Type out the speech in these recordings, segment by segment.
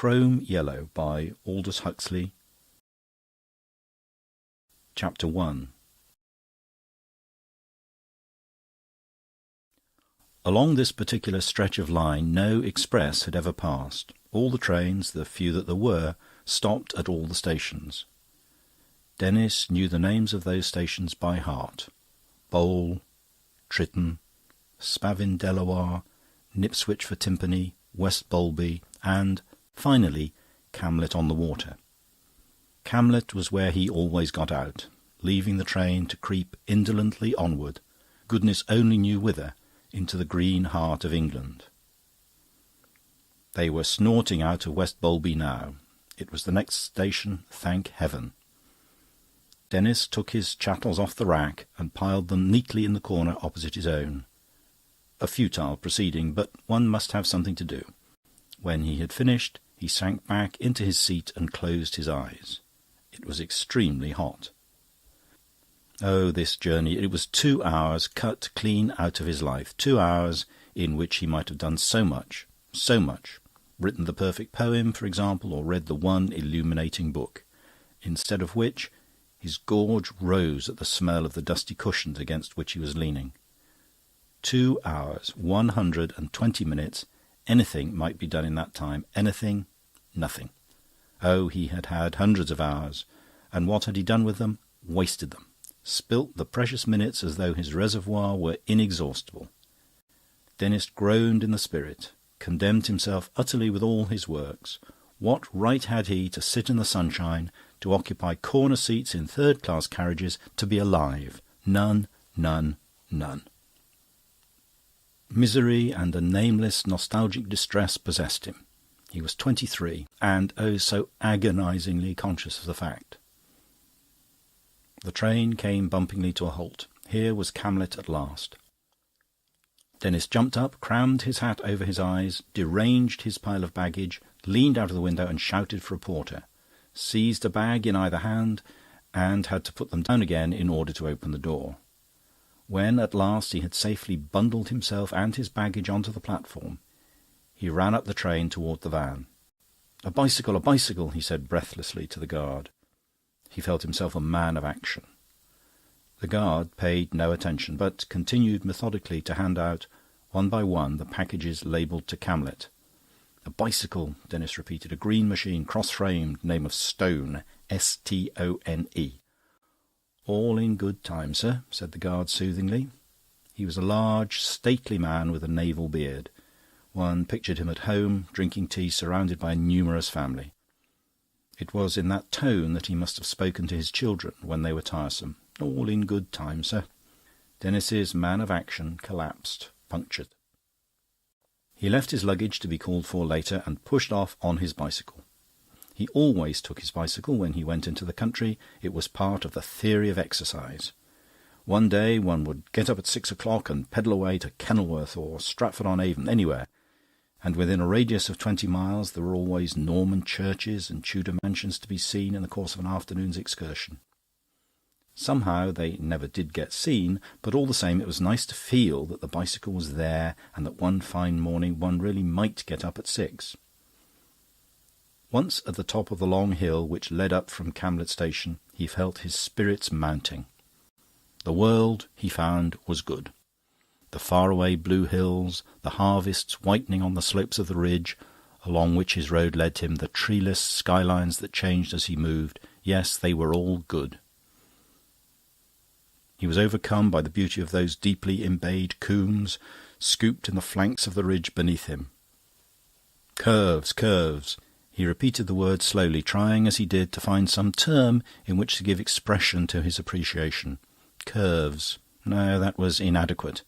Crome Yellow by Aldous Huxley. Chapter 1. Along this particular stretch of line no express had ever passed. All the trains, the few that there were, stopped at all the stations. Denis knew the names of those stations by heart: Bowl, Tritton, Spavin Delaware, Knipswich for Timpany, West Bolby, and, finally, Camlet on the Water. Camlet was where he always got out, leaving the train to creep indolently onward, goodness only knew whither, into the green heart of England. They were snorting out of West Bolby now. It was the next station, thank heaven. Denis took his chattels off the rack and piled them neatly in the corner opposite his own. A futile proceeding, but one must have something to do. When he had finished, he sank back into his seat and closed his eyes. It was extremely hot. Oh, this journey! It was 2 hours cut clean out of his life. 2 hours in which he might have done so much, so much. Written the perfect poem, for example, or read the one illuminating book. Instead of which, his gorge rose at the smell of the dusty cushions against which he was leaning. 2 hours, 120 minutes. Anything might be done in that time. Anything, nothing. Oh, he had had hundreds of hours. And what had he done with them? Wasted them. Spilt the precious minutes as though his reservoir were inexhaustible. Denis groaned in the spirit, condemned himself utterly with all his works. What right had he to sit in the sunshine, to occupy corner seats in third-class carriages, to be alive? None, none, none. Misery and a nameless nostalgic distress possessed him. He was 23, and oh, so agonisingly conscious of the fact. The train came bumpingly to a halt. Here was Camlet at last. Denis jumped up, crammed his hat over his eyes, deranged his pile of baggage, leaned out of the window and shouted for a porter, seized a bag in either hand, and had to put them down again in order to open the door. When at last he had safely bundled himself and his baggage onto the platform, he ran up the train toward the van. A bicycle, he said breathlessly to the guard. He felt himself a man of action. The guard paid no attention, but continued methodically to hand out, one by one, the packages labelled to Camlet. A bicycle, Denis repeated. A green machine, cross-framed, name of Stone, S-T-O-N-E. "All in good time, sir," said the guard soothingly. He was a large, stately man with a naval beard. One pictured him at home, drinking tea, surrounded by a numerous family. It was in that tone that he must have spoken to his children when they were tiresome. "All in good time, sir." Denis's man of action collapsed, punctured. He left his luggage to be called for later and pushed off on his bicycle. He always took his bicycle when he went into the country. It was part of the theory of exercise. One day one would get up at 6 o'clock and pedal away to Kenilworth or Stratford-on-Avon, anywhere, and within a radius of 20 miles there were always Norman churches and Tudor mansions to be seen in the course of an afternoon's excursion. Somehow they never did get seen, but all the same it was nice to feel that the bicycle was there and that one fine morning one really might get up at 6. Once at the top of the long hill which led up from Camlet Station, he felt his spirits mounting. The world, he found, was good. The faraway blue hills, the harvests whitening on the slopes of the ridge along which his road led him, the treeless skylines that changed as he moved, yes, they were all good. He was overcome by the beauty of those deeply embayed combes scooped in the flanks of the ridge beneath him. Curves, curves. He repeated the word slowly, trying as he did to find some term in which to give expression to his appreciation. Curves. No, that was inadequate.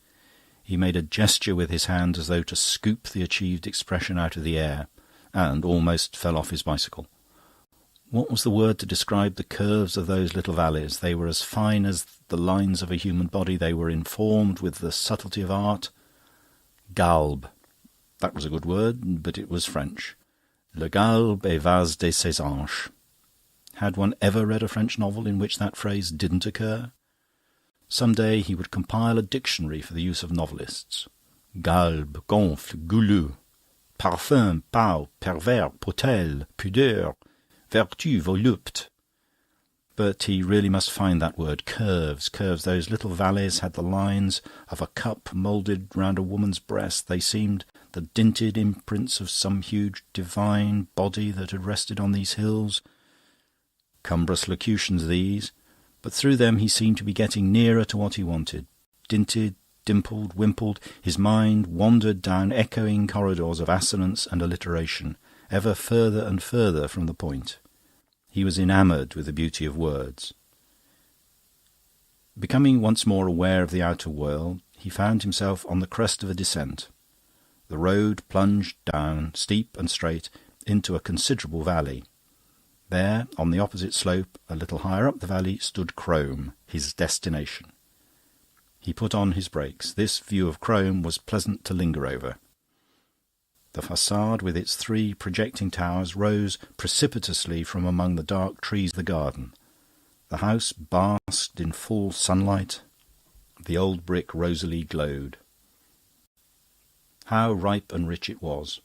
He made a gesture with his hand as though to scoop the achieved expression out of the air, and almost fell off his bicycle. What was the word to describe the curves of those little valleys? They were as fine as the lines of a human body. They were informed with the subtlety of art. Galbe. That was a good word, but it was French. Le galbe est vase de ses anges. Had one ever read a French novel in which that phrase didn't occur? Some day he would compile a dictionary for the use of novelists. Galbe, gonfle, goulu. Parfum, pau, pervers, potel, pudeur, vertu, volupte. But he really must find that word. Curves. Those little valleys had the lines of a cup moulded round a woman's breast. They seemed the dinted imprints of some huge divine body that had rested on these hills. Cumbrous locutions these, but through them he seemed to be getting nearer to what he wanted. Dinted, dimpled, wimpled, his mind wandered down echoing corridors of assonance and alliteration, ever further and further from the point. He was enamoured with the beauty of words. Becoming once more aware of the outer world, he found himself on the crest of a descent. The road plunged down, steep and straight, into a considerable valley. There, on the opposite slope, a little higher up the valley, stood Crome, his destination. He put on his brakes. This view of Crome was pleasant to linger over. The façade, with its 3 projecting towers, rose precipitously from among the dark trees of the garden. The house basked in full sunlight. The old brick rosily glowed. How ripe and rich it was!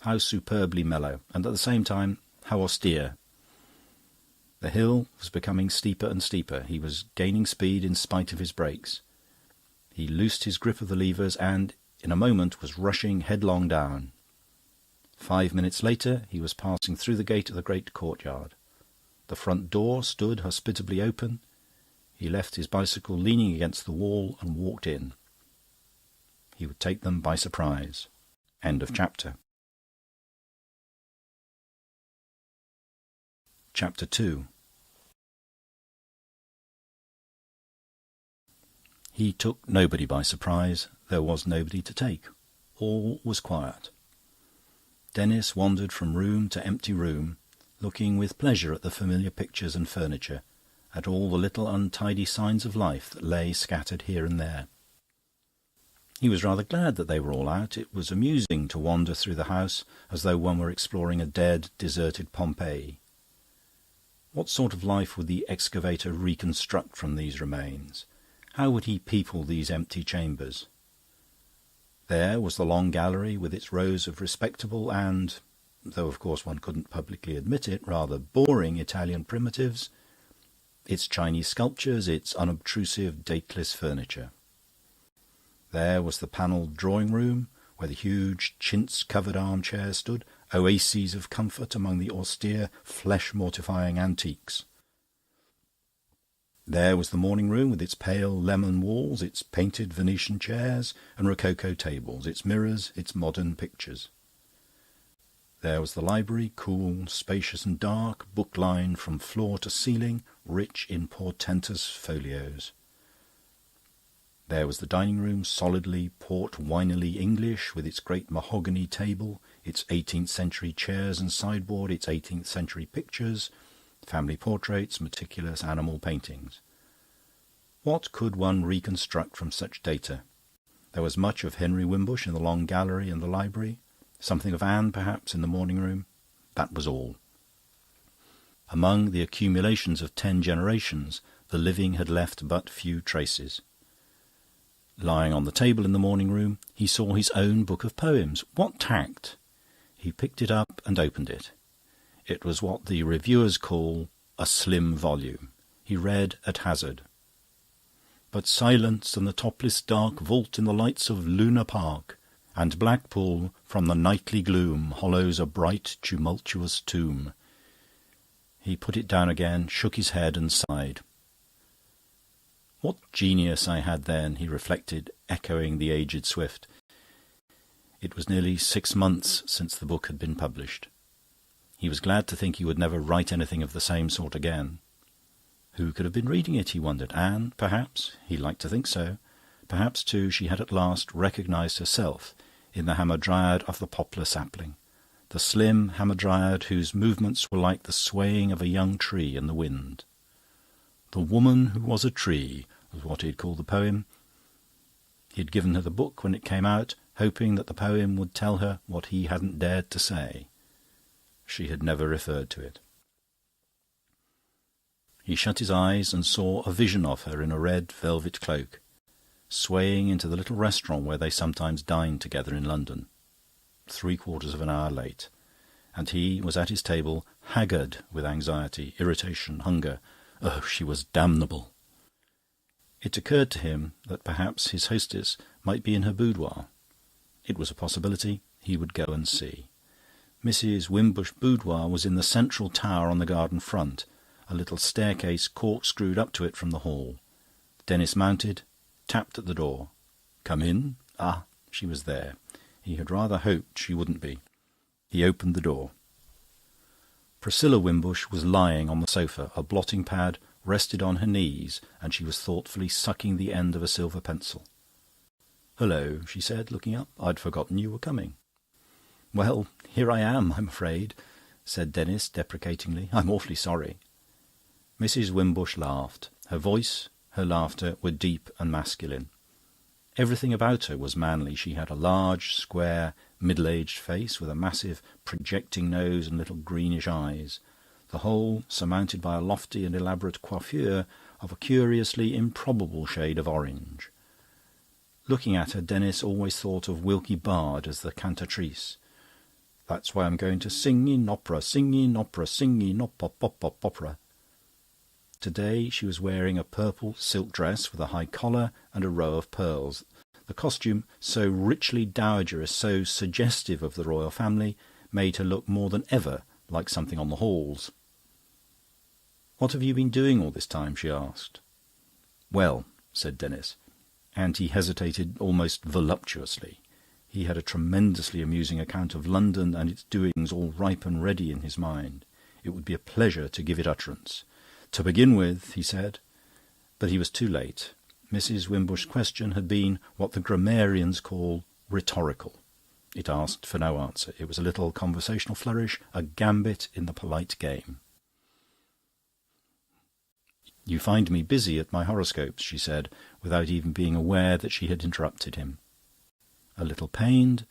How superbly mellow, and at the same time, how austere! The hill was becoming steeper and steeper. He was gaining speed in spite of his brakes. He loosed his grip of the levers and, in a moment, was rushing headlong down. 5 minutes later, he was passing through the gate of the great courtyard. The front door stood hospitably open. He left his bicycle leaning against the wall and walked in. He would take them by surprise. End of chapter. Chapter 2. He took nobody by surprise. There was nobody to take. All was quiet. Denis wandered from room to empty room, looking with pleasure at the familiar pictures and furniture, at all the little untidy signs of life that lay scattered here and there. He was rather glad that they were all out. It was amusing to wander through the house as though one were exploring a dead, deserted Pompeii. What sort of life would the excavator reconstruct from these remains? How would he people these empty chambers? There was the long gallery with its rows of respectable and, though of course one couldn't publicly admit it, rather boring Italian primitives, its Chinese sculptures, its unobtrusive, dateless furniture. There was the panelled drawing-room, where the huge chintz-covered armchairs stood, oases of comfort among the austere, flesh-mortifying antiques. There was the morning-room with its pale lemon walls, its painted Venetian chairs and rococo tables, its mirrors, its modern pictures. There was the library, cool, spacious and dark, book-lined from floor to ceiling, rich in portentous folios. There was the dining-room, solidly, port-winily English, with its great mahogany table, its 18th-century chairs and sideboard, its 18th-century pictures, family portraits, meticulous animal paintings. What could one reconstruct from such data? There was much of Henry Wimbush in the long gallery and the library, something of Anne, perhaps, in the morning-room. That was all. Among the accumulations of 10 generations, the living had left but few traces. Lying on the table in the morning-room, he saw his own book of poems. What tact! He picked it up and opened it. It was what the reviewers call a slim volume. He read at hazard. But silence and the topless dark vault in the lights of Luna Park, and Blackpool from the nightly gloom hollows a bright tumultuous tomb. He put it down again, shook his head and sighed. What genius I had then, he reflected, echoing the aged Swift. It was nearly 6 months since the book had been published. He was glad to think he would never write anything of the same sort again. Who could have been reading it, he wondered. Anne, perhaps. He liked to think so. Perhaps, too, she had at last recognised herself in the hamadryad of the poplar sapling, the slim hamadryad whose movements were like the swaying of a young tree in the wind. The Woman Who Was a Tree was what he had called the poem. He had given her the book when it came out, hoping that the poem would tell her what he hadn't dared to say. She had never referred to it. He shut his eyes and saw a vision of her in a red velvet cloak, swaying into the little restaurant where they sometimes dined together in London. 3/4 of an hour late, and he was at his table, haggard with anxiety, irritation, hunger. Oh, she was damnable. It occurred to him that perhaps his hostess might be in her boudoir. It was a possibility. He would go and see. Mrs. Wimbush's boudoir was in the central tower on the garden front, a little staircase corkscrewed up to it from the hall. Denis mounted, tapped at the door. "Come in." Ah, she was there. He had rather hoped she wouldn't be. He opened the door. Priscilla Wimbush was lying on the sofa. A blotting pad rested on her knees, and she was thoughtfully sucking the end of a silver pencil. "Hullo," she said, looking up. "I'd forgotten you were coming." "Well, here I am, I'm afraid," said Denis deprecatingly. "I'm awfully sorry." Mrs. Wimbush laughed. Her voice, her laughter were deep and masculine. Everything about her was manly. She had a large, square, middle-aged face with a massive, projecting nose and little greenish eyes, the whole surmounted by a lofty and elaborate coiffure of a curiously improbable shade of orange. Looking at her, Denis always thought of Wilkie Bard as the cantatrice. "That's why I'm going to sing in opera, sing in opera, sing in opera." Today she was wearing a purple silk dress with a high collar and a row of pearls. The costume, so richly dowagerous, so suggestive of the royal family, made her look more than ever like something on the halls. "What have you been doing all this time?" she asked. "Well," said Denis, and he hesitated almost voluptuously. He had a tremendously amusing account of London and its doings all ripe and ready in his mind. It would be a pleasure to give it utterance. "To begin with," he said. But he was too late. Mrs. Wimbush's question had been what the grammarians call rhetorical. It asked for no answer. It was a little conversational flourish, a gambit in the polite game. "You find me busy at my horoscopes," she said, without even being aware that she had interrupted him. A little pained,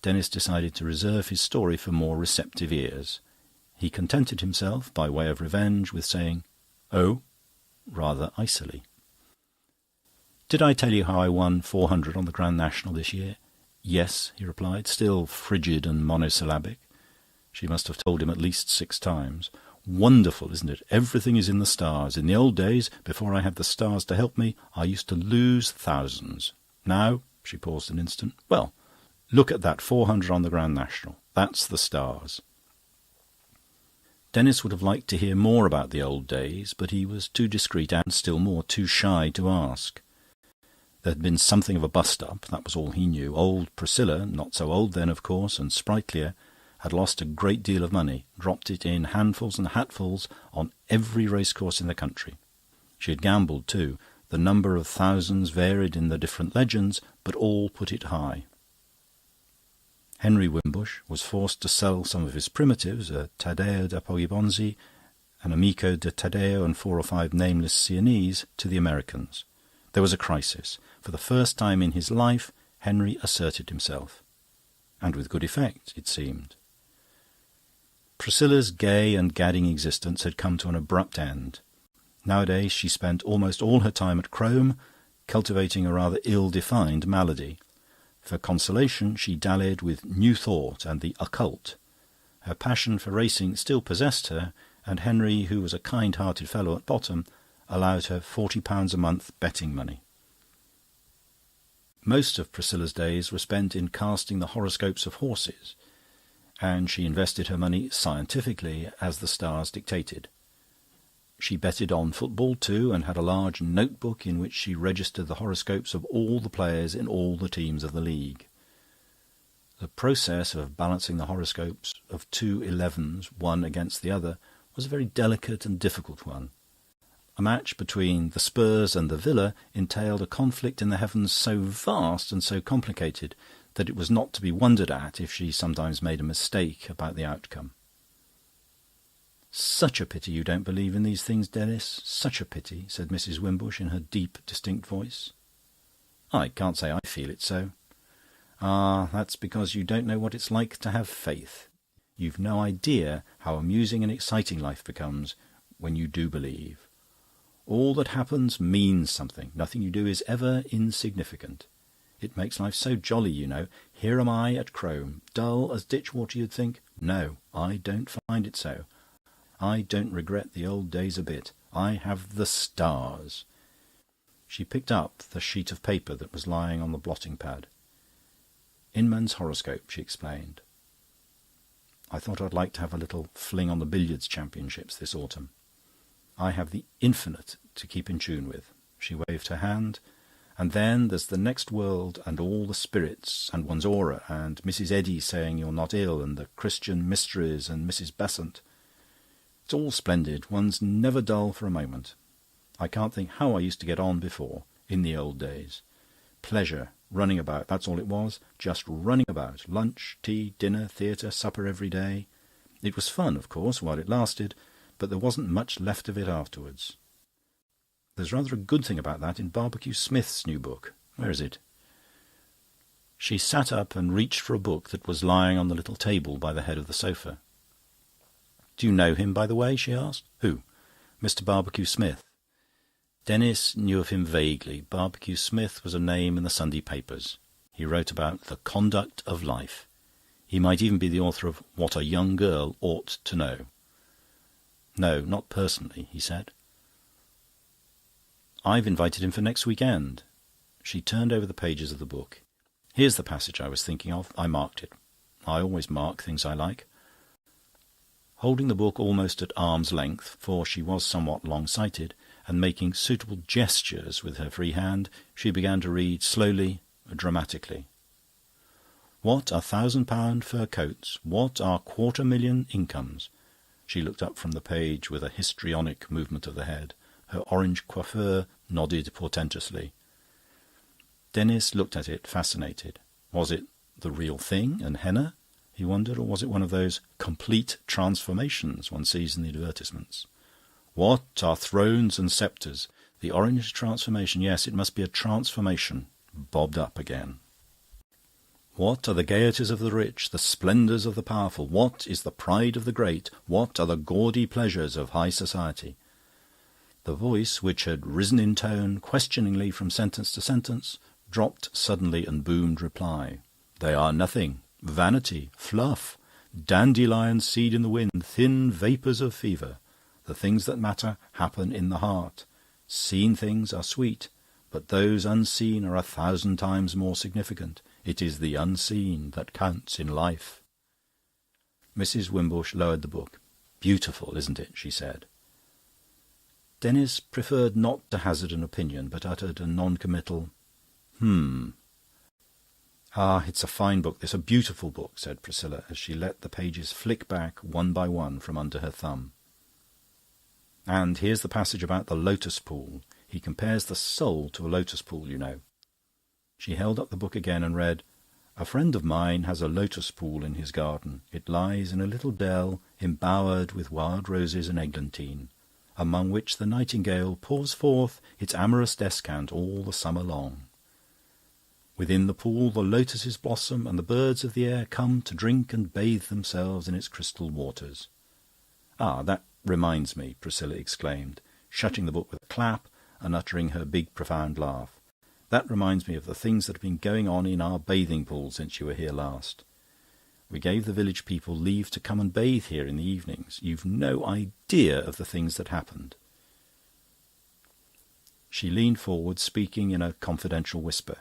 Denis decided to reserve his story for more receptive ears. He contented himself, by way of revenge, with saying, "Oh," rather icily. "Did I tell you how I won 400 on the Grand National this year?" "Yes," he replied, still frigid and monosyllabic. She must have told him at least 6 times. "Wonderful, isn't it? Everything is in the stars. In the old days, before I had the stars to help me, I used to lose thousands. Now," she paused an instant, "well, look at that 400 on the Grand National. That's the stars." Denis would have liked to hear more about the old days, but he was too discreet and, still more, too shy to ask. There had been something of a bust-up, that was all he knew. Old Priscilla, not so old then, of course, and sprightlier, had lost a great deal of money, dropped it in handfuls and hatfuls on every racecourse in the country. She had gambled, too. The number of thousands varied in the different legends, but all put it high. Henry Wimbush was forced to sell some of his primitives, a Taddeo da Poggibonsi, an Amico de Taddeo and 4 or 5 nameless Sienese, to the Americans. There was a crisis. For the first time in his life, Henry asserted himself. And with good effect, it seemed. Priscilla's gay and gadding existence had come to an abrupt end. Nowadays she spent almost all her time at Crome, cultivating a rather ill-defined malady. For consolation, she dallied with New Thought and the occult. Her passion for racing still possessed her, and Henry, who was a kind-hearted fellow at bottom, allowed her £40 a month betting money. Most of Priscilla's days were spent in casting the horoscopes of horses, and she invested her money scientifically as the stars dictated. She betted on football too, and had a large notebook in which she registered the horoscopes of all the players in all the teams of the league. The process of balancing the horoscopes of 2 11s, one against the other, was a very delicate and difficult one. A match between the Spurs and the Villa entailed a conflict in the heavens so vast and so complicated that it was not to be wondered at if she sometimes made a mistake about the outcome. "Such a pity you don't believe in these things, Denis. Such a pity," said Mrs. Wimbush in her deep, distinct voice. "I can't say I feel it so." "Ah, that's because you don't know what it's like to have faith. You've no idea how amusing and exciting life becomes when you do believe. All that happens means something. Nothing you do is ever insignificant. It makes life so jolly, you know. Here am I at Crome, dull as ditch water, you'd think. No, I don't find it so. I don't regret the old days a bit. I have the stars." She picked up the sheet of paper that was lying on the blotting pad. "Inman's horoscope," she explained. "I thought I'd like to have a little fling on the billiards championships this autumn. I have the infinite to keep in tune with." She waved her hand. "And then there's the next world and all the spirits and one's aura and Mrs. Eddy saying you're not ill and the Christian mysteries and Mrs. Besant. It's all splendid. One's never dull for a moment. I can't think how I used to get on before, in the old days. Pleasure, running about, that's all it was. Just running about. Lunch, tea, dinner, theatre, supper every day. It was fun, of course, while it lasted, but there wasn't much left of it afterwards. There's rather a good thing about that in Barbecue Smith's new book. Where is it?" She sat up and reached for a book that was lying on the little table by the head of the sofa. "Do you know him, by the way?" she asked. "Who?" "Mr. Barbecue Smith." Denis knew of him vaguely. Barbecue Smith was a name in the Sunday papers. He wrote about the conduct of life. He might even be the author of What a Young Girl Ought to Know. "No, not personally," he said. "I've invited him for next weekend." She turned over the pages of the book. "Here's the passage I was thinking of. I marked it. I always mark things I like." Holding the book almost at arm's length, for she was somewhat long-sighted, and making suitable gestures with her free hand, she began to read slowly, dramatically. "What are £1,000 fur coats? What are 250,000 incomes?" She looked up from the page with a histrionic movement of the head. Her orange coiffure nodded portentously. Denis looked at it, fascinated. Was it the real thing and henna, he wondered, or was it one of those complete transformations one sees in the advertisements? "What are thrones and sceptres? The orange transformation, yes, it must be a transformation, bobbed up again. What are the gaieties of the rich, the splendours of the powerful? What is the pride of the great? What are the gaudy pleasures of high society?" The voice, which had risen in tone questioningly from sentence to sentence, dropped suddenly and boomed reply. "They are nothing. Vanity, fluff, dandelion seed in the wind, thin vapours of fever. The things that matter happen in the heart. Seen things are sweet, but those unseen are 1,000 times more significant. It is the unseen that counts in life." Mrs. Wimbush lowered the book. "Beautiful, isn't it?" she said. Denis preferred not to hazard an opinion, but uttered a non-committal "Ah, it's a fine book, this, a beautiful book," said Priscilla, as she let the pages flick back one by one from under her thumb. "And here's the passage about the lotus pool. He compares the soul to a lotus pool, you know." She held up the book again and read, "A friend of mine has a lotus pool in his garden. It lies in a little dell embowered with wild roses and eglantine, among which the nightingale pours forth its amorous descant all the summer long. Within the pool the lotuses blossom, and the birds of the air come to drink and bathe themselves in its crystal waters." "Ah, that reminds me," Priscilla exclaimed, shutting the book with a clap and uttering her big profound laugh. "That reminds me of the things that have been going on in our bathing pool since you were here last. We gave the village people leave to come and bathe here in the evenings. You've no idea of the things that happened." She leaned forward, speaking in a confidential whisper.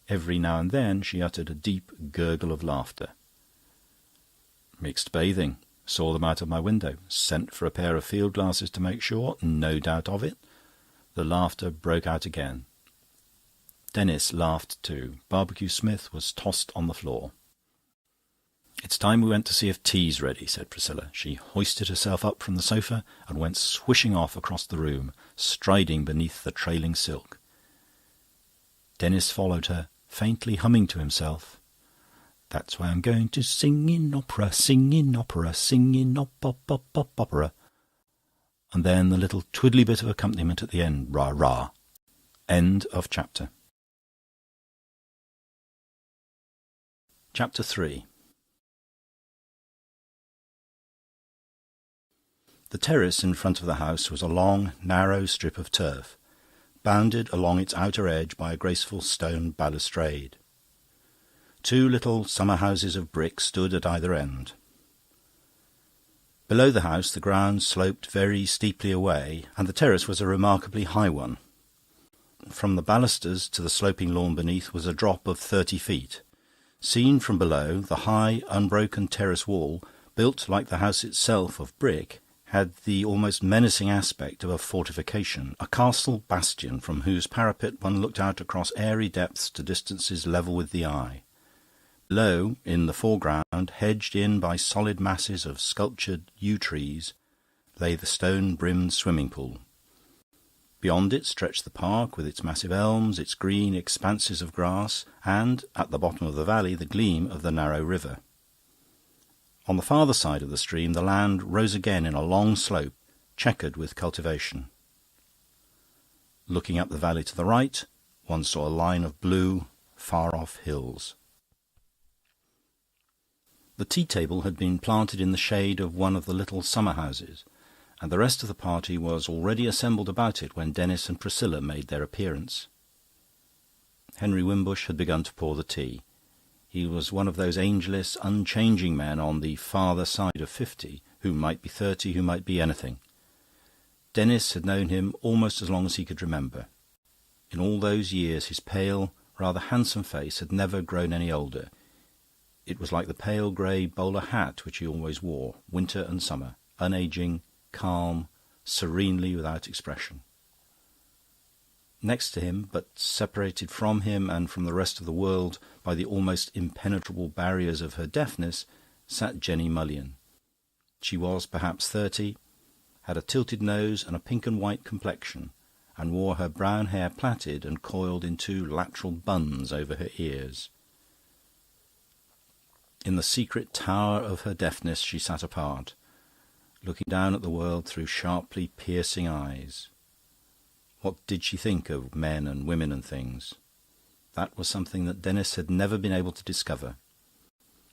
Every now and then she uttered a deep gurgle of laughter. "Mixed bathing. Saw them out of my window. Sent for a pair of field glasses to make sure. No doubt of it." The laughter broke out again. Denis laughed too. Barbecue Smith was tossed on the floor. "It's time we went to see if tea's ready," said Priscilla. She hoisted herself up from the sofa and went swishing off across the room, striding beneath the trailing silk. Denis followed her, faintly humming to himself, "That's why I'm going to sing in opera, sing in opera, sing in opera." And then the little twiddly bit of accompaniment at the end, rah-rah. End of chapter. Chapter 3. The terrace in front of the house was a long, narrow strip of turf. bounded along its outer edge by a graceful stone balustrade. 2 little summer houses of brick stood at either end. Below the house the ground sloped very steeply away, and the terrace was a remarkably high one. From the balusters to the sloping lawn beneath was a drop of 30 feet. Seen from below, the high, unbroken terrace wall, built like the house itself of brick, had the almost menacing aspect of a fortification, a castle bastion from whose parapet one looked out across airy depths to distances level with the eye. Below, in the foreground, hedged in by solid masses of sculptured yew trees, lay the stone-brimmed swimming pool. Beyond it stretched the park with its massive elms, its green expanses of grass, and, at the bottom of the valley, the gleam of the narrow river. On the farther side of the stream the land rose again in a long slope, chequered with cultivation. Looking up the valley to the right, one saw a line of blue, far-off hills. The tea-table had been planted in the shade of one of the little summer-houses, and the rest of the party was already assembled about it when Denis and Priscilla made their appearance. Henry Wimbush had begun to pour the tea. He was one of those ageless, unchanging men on the farther side of 50, who might be 30, who might be anything. Denis had known him almost as long as he could remember. In all those years his pale, rather handsome face had never grown any older. It was like the pale grey bowler hat which he always wore, winter and summer, unageing, calm, serenely without expression. Next to him, but separated from him and from the rest of the world by the almost impenetrable barriers of her deafness, sat Jenny Mullion. She was perhaps 30, had a tilted nose and a pink and white complexion, and wore her brown hair plaited and coiled in 2 lateral buns over her ears. In the secret tower of her deafness she sat apart, looking down at the world through sharply piercing eyes. What did she think of men and women and things? That was something that Denis had never been able to discover.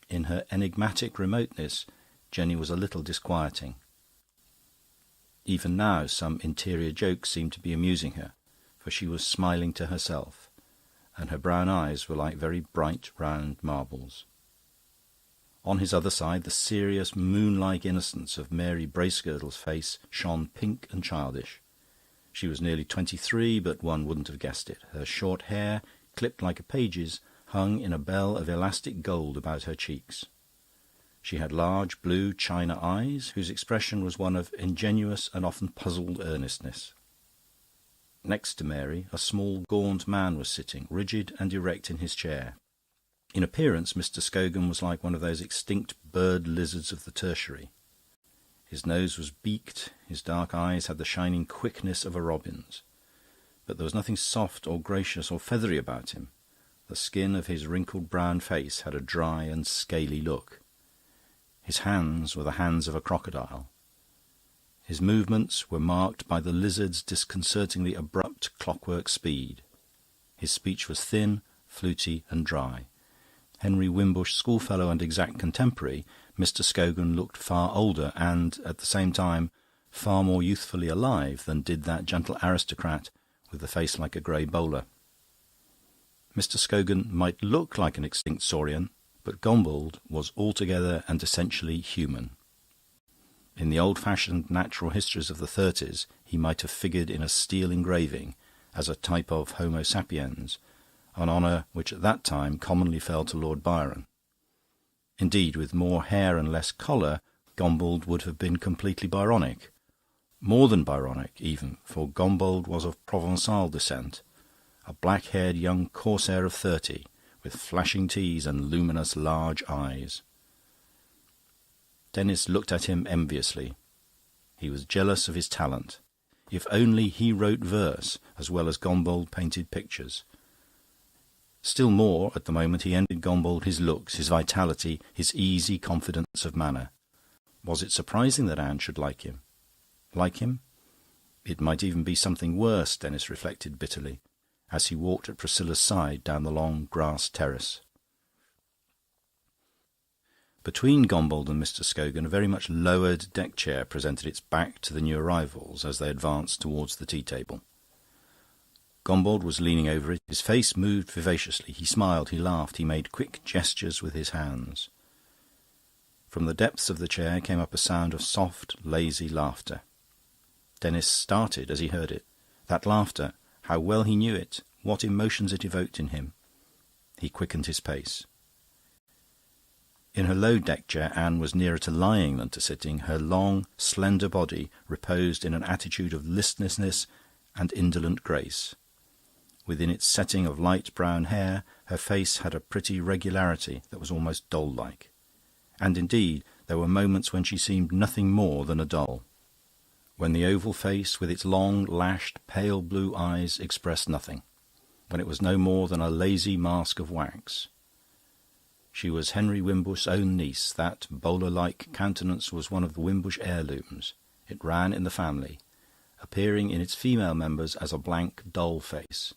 In her enigmatic remoteness, Jenny was a little disquieting. Even now some interior joke seemed to be amusing her, for she was smiling to herself, and her brown eyes were like very bright round marbles. On his other side, the serious, moon-like innocence of Mary Bracegirdle's face shone pink and childish. She was nearly 23, but one wouldn't have guessed it. Her short hair, clipped like a page's, hung in a bell of elastic gold about her cheeks. She had large blue china eyes, whose expression was one of ingenuous and often puzzled earnestness. Next to Mary, a small, gaunt man was sitting, rigid and erect in his chair. In appearance, Mr. Scogan was like one of those extinct bird lizards of the tertiary. His nose was beaked, his dark eyes had the shining quickness of a robin's. But there was nothing soft or gracious or feathery about him. The skin of his wrinkled brown face had a dry and scaly look. His hands were the hands of a crocodile. His movements were marked by the lizard's disconcertingly abrupt clockwork speed. His speech was thin, fluty, and dry. Henry Wimbush, schoolfellow and exact contemporary, Mr. Scogan looked far older and, at the same time, far more youthfully alive than did that gentle aristocrat with the face like a grey bowler. Mr. Scogan might look like an extinct saurian, but Gombauld was altogether and essentially human. In the old-fashioned natural histories of the 30s, he might have figured in a steel engraving as a type of Homo sapiens, an honour which at that time commonly fell to Lord Byron. Indeed, with more hair and less collar, Gombauld would have been completely Byronic. More than Byronic, even, for Gombauld was of Provençal descent, a black-haired young corsair of 30, with flashing teeth and luminous large eyes. Denis looked at him enviously. He was jealous of his talent. If only he wrote verse as well as Gombauld painted pictures. Still more, at the moment, he envied Gombauld his looks, his vitality, his easy confidence of manner. Was it surprising that Anne should like him? Like him? It might even be something worse, Denis reflected bitterly, as he walked at Priscilla's side down the long grass terrace. Between Gombauld and Mr. Scogan, a very much lowered deck-chair presented its back to the new arrivals as they advanced towards the tea-table. Gombauld was leaning over it. His face moved vivaciously. He smiled, he laughed, he made quick gestures with his hands. From the depths of the chair came up a sound of soft, lazy laughter. Denis started as he heard it. That laughter, how well he knew it, what emotions it evoked in him. He quickened his pace. In her low-deck chair, Anne was nearer to lying than to sitting. Her long, slender body reposed in an attitude of listlessness and indolent grace. Within its setting of light brown hair, her face had a pretty regularity that was almost doll-like. And indeed, there were moments when she seemed nothing more than a doll, when the oval face with its long, lashed, pale blue eyes expressed nothing, when it was no more than a lazy mask of wax. She was Henry Wimbush's own niece. That bowler-like countenance was one of the Wimbush heirlooms. It ran in the family, appearing in its female members as a blank, dull face.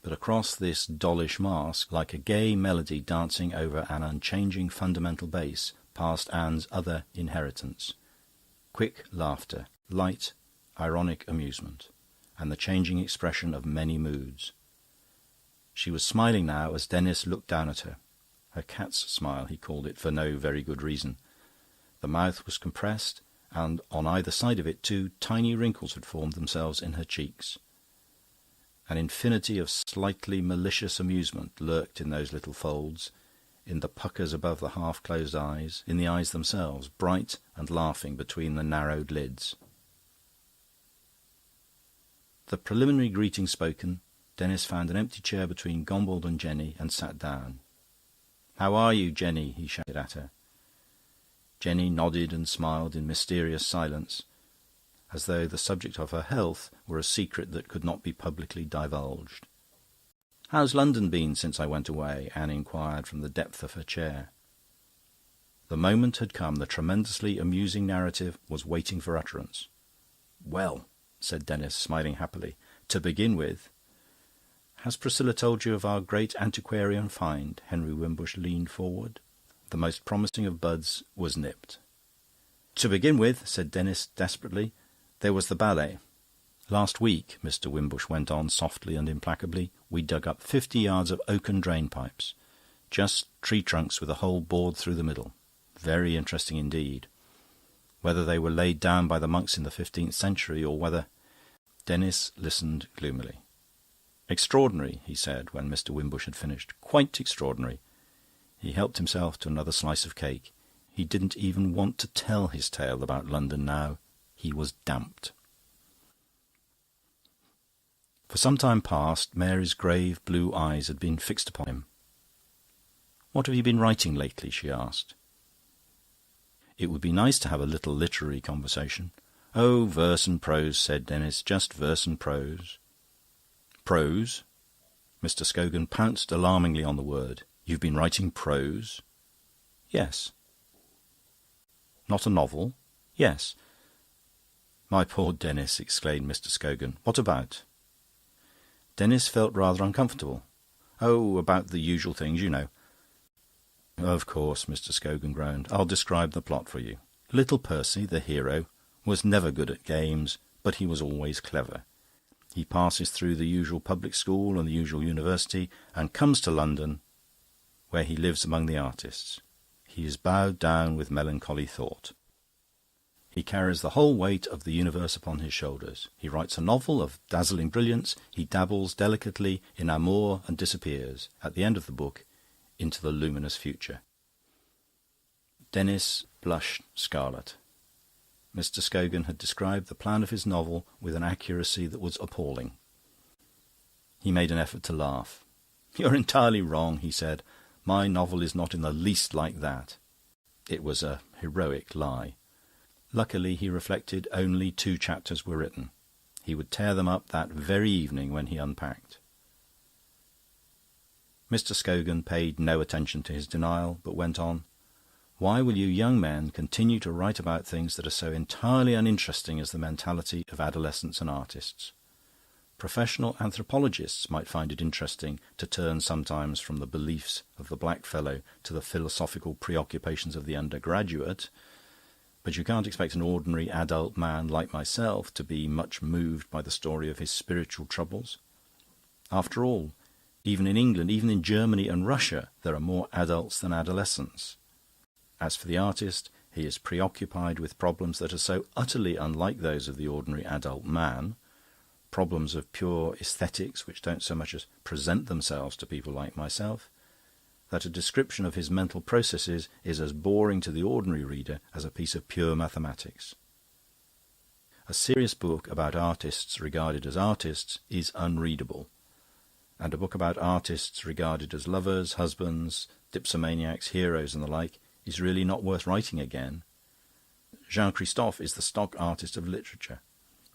But across this dollish mask, like a gay melody dancing over an unchanging fundamental bass, passed Anne's other inheritance. Quick laughter, light, ironic amusement, and the changing expression of many moods. She was smiling now as Denis looked down at her. Her cat's smile, he called it, for no very good reason. The mouth was compressed, and on either side of it 2 tiny wrinkles had formed themselves in her cheeks. An infinity of slightly malicious amusement lurked in those little folds, in the puckers above the half-closed eyes, in the eyes themselves, bright and laughing between the narrowed lids. The preliminary greeting spoken, Denis found an empty chair between Gombauld and Jenny and sat down. "How are you, Jenny?" he shouted at her. Jenny nodded and smiled in mysterious silence, as though the subject of her health were a secret that could not be publicly divulged. "How's London been since I went away?" Anne inquired from the depth of her chair. The moment had come. The tremendously amusing narrative was waiting for utterance. "Well," said Denis, smiling happily, "to begin with..." "Has Priscilla told you of our great antiquarian find?" Henry Wimbush leaned forward. The most promising of buds was nipped. "To begin with," said Denis desperately, "there was the ballet. Last week," Mr. Wimbush went on softly and implacably, "we dug up 50 yards of oaken drain-pipes. Just tree trunks with a hole bored through the middle. Very interesting indeed. Whether they were laid down by the monks in the 15th century, or whether..." Denis listened gloomily. "Extraordinary," he said, when Mr. Wimbush had finished. "Quite extraordinary." He helped himself to another slice of cake. He didn't even want to tell his tale about London now. He was damped. For some time past, Mary's grave blue eyes had been fixed upon him. "What have you been writing lately?" she asked. It would be nice to have a little literary conversation. "Oh, verse and prose," said Denis. "Just verse and prose." "Prose?" Mr. Scogan pounced alarmingly on the word. "You've been writing prose?" "Yes." "Not a novel?" "Yes." "My poor Denis," exclaimed Mr. Scogan. "What about?" Denis felt rather uncomfortable. "Oh, about the usual things, you know." "Of course," Mr. Scogan groaned. "I'll describe the plot for you. Little Percy, the hero, was never good at games, but he was always clever. He passes through the usual public school and the usual university, and comes to London, where he lives among the artists. He is bowed down with melancholy thought. He carries the whole weight of the universe upon his shoulders. He writes a novel of dazzling brilliance. He dabbles delicately in amour and disappears, at the end of the book, into the luminous future." Denis blushed scarlet. Mr. Scogan had described the plan of his novel with an accuracy that was appalling. He made an effort to laugh. "You're entirely wrong," he said. "My novel is not in the least like that." It was a heroic lie. Luckily, he reflected, only 2 chapters were written. He would tear them up that very evening when he unpacked. Mr. Scogan paid no attention to his denial, but went on. "Why will you young men continue to write about things that are so entirely uninteresting as the mentality of adolescents and artists? Professional anthropologists might find it interesting to turn sometimes from the beliefs of the blackfellow to the philosophical preoccupations of the undergraduate, but you can't expect an ordinary adult man like myself to be much moved by the story of his spiritual troubles. After all, even in England, even in Germany and Russia, there are more adults than adolescents. As for the artist, he is preoccupied with problems that are so utterly unlike those of the ordinary adult man, problems of pure aesthetics which don't so much as present themselves to people like myself, that a description of his mental processes is as boring to the ordinary reader as a piece of pure mathematics. A serious book about artists regarded as artists is unreadable, and a book about artists regarded as lovers, husbands, dipsomaniacs, heroes and the like is really not worth writing again. Jean-Christophe is the stock artist of literature,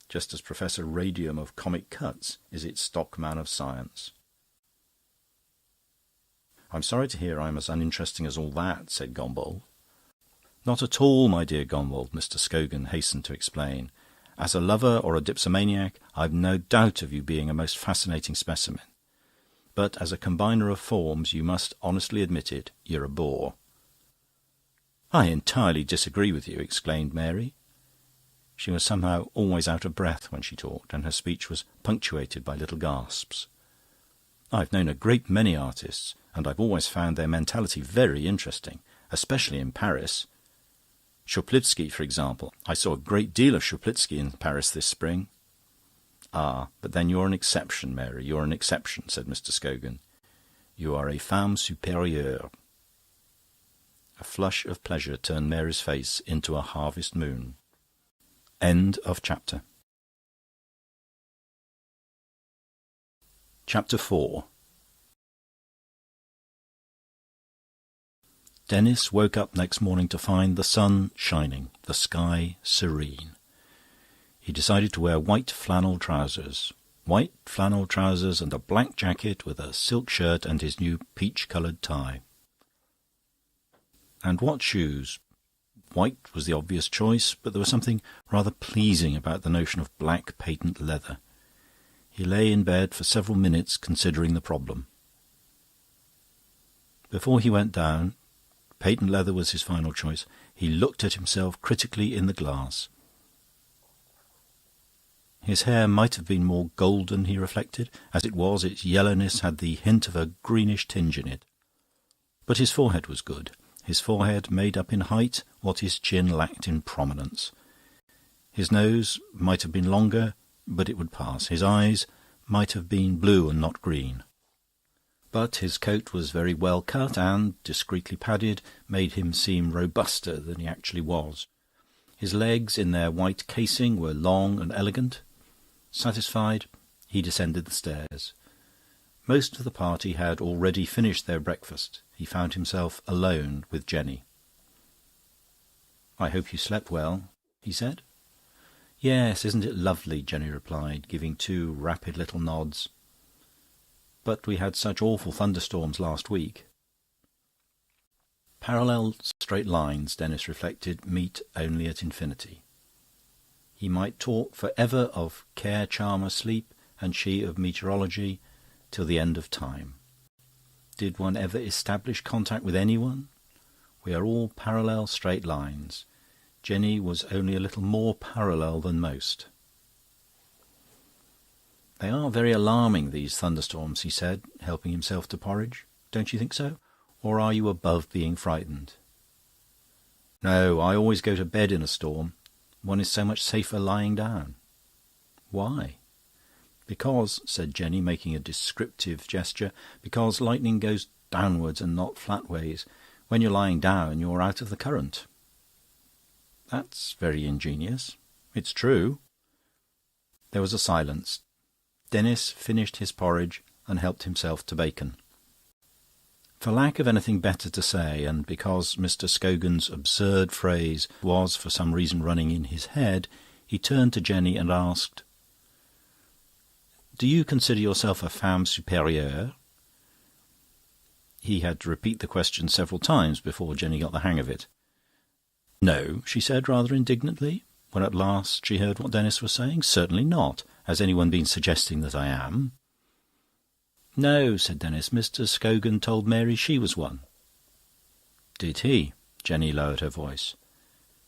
just as Professor Radium of Comic Cuts is its stock man of science. "I'm sorry to hear I'm as uninteresting as all that," said Gombold. "Not at all, my dear Gombold," Mr. Scogan hastened to explain. "As a lover or a dipsomaniac, I've no doubt of you being a most fascinating specimen. But as a combiner of forms, you must honestly admit it, you're a bore." "I entirely disagree with you," exclaimed Mary. She was somehow always out of breath when she talked, and her speech was punctuated by little gasps. "I've known a great many artists, and I've always found their mentality very interesting, especially in Paris. Schuplitsky, for example. I saw a great deal of Schuplitsky in Paris this spring." "Ah, but then you're an exception, Mary, you're an exception," said Mr. Scogan. "You are a femme supérieure." A flush of pleasure turned Mary's face into a harvest moon. End of chapter. Chapter 4. Denis woke up next morning to find the sun shining, the sky serene. He decided to wear white flannel trousers and a black jacket with a silk shirt and his new peach-coloured tie. And what shoes? White was the obvious choice, but there was something rather pleasing about the notion of black patent leather. He lay in bed for several minutes considering the problem. Before he went down, patent leather was his final choice. He looked at himself critically in the glass. His hair might have been more golden, he reflected. As it was, its yellowness had the hint of a greenish tinge in it. But his forehead was good. His forehead made up in height what his chin lacked in prominence. His nose might have been longer, but it would pass. His eyes might have been blue and not green. But his coat was very well cut and, discreetly padded, made him seem robuster than he actually was. His legs, in their white casing, were long and elegant. Satisfied, he descended the stairs. Most of the party had already finished their breakfast. He found himself alone with Jenny. "I hope you slept well," he said. "Yes, isn't it lovely?" Jenny replied, giving 2 rapid little nods. "But we had such awful thunderstorms last week." Parallel straight lines, Denis reflected, meet only at infinity. He might talk for ever of care, charmer, sleep, and she of meteorology, till the end of time. Did one ever establish contact with anyone? We are all parallel straight lines. Jenny was only a little more parallel than most. "They are very alarming, these thunderstorms," he said, helping himself to porridge. "Don't you think so? Or are you above being frightened?" "No, I always go to bed in a storm. One is so much safer lying down." "Why?" "Because," said Jenny, making a descriptive gesture, "because lightning goes downwards and not flatways. When you're lying down, you're out of the current." "That's very ingenious." "It's true." There was a silence. Denis finished his porridge and helped himself to bacon. For lack of anything better to say, and because Mr. Scogan's absurd phrase was for some reason running in his head, he turned to Jenny and asked, "Do you consider yourself a femme supérieure?" He had to repeat the question several times before Jenny got the hang of it. "No," she said rather indignantly, when at last she heard what Denis was saying. "Certainly not. Has anyone been suggesting that I am?" "No," said Denis. "Mr. Scogan told Mary she was one." "Did he?" Jenny lowered her voice.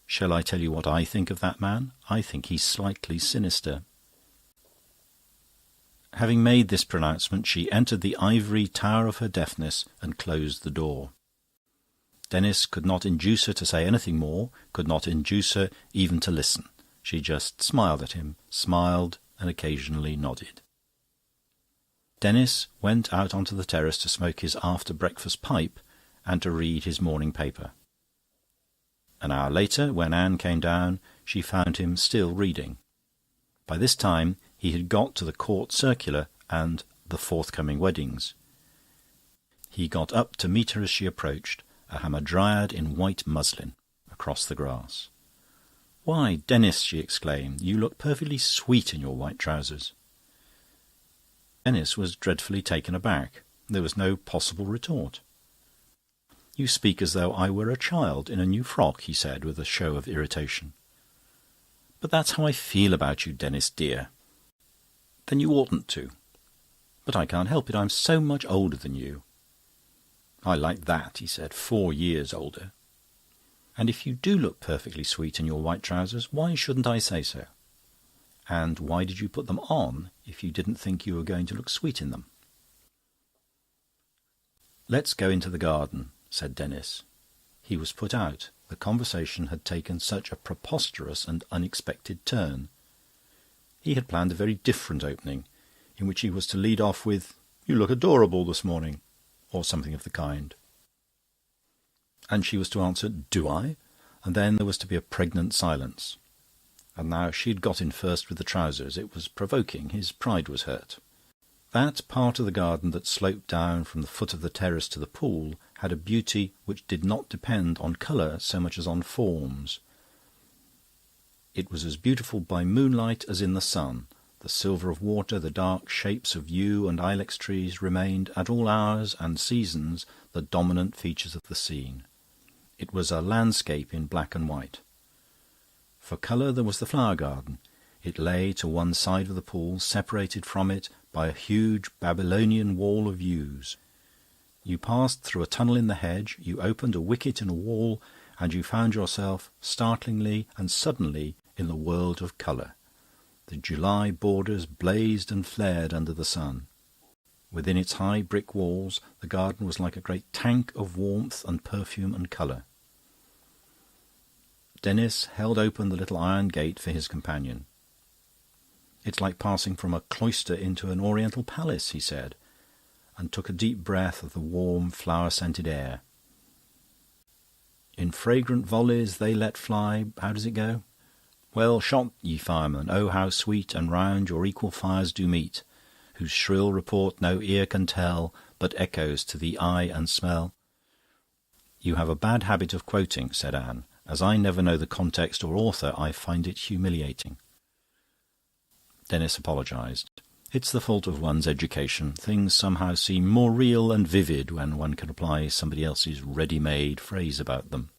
"Shall I tell you what I think of that man? I think he's slightly sinister." Having made this pronouncement, she entered the ivory tower of her deafness and closed the door. Denis could not induce her to say anything more, could not induce her even to listen. She just smiled at him, smiled and occasionally nodded. Denis went out onto the terrace to smoke his after-breakfast pipe and to read his morning paper. An hour later, when Anne came down, she found him still reading. By this time he had got to the court circular and the forthcoming weddings. He got up to meet her as she approached, a hamadryad in white muslin, across the grass. "Why, Denis," she exclaimed, "you look perfectly sweet in your white trousers." Denis was dreadfully taken aback. There was no possible retort. "You speak as though I were a child in a new frock," he said, with a show of irritation. "But that's how I feel about you, Denis dear." "Then you oughtn't to." "But I can't help it. I'm so much older than you." "I like that," he said. 4 years older. "And if you do look perfectly sweet in your white trousers, why shouldn't I say so? And why did you put them on if you didn't think you were going to look sweet in them?" "Let's go into the garden," said Denis. He was put out. The conversation had taken such a preposterous and unexpected turn. He had planned a very different opening, in which he was to lead off with, "You look adorable this morning," or something of the kind. And she was to answer, "Do I?" And then there was to be a pregnant silence. And now she had got in first with the trousers. It was provoking. His pride was hurt. That part of the garden that sloped down from the foot of the terrace to the pool had a beauty which did not depend on colour so much as on forms. It was as beautiful by moonlight as in the sun. The silver of water, the dark shapes of yew and ilex trees remained at all hours and seasons the dominant features of the scene. It was a landscape in black and white. For colour there was the flower garden. It lay to one side of the pool, separated from it by a huge Babylonian wall of yews. You passed through a tunnel in the hedge, you opened a wicket in a wall, and you found yourself, startlingly and suddenly, in the world of colour. The July borders blazed and flared under the sun. Within its high brick walls, the garden was like a great tank of warmth and perfume and colour. Denis held open the little iron gate for his companion. "It's like passing from a cloister into an oriental palace," he said, and took a deep breath of the warm, flower-scented air. "In fragrant volleys they let fly..." How does it go? "Well shot, ye firemen, oh, how sweet and round your equal fires do meet, whose shrill report no ear can tell, but echoes to the eye and smell." "You have a bad habit of quoting," said Anne. "As I never know the context or author, I find it humiliating." Denis apologised. "It's the fault of one's education. Things somehow seem more real and vivid when one can apply somebody else's ready-made phrase about them.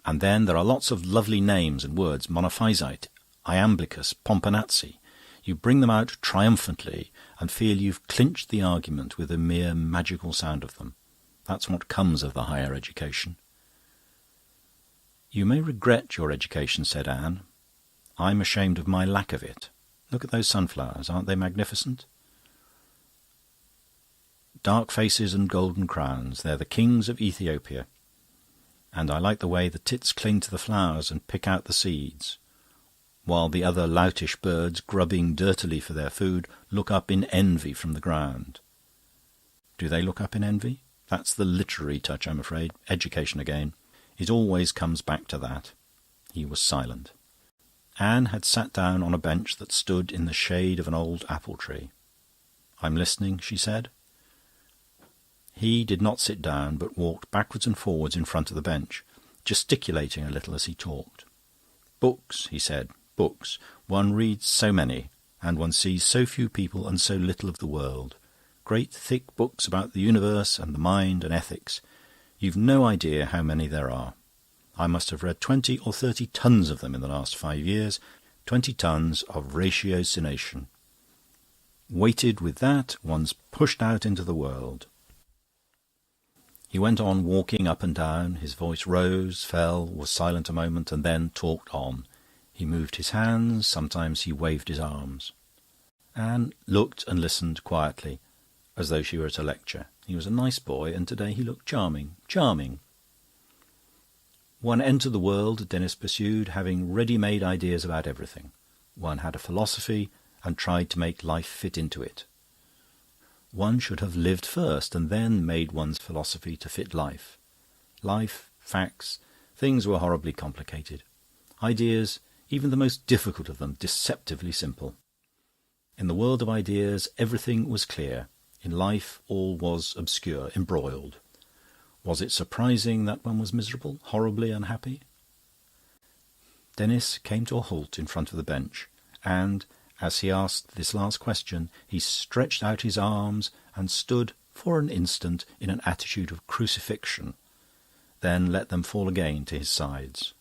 And then there are lots of lovely names and words, monophysite, iamblichus, pomponazzi. You bring them out triumphantly and feel you've clinched the argument with the mere magical sound of them. That's what comes of the higher education." "You may regret your education," said Anne. "I'm ashamed of my lack of it. Look at those sunflowers. Aren't they magnificent? Dark faces and golden crowns. They're the kings of Ethiopia. And I like the way the tits cling to the flowers and pick out the seeds, while the other loutish birds, grubbing dirtily for their food, look up in envy from the ground." "Do they look up in envy?" "That's the literary touch, I'm afraid. Education again. It always comes back to that." He was silent. Anne had sat down on a bench that stood in the shade of an old apple tree. "I'm listening," she said. He did not sit down, but walked backwards and forwards in front of the bench, gesticulating a little as he talked. "Books," he said, "books. One reads so many, and one sees so few people and so little of the world. Great thick books about the universe and the mind and ethics. You've no idea how many there are. I must have read 20 or 30 tons of them in the last 5 years, 20 tons of ratiocination. Weighted with that, one's pushed out into the world." He went on walking up and down. His voice rose, fell, was silent a moment, and then talked on. He moved his hands, sometimes he waved his arms. Anne looked and listened quietly, as though she were at a lecture. He was a nice boy, and today he looked charming. Charming. One entered the world, Denis pursued, having ready-made ideas about everything. One had a philosophy and tried to make life fit into it. One should have lived first and then made one's philosophy to fit life. Life, facts, things were horribly complicated. Ideas, even the most difficult of them, deceptively simple. In the world of ideas, everything was clear. In life, all was obscure, embroiled. Was it surprising that one was miserable, horribly unhappy? Denis came to a halt in front of the bench, and, as he asked this last question, he stretched out his arms and stood for an instant in an attitude of crucifixion, then let them fall again to his sides.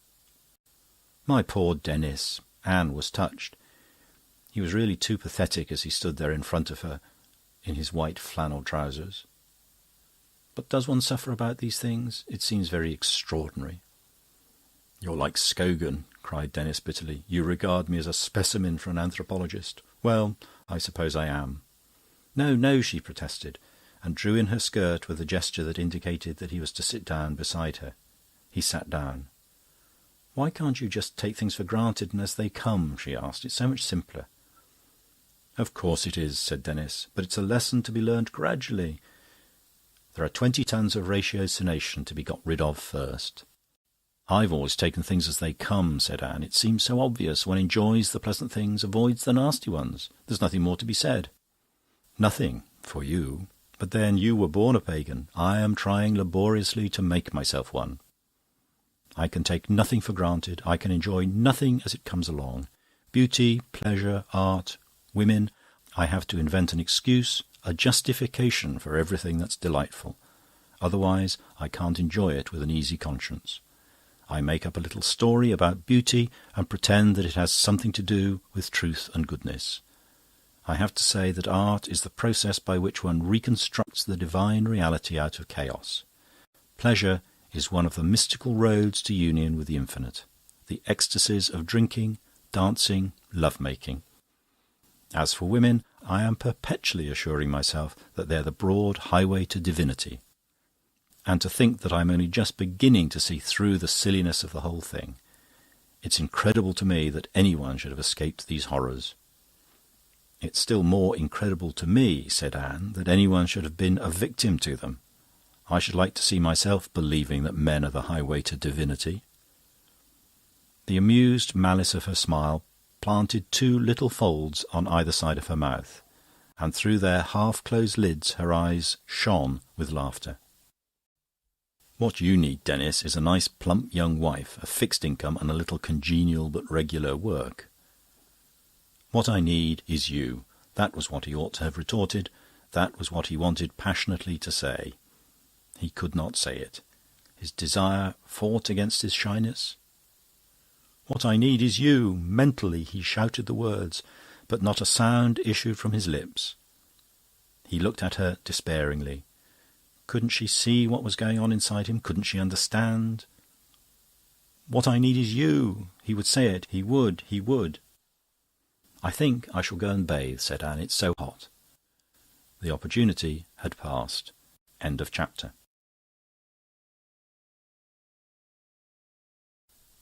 My poor Denis! Anne was touched. He was really too pathetic as he stood there in front of her, in his white flannel trousers. But does one suffer about these things? It seems very extraordinary. "You're like Scogan," cried Denis bitterly. "You regard me as a specimen for an anthropologist. Well, I suppose I am." "No, no," she protested, and drew in her skirt with a gesture that indicated that he was to sit down beside her. He sat down. "Why can't you just take things for granted and as they come?" she asked. "It's so much simpler." "Of course it is," said Denis, "but it's a lesson to be learnt gradually. There are 20 tons of ratiocination to be got rid of first." "I've always taken things as they come," said Anne. "It seems so obvious. One enjoys the pleasant things, avoids the nasty ones. There's nothing more to be said." "Nothing, for you. But then you were born a pagan. I am trying laboriously to make myself one. I can take nothing for granted. I can enjoy nothing as it comes along. Beauty, pleasure, art, women. I have to invent an excuse, a justification for everything that's delightful. Otherwise, I can't enjoy it with an easy conscience. I make up a little story about beauty and pretend that it has something to do with truth and goodness. I have to say that art is the process by which one reconstructs the divine reality out of chaos. Pleasure is one of the mystical roads to union with the infinite, the ecstasies of drinking, dancing, love-making. As for women, I am perpetually assuring myself that they're the broad highway to divinity. And to think that I'm only just beginning to see through the silliness of the whole thing. It's incredible to me that anyone should have escaped these horrors." "It's still more incredible to me," said Anne, "that anyone should have been a victim to them. I should like to see myself believing that men are the highway to divinity." The amused malice of her smile planted 2 little folds on either side of her mouth, and through their half-closed lids her eyes shone with laughter. "What you need, Denis, is a nice plump young wife, a fixed income and a little congenial but regular work." "What I need is you." That was what he ought to have retorted. That was what he wanted passionately to say. He could not say it. His desire fought against his shyness. "What I need is you." Mentally he shouted the words, but not a sound issued from his lips. He looked at her despairingly. Couldn't she see what was going on inside him? Couldn't she understand? "What I need is you." He would say it. He would. "I think I shall go and bathe," said Anne. "It's so hot." The opportunity had passed. End of chapter.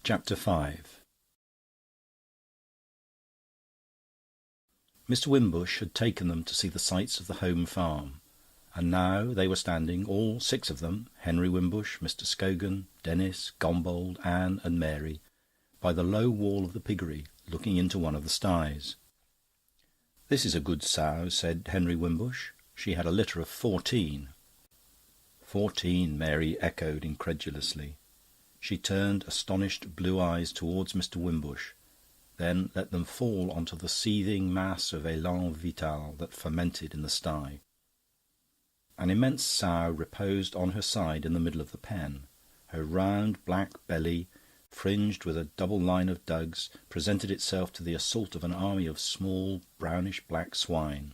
Chapter 5. Mr. Wimbush had taken them to see the sights of the home farm, and now they were standing, all 6 of them, Henry Wimbush, Mr. Scogan, Denis, Gombold, Anne and Mary, by the low wall of the piggery, looking into one of the sties. "This is a good sow," said Henry Wimbush. "She had a litter of 14. "14," Mary echoed incredulously. She turned astonished blue eyes towards Mr. Wimbush, then let them fall onto the seething mass of élan vital that fermented in the sty. An immense sow reposed on her side in the middle of the pen. Her round black belly, fringed with a double line of dugs, presented itself to the assault of an army of small brownish-black swine.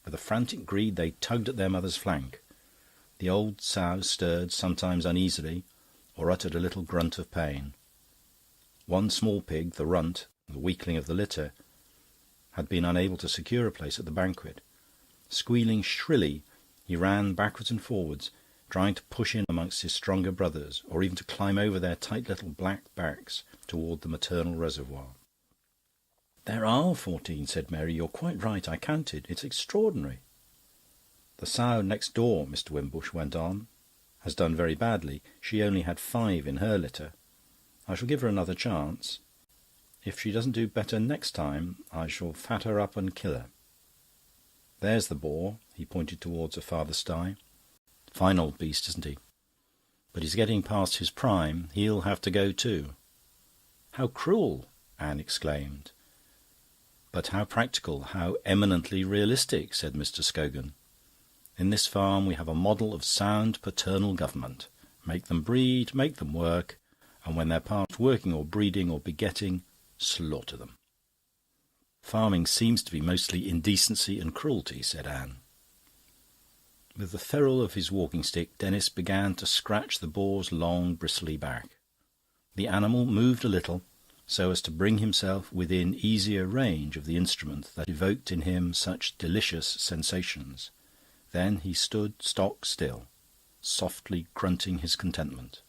With a frantic greed they tugged at their mother's flank. The old sow stirred, sometimes uneasily, or uttered a little grunt of pain. One small pig, the runt, the weakling of the litter, had been unable to secure a place at the banquet. Squealing shrilly, he ran backwards and forwards, trying to push in amongst his stronger brothers, or even to climb over their tight little black backs toward the maternal reservoir. "There are 14," said Mary. "You're quite right. I counted. It's extraordinary." "The sow next door," Mr. Wimbush went on, "has done very badly. She only had 5 in her litter. I shall give her another chance. If she doesn't do better next time, I shall fat her up and kill her. There's the boar." He pointed towards a farther sty. "Fine old beast, isn't he? But he's getting past his prime. He'll have to go too." "How cruel!" Anne exclaimed. "But how practical, how eminently realistic," said Mr. Scogan. "In this farm we have a model of sound paternal government. Make them breed, make them work, and when they're past working or breeding or begetting, slaughter them." "Farming seems to be mostly indecency and cruelty," said Anne. With the ferrule of his walking-stick, Denis began to scratch the boar's long, bristly back. The animal moved a little, so as to bring himself within easier range of the instrument that evoked in him such delicious sensations. Then he stood stock still, softly grunting his contentment.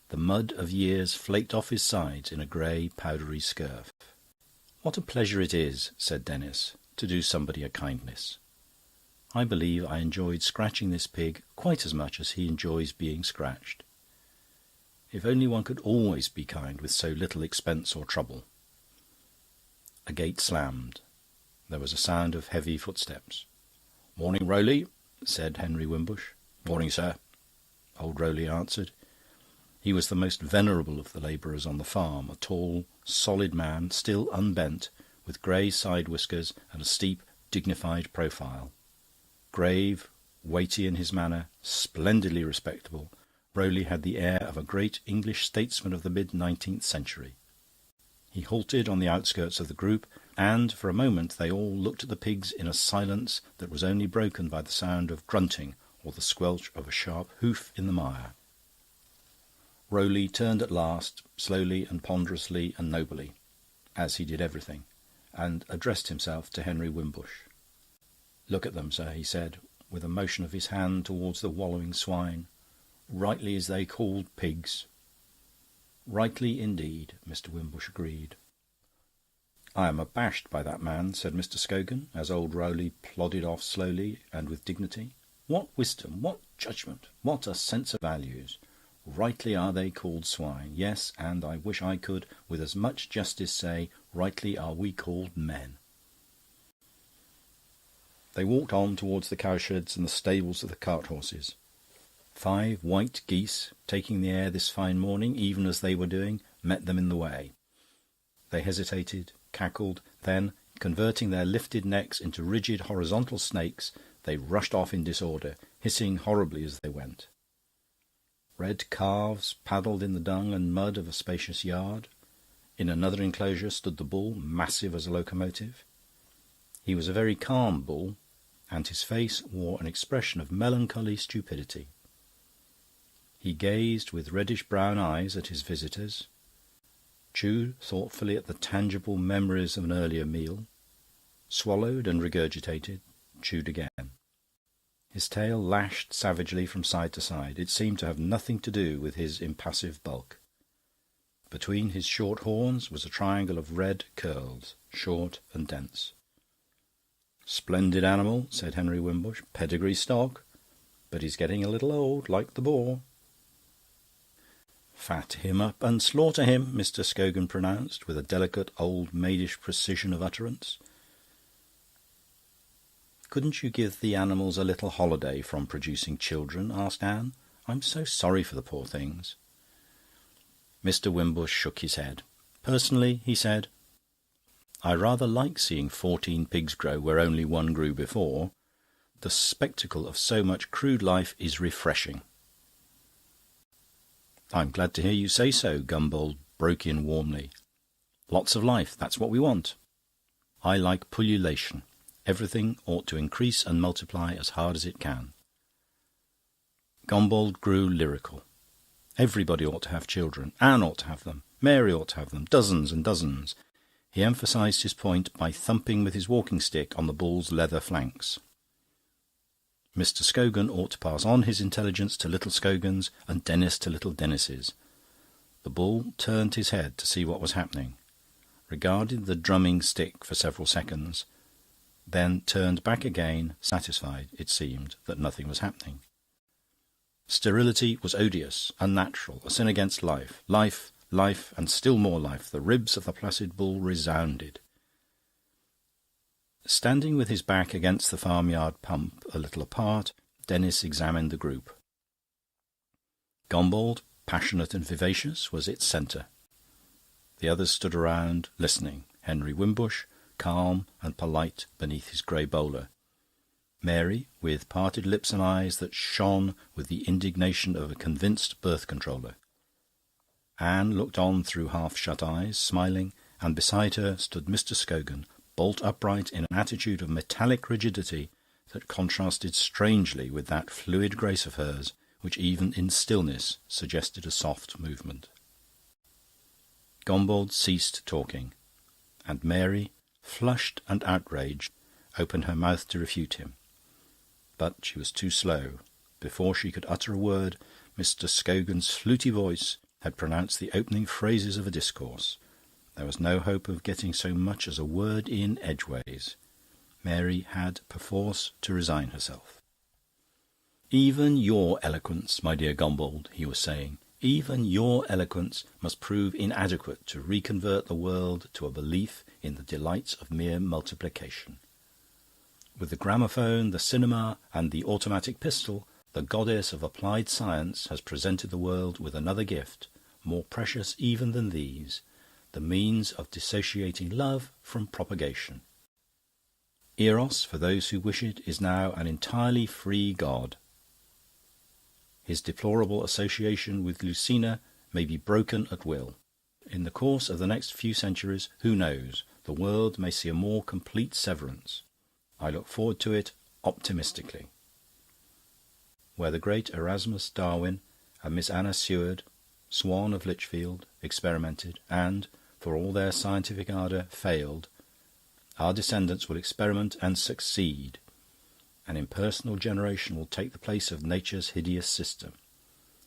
The mud of years flaked off his sides in a grey, powdery scurf. "What a pleasure it is," said Denis, "to do somebody a kindness. I believe I enjoyed scratching this pig quite as much as he enjoys being scratched. If only one could always be kind with so little expense or trouble." A gate slammed. There was a sound of heavy footsteps. "Morning, Rowley," said Henry Wimbush. "Morning, sir," old Rowley answered. He was the most venerable of the labourers on the farm, a tall, solid man, still unbent, with grey side whiskers and a steep, dignified profile. Grave, weighty in his manner, splendidly respectable, Rowley had the air of a great English statesman of the mid-19th century. He halted on the outskirts of the group, and for a moment they all looked at the pigs in a silence that was only broken by the sound of grunting or the squelch of a sharp hoof in the mire. Rowley turned at last, slowly and ponderously and nobly, as he did everything, and addressed himself to Henry Wimbush. "Look at them, sir," he said, with a motion of his hand towards the wallowing swine. "Rightly is they called pigs." "Rightly indeed," Mr. Wimbush agreed. "I am abashed by that man," said Mr. Scogan, as old Rowley plodded off slowly and with dignity. "What wisdom, what judgment, what a sense of values! Rightly are they called swine. Yes, and I wish I could with as much justice say, rightly are we called men." They walked on towards the cowsheds and the stables of the cart-horses. 5 white geese, taking the air this fine morning, even as they were doing, met them in the way. They hesitated, cackled, then, converting their lifted necks into rigid horizontal snakes, they rushed off in disorder, hissing horribly as they went. Red calves paddled in the dung and mud of a spacious yard. In another enclosure stood the bull, massive as a locomotive. He was a very calm bull, and his face wore an expression of melancholy stupidity. He gazed with reddish-brown eyes at his visitors, chewed thoughtfully at the tangible memories of an earlier meal, swallowed and regurgitated, chewed again. His tail lashed savagely from side to side. It seemed to have nothing to do with his impassive bulk. Between his short horns was a triangle of red curls, short and dense. "Splendid animal," said Henry Wimbush. "Pedigree stock. But he's getting a little old, like the boar." "Fat him up and slaughter him," Mr. Scogan pronounced, with a delicate old maidish precision of utterance. "Couldn't you give the animals a little holiday from producing children?" asked Anne. "I'm so sorry for the poor things." Mr. Wimbush shook his head. "Personally," he said, "I rather like seeing 14 pigs grow where only one grew before. The spectacle of so much crude life is refreshing." "I'm glad to hear you say so," Gumbold broke in warmly. "Lots of life, that's what we want. I like pullulation. Everything ought to increase and multiply as hard as it can." Gombold grew lyrical. Everybody ought to have children. Anne ought to have them. Mary ought to have them. Dozens and dozens. He emphasised his point by thumping with his walking stick on the bull's leather flanks. Mr. Scogan ought to pass on his intelligence to little Scogans and Denis to little Denises. The bull turned his head to see what was happening, regarded the drumming stick for several seconds, then turned back again, satisfied, it seemed, that nothing was happening. Sterility was odious, unnatural, a sin against life. Life, life, and still more life. The ribs of the placid bull resounded. Standing with his back against the farmyard pump, a little apart, Denis examined the group. Gombauld, passionate and vivacious, was its centre. The others stood around, listening. Henry Wimbush, calm and polite beneath his grey bowler. Mary, with parted lips and eyes that shone with the indignation of a convinced birth-controller. Anne looked on through half-shut eyes, smiling, and beside her stood Mr. Scogan, bolt upright in an attitude of metallic rigidity that contrasted strangely with that fluid grace of hers, which even in stillness suggested a soft movement. Gombauld ceased talking, and Mary, flushed and outraged, opened her mouth to refute him. But she was too slow. Before she could utter a word, Mr. Scogan's fluty voice had pronounced the opening phrases of a discourse. There was no hope of getting so much as a word in edgeways. Mary had perforce to resign herself. "Even your eloquence, my dear Gombauld," he was saying, "even your eloquence must prove inadequate to reconvert the world to a belief in the delights of mere multiplication. With the gramophone, the cinema, and the automatic pistol, the goddess of applied science has presented the world with another gift, more precious even than these, the means of dissociating love from propagation. Eros, for those who wish it, is now an entirely free god. His deplorable association with Lucina may be broken at will. In the course of the next few centuries, who knows, the world may see a more complete severance. I look forward to it optimistically. Where the great Erasmus Darwin and Miss Anna Seward, Swan of Lichfield, experimented, and, for all their scientific ardour, failed, our descendants will experiment and succeed. An impersonal generation will take the place of nature's hideous system.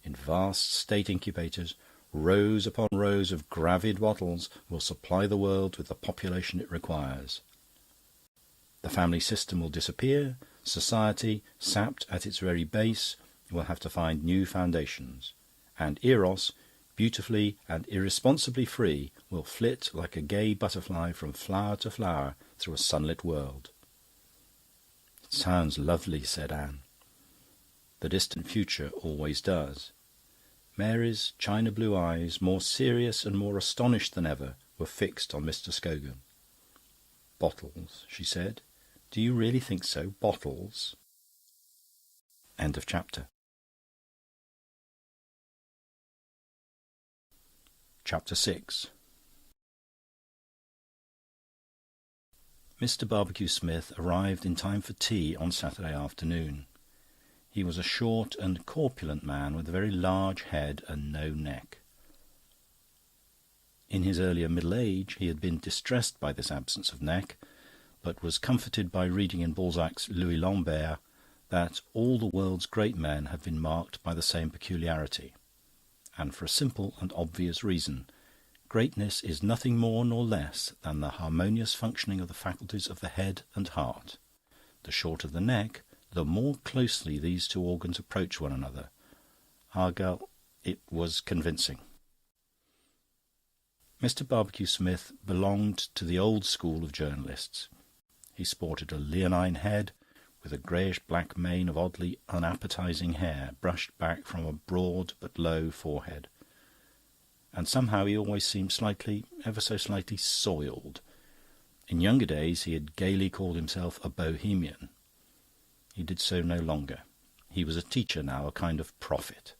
In vast state incubators, rows upon rows of gravid bottles will supply the world with the population it requires. The family system will disappear. Society, sapped at its very base, will have to find new foundations. And Eros, beautifully and irresponsibly free, will flit like a gay butterfly from flower to flower through a sunlit world." "It sounds lovely," said Anne. "The distant future always does." Mary's china-blue eyes, more serious and more astonished than ever, were fixed on Mr. Scogan. "Bottles," she said. "Do you really think so? Bottles?" End of chapter. Chapter 6. Mr. Barbecue Smith arrived in time for tea on Saturday afternoon. He was a short and corpulent man with a very large head and no neck. In his earlier middle age he had been distressed by this absence of neck, but was comforted by reading in Balzac's Louis Lambert that all the world's great men have been marked by the same peculiarity, and for a simple and obvious reason. Greatness is nothing more nor less than the harmonious functioning of the faculties of the head and heart. The shorter the neck, the more closely these two organs approach one another. Argal, it was convincing. Mr. Barbecue Smith belonged to the old school of journalists. He sported a leonine head, with a greyish-black mane of oddly unappetising hair brushed back from a broad but low forehead. And somehow he always seemed slightly, ever so slightly, soiled. In younger days he had gaily called himself a bohemian. He did so no longer. He was a teacher now, a kind of prophet.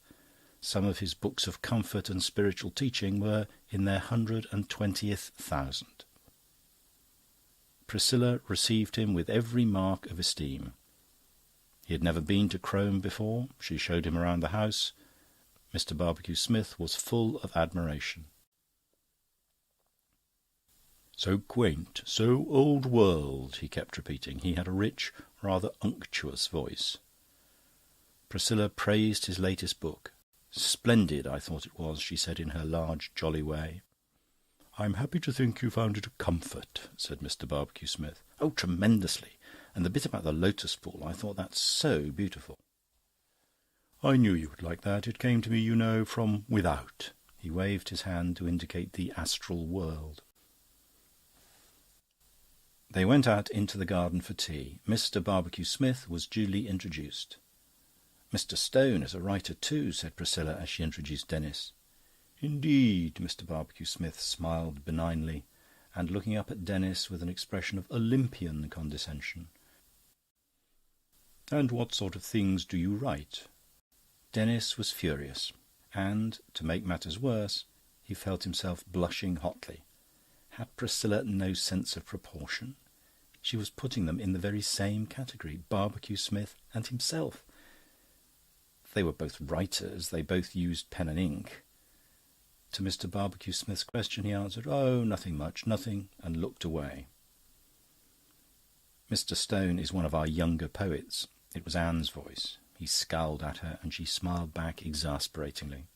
Some of his books of comfort and spiritual teaching were in their 120th thousand. Priscilla received him with every mark of esteem. He had never been to Crome before. She showed him around the house. Mr. Barbecue Smith was full of admiration. So quaint, so old world, he kept repeating. He had a rich, rather unctuous voice. Priscilla praised his latest book. "Splendid, I thought it was," she said in her large, jolly way. "I'm happy to think you found it a comfort," said Mr. Barbecue-Smith. "Oh, tremendously. And the bit about the lotus pool, I thought that so beautiful." "I knew you would like that. It came to me, you know, from without." He waved his hand to indicate the astral world. They went out into the garden for tea. Mr. Barbecue-Smith was duly introduced. "Mr. Stone is a writer too," said Priscilla as she introduced Denis. "Indeed?" Mr. Barbecue-Smith smiled benignly, and looking up at Denis with an expression of Olympian condescension. "And what sort of things do you write?" Denis was furious, and, to make matters worse, he felt himself blushing hotly. Had Priscilla no sense of proportion? She was putting them in the very same category, Barbecue-Smith and himself. They were both writers, they both used pen and ink. To Mr. Barbecue-Smith's question he answered, "Oh, nothing much, nothing," and looked away. "Mr. Stone is one of our younger poets." It was Anne's voice. He scowled at her, and she smiled back exasperatingly.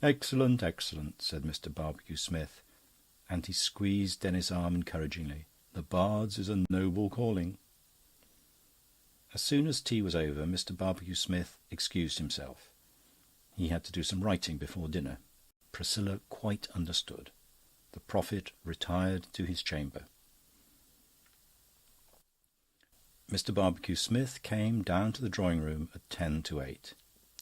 "Excellent, excellent," said Mr. Barbecue-Smith, and he squeezed Denis' arm encouragingly. "The Bard's is a noble calling." As soon as tea was over, Mr. Barbecue-Smith excused himself. He had to do some writing before dinner. Priscilla quite understood. The prophet retired to his chamber. Mr. Barbecue-Smith came down to the drawing-room at 7:50.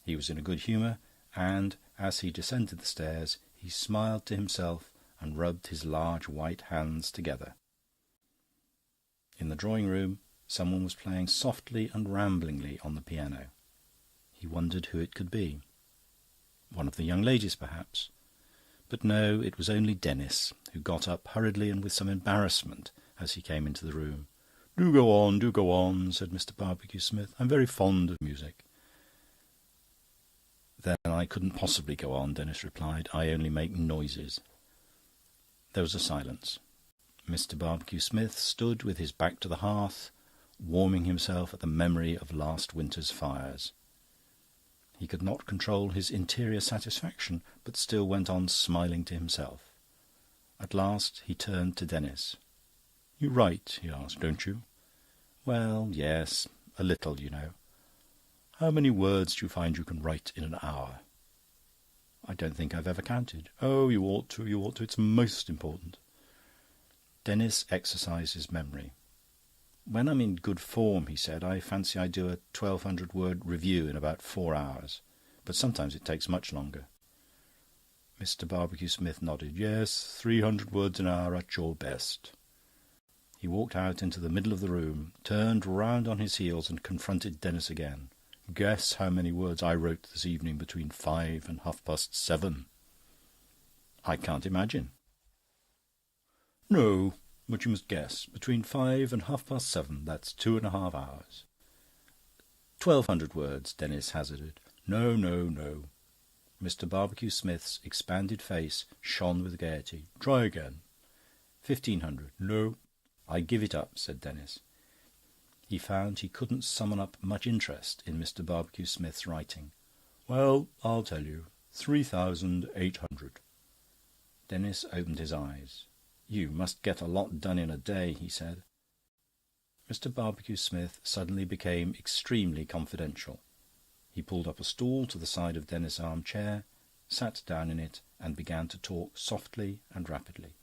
He was in a good humour, and, as he descended the stairs, he smiled to himself and rubbed his large white hands together. In the drawing-room, someone was playing softly and ramblingly on the piano. He wondered who it could be. One of the young ladies, perhaps. But no, it was only Denis, who got up hurriedly and with some embarrassment as he came into the room. Do go on," said Mr. Barbecue-Smith. "I'm very fond of music." "Then I couldn't possibly go on," Denis replied. "I only make noises." There was a silence. Mr. Barbecue-Smith stood with his back to the hearth, warming himself at the memory of last winter's fires. He could not control his interior satisfaction, but still went on smiling to himself. At last he turned to Denis. "You write," he asked, "don't you?" "Well, yes, a little, you know." "How many words do you find you can write in an hour?" "I don't think I've ever counted." "Oh, you ought to, you ought to. It's most important." Denis exercised his memory. "When I'm in good form," he said, "I fancy I do a 1,200-word review in about 4 hours. But sometimes it takes much longer." Mr. Barbecue-Smith nodded. "Yes, 300 words an hour at your best." He walked out into the middle of the room, turned round on his heels and confronted Denis again. "Guess how many words I wrote this evening between 5 and 7:30. "I can't imagine." "No, but you must guess. Between 5 and 7:30, that's 2.5 hours. 1,200 words," Denis hazarded. No. Mr. Barbecue-Smith's expanded face shone with gaiety. "Try again." 1,500. No. "I give it up," said Denis. He found he couldn't summon up much interest in Mr. Barbecue-Smith's writing. "Well, I'll tell you. 3,800. Denis opened his eyes. "You must get a lot done in a day," he said. Mr. Barbecue-Smith suddenly became extremely confidential. He pulled up a stool to the side of Denis' arm-chair, sat down in it, and began to talk softly and rapidly.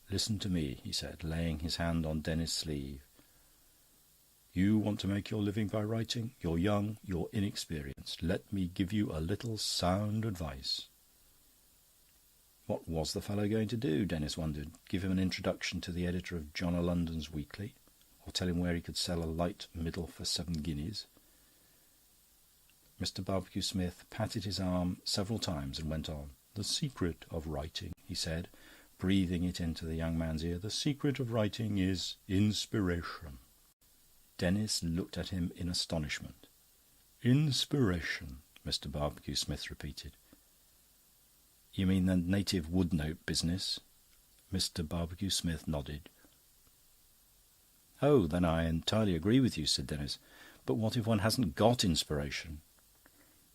"Listen to me," he said, laying his hand on Denis' sleeve. "You want to make your living by writing. You're young, you're inexperienced. Let me give you a little sound advice." What was the fellow going to do, Denis wondered? Give him an introduction to the editor of John o' London's Weekly? Or tell him where he could sell a light middle for 7 guineas? Mr. Barbecue-Smith patted his arm several times and went on. "The secret of writing," he said, breathing it into the young man's ear, "the secret of writing is inspiration." Denis looked at him in astonishment. "Inspiration," Mr. Barbecue-Smith repeated. "You mean the native wood-note business?" Mr. Barbecue-Smith nodded. "Oh, then I entirely agree with you," said Denis. "But what if one hasn't got inspiration?"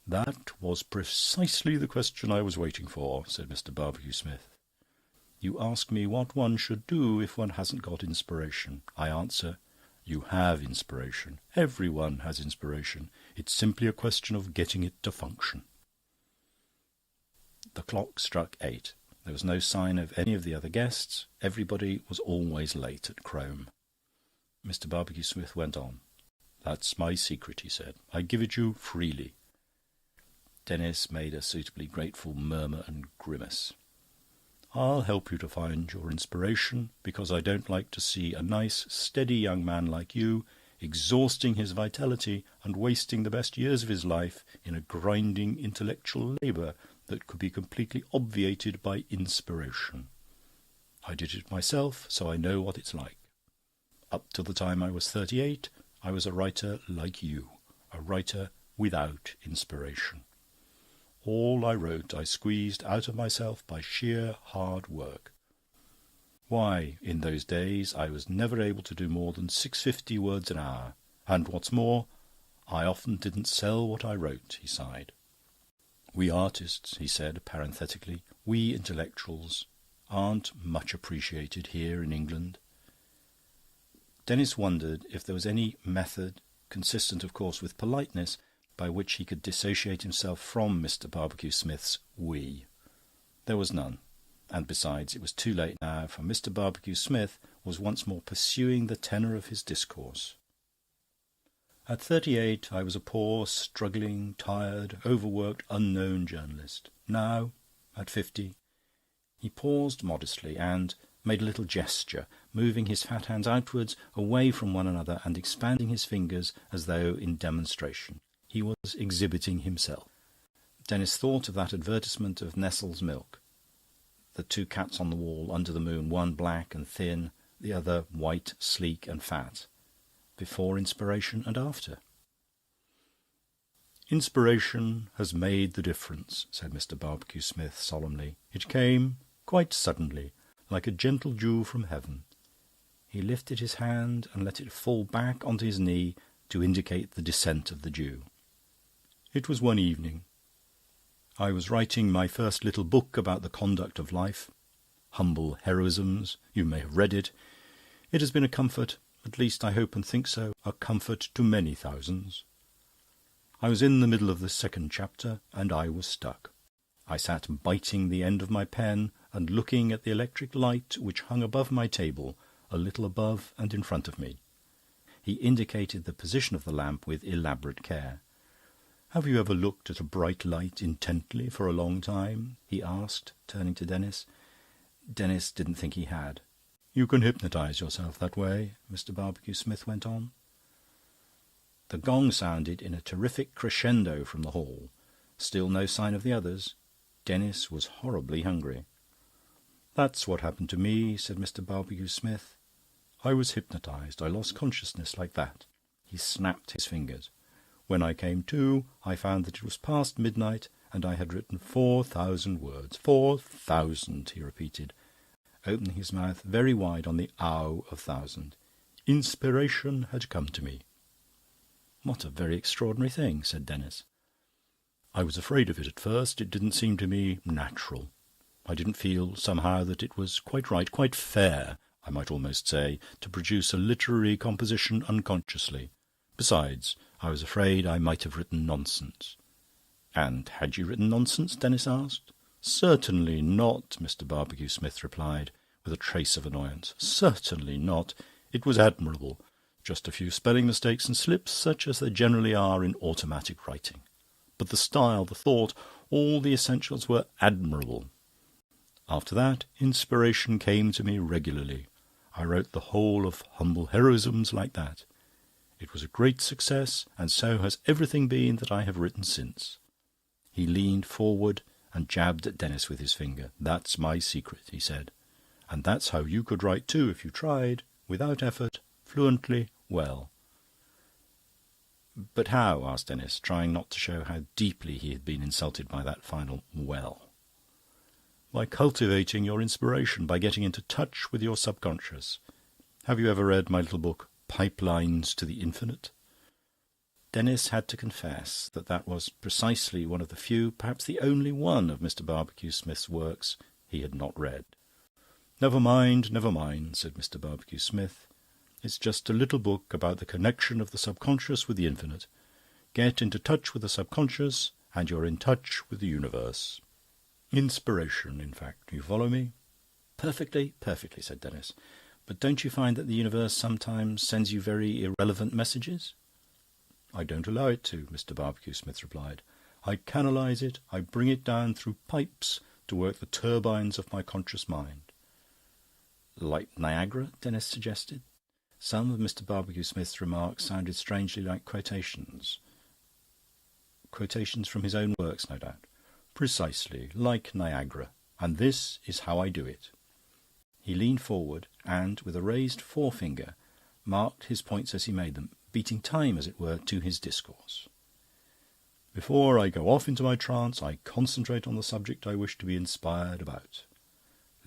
"That was precisely the question I was waiting for," said Mr. Barbecue-Smith. "You ask me what one should do if one hasn't got inspiration. I answer, you have inspiration. Everyone has inspiration. It's simply a question of getting it to function." The clock struck 8. There was no sign of any of the other guests. Everybody was always late at Crome. Mr. Barbecue-Smith went on. "That's my secret," he said. "I give it you freely." Denis made a suitably grateful murmur and grimace. "I'll help you to find your inspiration, because I don't like to see a nice, steady young man like you exhausting his vitality and wasting the best years of his life in a grinding intellectual labour that could be completely obviated by inspiration. I did it myself, so I know what it's like. Up till the time I was 38, I was a writer like you, a writer without inspiration. All I wrote I squeezed out of myself by sheer hard work. Why, in those days I was never able to do more than 650 words an hour, and what's more, I often didn't sell what I wrote," he sighed. "We artists," he said parenthetically, "we intellectuals aren't much appreciated here in England." Denis wondered if there was any method, consistent of course with politeness, by which he could dissociate himself from Mr. Barbecue-Smith's "we." There was none, and besides, it was too late now, for Mr. Barbecue-Smith was once more pursuing the tenor of his discourse. "At 38, I was a poor, struggling, tired, overworked, unknown journalist. Now, at 50..." He paused modestly and made a little gesture, moving his fat hands outwards, away from one another, and expanding his fingers as though in demonstration. He was exhibiting himself. Denis thought of that advertisement of Nestle's milk. The two cats on the wall under the moon, one black and thin, the other white, sleek and fat. Before inspiration and after. "Inspiration has made the difference," said Mr. Barbecue-Smith solemnly. "It came quite suddenly, like a gentle dew from heaven." He lifted his hand and let it fall back onto his knee to indicate the descent of the dew. "It was one evening. I was writing my first little book about the conduct of life, Humble Heroisms. You may have read it. It has been a comfort, at least I hope and think so, a comfort to many thousands. I was in the middle of the second chapter, and I was stuck. I sat biting the end of my pen and looking at the electric light which hung above my table, a little above and in front of me." He indicated the position of the lamp with elaborate care. "Have you ever looked at a bright light intently for a long time?" he asked, turning to Denis. Denis didn't think he had. "You can hypnotise yourself that way," Mr. Barbecue-Smith went on. The gong sounded in a terrific crescendo from the hall. Still no sign of the others. Denis was horribly hungry. "That's what happened to me," said Mr. Barbecue-Smith. "I was hypnotised. I lost consciousness like that." He snapped his fingers. "When I came to, I found that it was past midnight, and I had written 4,000 words. 4,000, he repeated, opening his mouth very wide on the ow of thousand. Inspiration had come to me." "What a very extraordinary thing," said Denis. "I was afraid of it at first. It didn't seem to me natural. I didn't feel, somehow, that it was quite right, quite fair, I might almost say, to produce a literary composition unconsciously. Besides, I was afraid I might have written nonsense." "And had you written nonsense?" Denis asked. "Certainly not," Mr. Barbecue-Smith replied, with a trace of annoyance. "Certainly not. It was admirable. Just a few spelling mistakes and slips, such as there generally are in automatic writing. But the style, the thought, all the essentials were admirable. After that, inspiration came to me regularly. I wrote the whole of Humble Heroisms like that. It was a great success, and so has everything been that I have written since." He leaned forward and jabbed at Denis with his finger. "That's my secret," he said. "And that's how you could write too, if you tried, without effort, fluently, well." "But how?" asked Denis, trying not to show how deeply he had been insulted by that final "well." by cultivating your inspiration, by getting into touch with your subconscious. Have you ever read my little book, Pipelines to the Infinite? Denis had to confess that that was precisely one of the few, perhaps the only one, of Mr. Barbecue Smith's works he had not read. Never mind, said Mr. Barbecue Smith. It's just a little book about the connection of the subconscious with the infinite. Get into touch with the subconscious, and you're in touch with the universe. Inspiration, in fact. You follow me? Perfectly, said Denis. But don't you find that the universe sometimes sends you very irrelevant messages? I don't allow it to, Mr. Barbecue Smith replied. I canalise it, I bring it down through pipes to work the turbines of my conscious mind. Like Niagara, Denis suggested. Some of Mr. Barbecue Smith's remarks sounded strangely like quotations. Quotations from his own works, no doubt. Precisely, like Niagara. And this is how I do it. He leaned forward and, with a raised forefinger, marked his points as he made them, beating time, as it were, to his discourse. Before I go off into my trance, I concentrate on the subject I wish to be inspired about.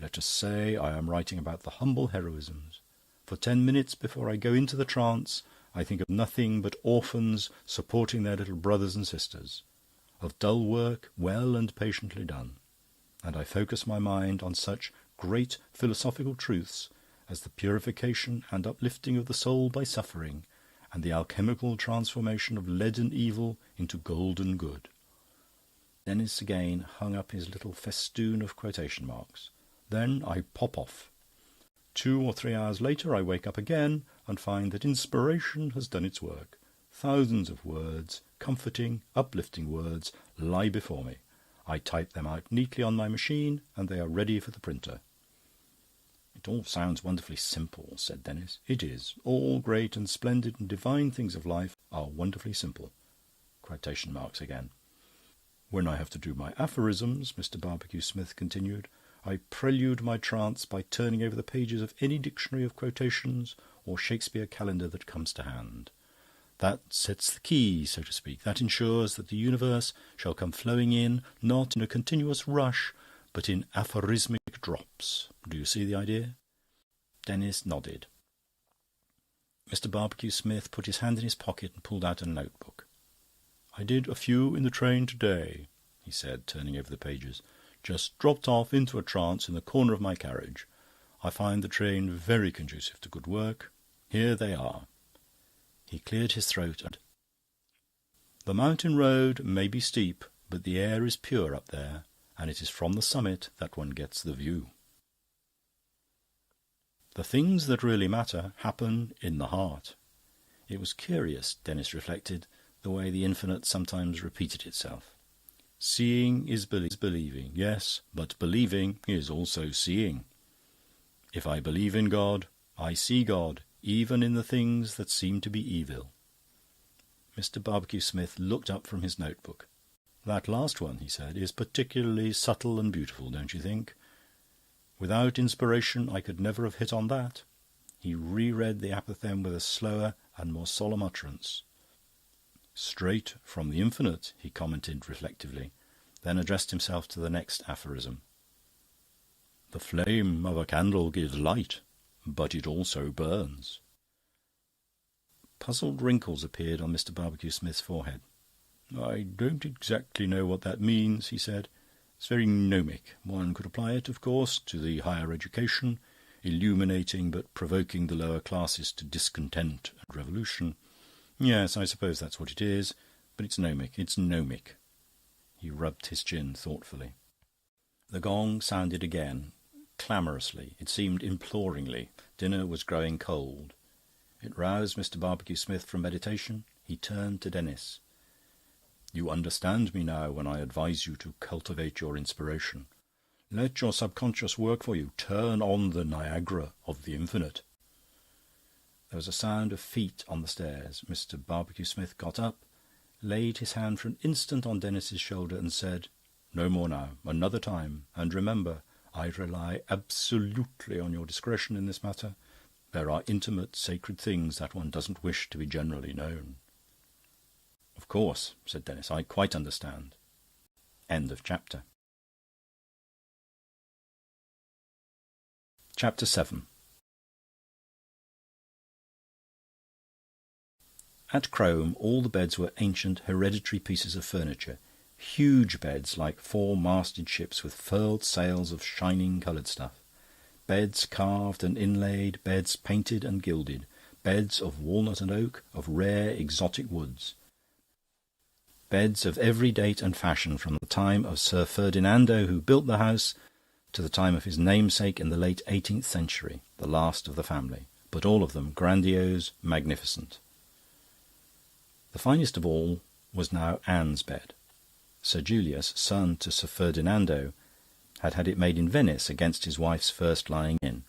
Let us say I am writing about the humble heroisms. For 10 minutes before I go into the trance, I think of nothing but orphans supporting their little brothers and sisters, of dull work well and patiently done, and I focus my mind on such great philosophical truths as the purification and uplifting of the soul by suffering, and the alchemical transformation of leaden evil into golden good. Denis again hung up his little festoon of quotation marks. Then I pop off. 2 or 3 hours later I wake up again and find that inspiration has done its work. Thousands of words, comforting, uplifting words, lie before me. I type them out neatly on my machine, and they are ready for the printer. It all sounds wonderfully simple, said Denis. It is. All great and splendid and divine things of life are wonderfully simple. Quotation marks again. When I have to do my aphorisms, Mr. Barbecue Smith continued, I prelude my trance by turning over the pages of any dictionary of quotations or Shakespeare calendar that comes to hand. That sets the key, so to speak. That ensures that the universe shall come flowing in, not in a continuous rush, but in aphorismic drops. Do you see the idea? Denis nodded. Mr. Barbecue Smith put his hand in his pocket and pulled out a notebook. I did a few in the train today, he said, turning over the pages. Just dropped off into a trance in the corner of my carriage. I find the train very conducive to good work. Here they are. He cleared his throat and... The mountain road may be steep, but the air is pure up there, and it is from the summit that one gets the view. The things that really matter happen in the heart. It was curious, Denis reflected, the way the infinite sometimes repeated itself. Seeing is believing, yes, but believing is also seeing. If I believe in God, I see God, even in the things that seem to be evil. Mr. Barbecue Smith looked up from his notebook. That last one, he said, is particularly subtle and beautiful, don't you think? Without inspiration, I could never have hit on that. He reread the apothegm with a slower and more solemn utterance. Straight from the infinite, he commented reflectively, then addressed himself to the next aphorism. The flame of a candle gives light, but it also burns. Puzzled wrinkles appeared on Mr. Barbecue Smith's forehead. I don't exactly know what that means, he said. It's very gnomic. One could apply it, of course, to the higher education, illuminating but provoking the lower classes to discontent and revolution. Yes, I suppose that's what it is, but it's gnomic. It's gnomic. He rubbed his chin thoughtfully. The gong sounded again, clamorously. It seemed imploringly. Dinner was growing cold. It roused Mr. Barbecue Smith from meditation. He turned to Denis. You understand me now when I advise you to cultivate your inspiration. Let your subconscious work for you. Turn on the Niagara of the infinite. There was a sound of feet on the stairs. Mr. Barbecue Smith got up, laid his hand for an instant on Denis's shoulder and said, No more now. Another time. And remember, I rely absolutely on your discretion in this matter. There are intimate, sacred things that one doesn't wish to be generally known. Of course, said Denis. I quite understand. End of chapter. Chapter 7. At Crome, all the beds were ancient, hereditary pieces of furniture. Huge beds, like four-masted ships with furled sails of shining coloured stuff. Beds carved and inlaid, beds painted and gilded, beds of walnut and oak, of rare exotic woods. Beds of every date and fashion, from the time of Sir Ferdinando, who built the house, to the time of his namesake in the late 18th century, the last of the family, but all of them grandiose, magnificent. The finest of all was now Anne's bed. Sir Julius, son to Sir Ferdinando, had had it made in Venice against his wife's first lying in.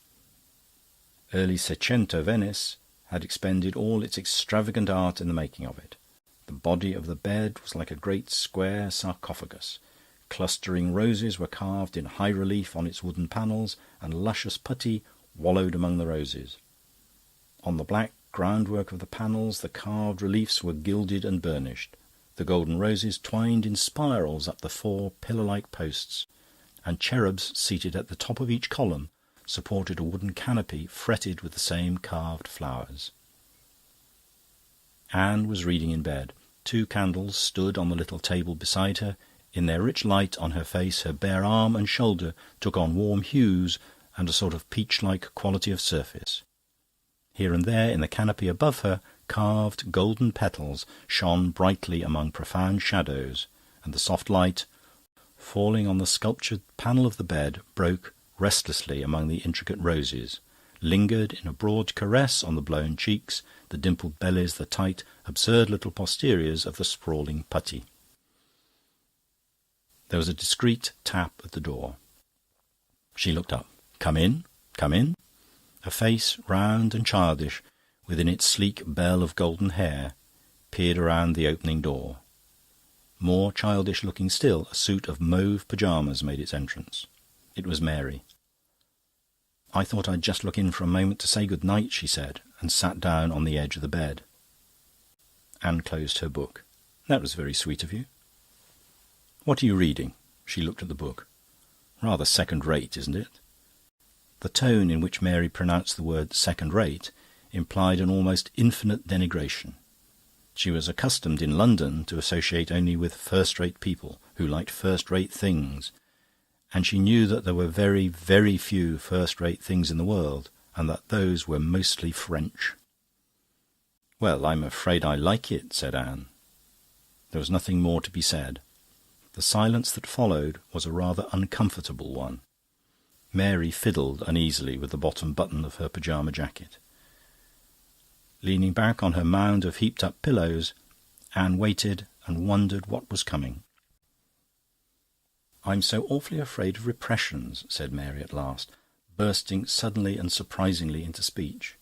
Early Seicento Venice had expended all its extravagant art in the making of it. The body of the bed was like a great square sarcophagus. Clustering roses were carved in high relief on its wooden panels, and luscious putty wallowed among the roses. On the black groundwork of the panels the carved reliefs were gilded and burnished, the golden roses twined in spirals up the four pillar-like posts, and cherubs seated at the top of each column supported a wooden canopy fretted with the same carved flowers. Anne was reading in bed. 2 candles stood on the little table beside her. In their rich light on her face, her bare arm and shoulder took on warm hues and a sort of peach-like quality of surface. Here and there, in the canopy above her, carved golden petals shone brightly among profound shadows, and the soft light, falling on the sculptured panel of the bed, broke restlessly among the intricate roses, lingered in a broad caress on the blown cheeks, the dimpled bellies, the tight, absurd little posteriors of the sprawling putty. There was a discreet tap at the door. She looked up. "Come in, come in." A face, round and childish, within its sleek bell of golden hair, peered around the opening door. More childish-looking still, a suit of mauve pyjamas made its entrance. It was Mary. "I thought I'd just look in for a moment to say good night," she said, and sat down on the edge of the bed. Anne closed her book. "That was very sweet of you. What are you reading?" She looked at the book. "Rather second-rate, isn't it?" The tone in which Mary pronounced the word second-rate implied an almost infinite denigration. She was accustomed in London to associate only with first-rate people who liked first-rate things, and she knew that there were very, very few first-rate things in the world, and that those were mostly French. "Well, I'm afraid I like it," said Anne. There was nothing more to be said. The silence that followed was a rather uncomfortable one. Mary fiddled uneasily with the bottom button of her pyjama jacket. Leaning back on her mound of heaped-up pillows, Anne waited and wondered what was coming. "I'm so awfully afraid of repressions," said Mary at last, bursting suddenly and surprisingly into speech.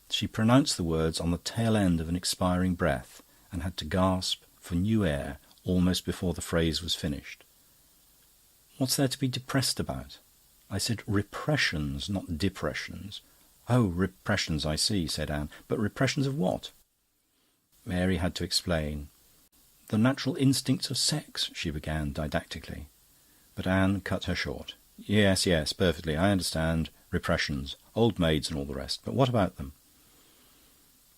She pronounced the words on the tail end of an expiring breath, and had to gasp for new air almost before the phrase was finished. "What's there to be depressed about?" "I said repressions, not depressions." "Oh, repressions, I see," said Anne. "But repressions of what?" Mary had to explain. "The natural instincts of sex," she began didactically. But Anne cut her short. Yes, perfectly. I understand. Repressions. Old maids and all the rest. But what about them?"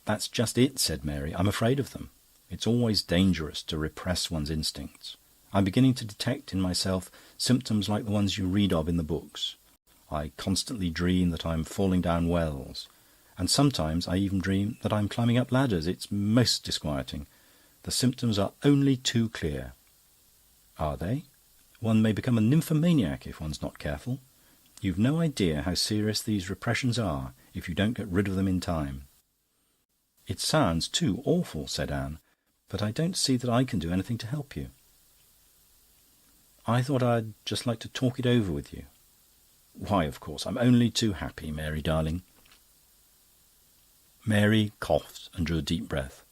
"That's just it," said Mary. "I'm afraid of them. It's always dangerous to repress one's instincts. I'm beginning to detect in myself symptoms like the ones you read of in the books. I constantly dream that I'm falling down wells, and sometimes I even dream that I'm climbing up ladders. It's most disquieting. The symptoms are only too clear." "Are they? One may become a nymphomaniac if one's not careful. You've no idea how serious these repressions are if you don't get rid of them in time." "It sounds too awful," said Anne, "but I don't see that I can do anything to help you." "I thought I'd just like to talk it over with you." "Why, of course. I'm only too happy, Mary darling." Mary coughed and drew a deep breath.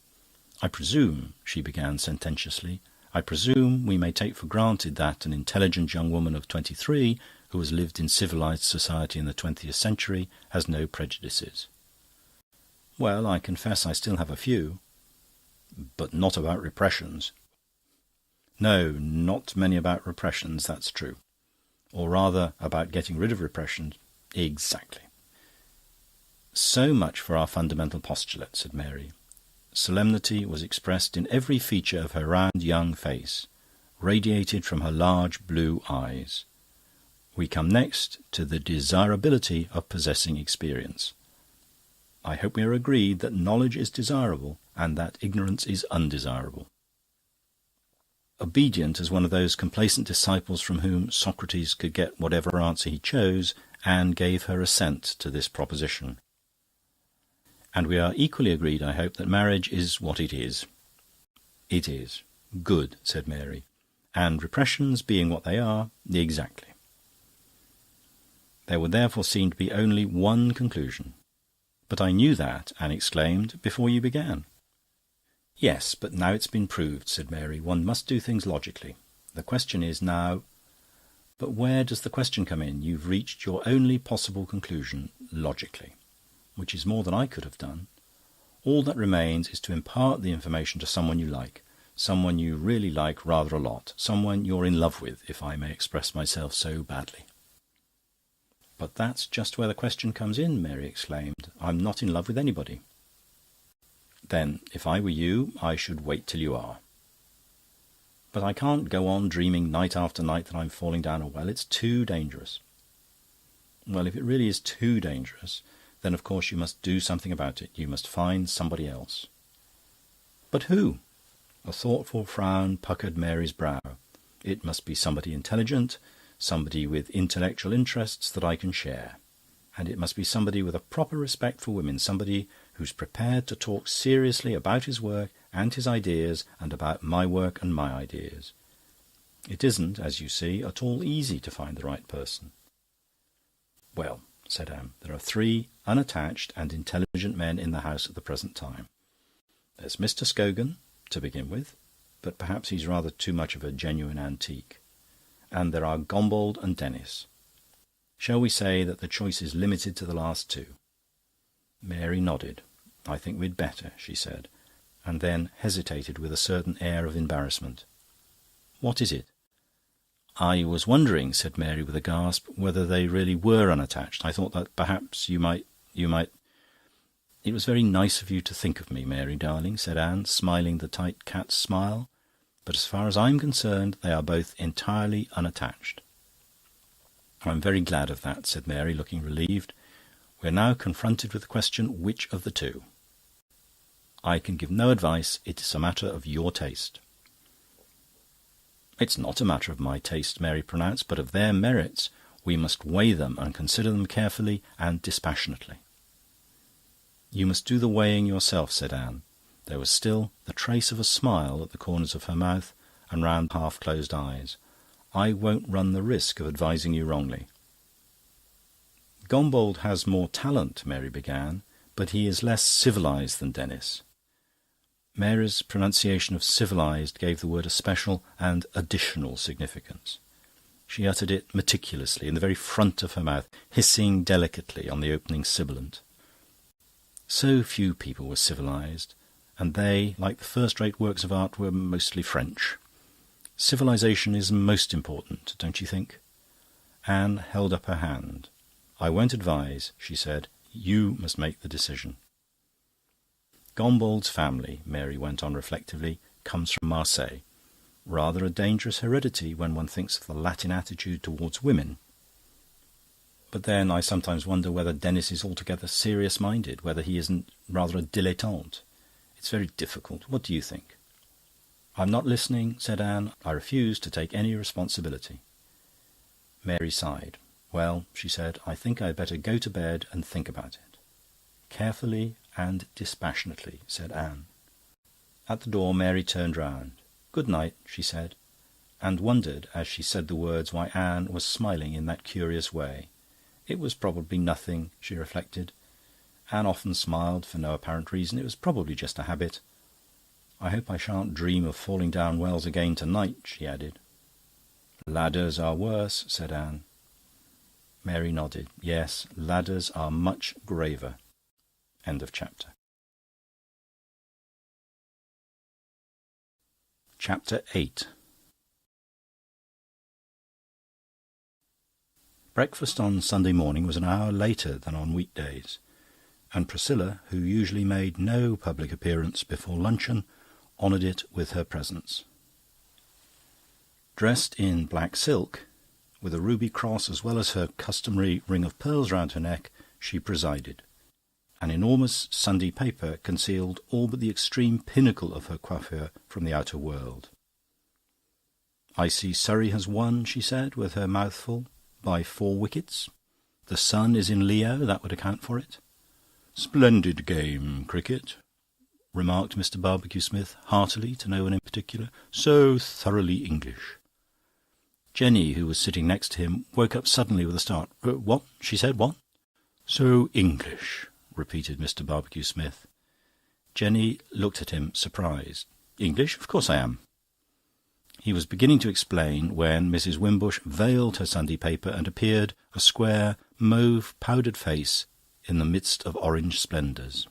"I presume," she began sententiously, "I presume we may take for granted that an intelligent young woman of 23, who has lived in civilised society in the 20th century, has no prejudices." "Well, I confess I still have a few." "But not about repressions." "No, not many about repressions, that's true. Or rather, about getting rid of repressions. Exactly. "So much for our fundamental postulate," said Mary. Solemnity was expressed in every feature of her round young face, radiated from her large blue eyes. "We come next to the desirability of possessing experience. I hope we are agreed that knowledge is desirable and that ignorance is undesirable." Obedient as one of those complacent disciples from whom Socrates could get whatever answer he chose, Anne gave her assent to this proposition. "And we are equally agreed, I hope, that marriage is what it is." "It is." "Good," said Mary. "And repressions being what they are, exactly." There would therefore seem to be only one conclusion. "But I knew that," Anne exclaimed, "before you began." "Yes, but now it's been proved," said Mary. "One must do things logically. The question is now..." "But where does the question come in? You've reached your only possible conclusion, logically, which is more than I could have done. All that remains is to impart the information to someone you like, someone you really like rather a lot, someone you're in love with, if I may express myself so badly." "But that's just where the question comes in," Mary exclaimed. "I'm not in love with anybody." "Then, if I were you, I should wait till you are." "But I can't go on dreaming night after night that I'm falling down a well. It's too dangerous." "Well, if it really is too dangerous, then of course you must do something about it. You must find somebody else." "But who?" A thoughtful frown puckered Mary's brow. "It must be somebody intelligent, somebody with intellectual interests that I can share. And it must be somebody with a proper respect for women, somebody who's prepared to talk seriously about his work and his ideas and about my work and my ideas. It isn't, as you see, at all easy to find the right person." "Well," said Anne, "there are 3 unattached and intelligent men in the house at the present time. There's Mr. Scogan, to begin with, but perhaps he's rather too much of a genuine antique. And there are Gombauld and Denis. Shall we say that the choice is limited to the last 2? Mary nodded. "I think we'd better," she said, and then hesitated with a certain air of embarrassment. "What is it?" "I was wondering," said Mary with a gasp, "whether they really were unattached. I thought that perhaps you might... "It was very nice of you to think of me, Mary, darling," said Anne, smiling the tight cat's smile. "But as far as I'm concerned, they are both entirely unattached." "I'm very glad of that," said Mary, looking relieved. "We're now confronted with the question, which of the 2? I can give no advice. It is a matter of your taste." "It's not a matter of my taste," Mary pronounced, "but of their merits. We must weigh them and consider them carefully and dispassionately." "You must do the weighing yourself," said Anne. There was still the trace of a smile at the corners of her mouth and round half-closed eyes. "I won't run the risk of advising you wrongly." "Gombauld has more talent," Mary began, "but he is less civilised than Denis." Mary's pronunciation of civilised gave the word a special and additional significance. She uttered it meticulously, in the very front of her mouth, hissing delicately on the opening sibilant. So few people were civilised, and they, like the first-rate works of art, were mostly French. Civilisation is most important, don't you think? Anne held up her hand. "I won't advise," she said. "You must make the decision." "Gombauld's family," Mary went on reflectively, "comes from Marseille. Rather a dangerous heredity when one thinks of the Latin attitude towards women. But then I sometimes wonder whether Denis is altogether serious-minded, whether he isn't rather a dilettante. It's very difficult. What do you think?" "I'm not listening," said Anne. "I refuse to take any responsibility." Mary sighed. "Well," she said, "I think I'd better go to bed and think about it." "Carefully and dispassionately," said Anne. At the door Mary turned round. "Good night," she said, and wondered as she said the words why Anne was smiling in that curious way. It was probably nothing, she reflected. Anne often smiled for no apparent reason. It was probably just a habit. "I hope I shan't dream of falling down wells again tonight," she added. "Ladders are worse," said Anne. Mary nodded. "Yes, ladders are much graver." End of chapter. Chapter 8. Breakfast on Sunday morning was an hour later than on weekdays, and Priscilla, who usually made no public appearance before luncheon, honoured it with her presence. Dressed in black silk, with a ruby cross as well as her customary ring of pearls round her neck, she presided. An enormous Sunday paper concealed all but the extreme pinnacle of her coiffure from the outer world. "I see Surrey has won," she said, with her mouth full, "by 4 wickets. The sun is in Leo, that would account for it." "Splendid game, cricket," remarked Mr. Barbecue-Smith heartily to no one in particular. "So thoroughly English." Jenny, who was sitting next to him, woke up suddenly with a start. "What?" she said. "What?" "So English," repeated Mr. Barbecue-Smith. Jenny looked at him, surprised. "English? Of course I am." He was beginning to explain when Mrs. Wimbush veiled her Sunday paper and appeared, a square, mauve, powdered face in the midst of orange splendours.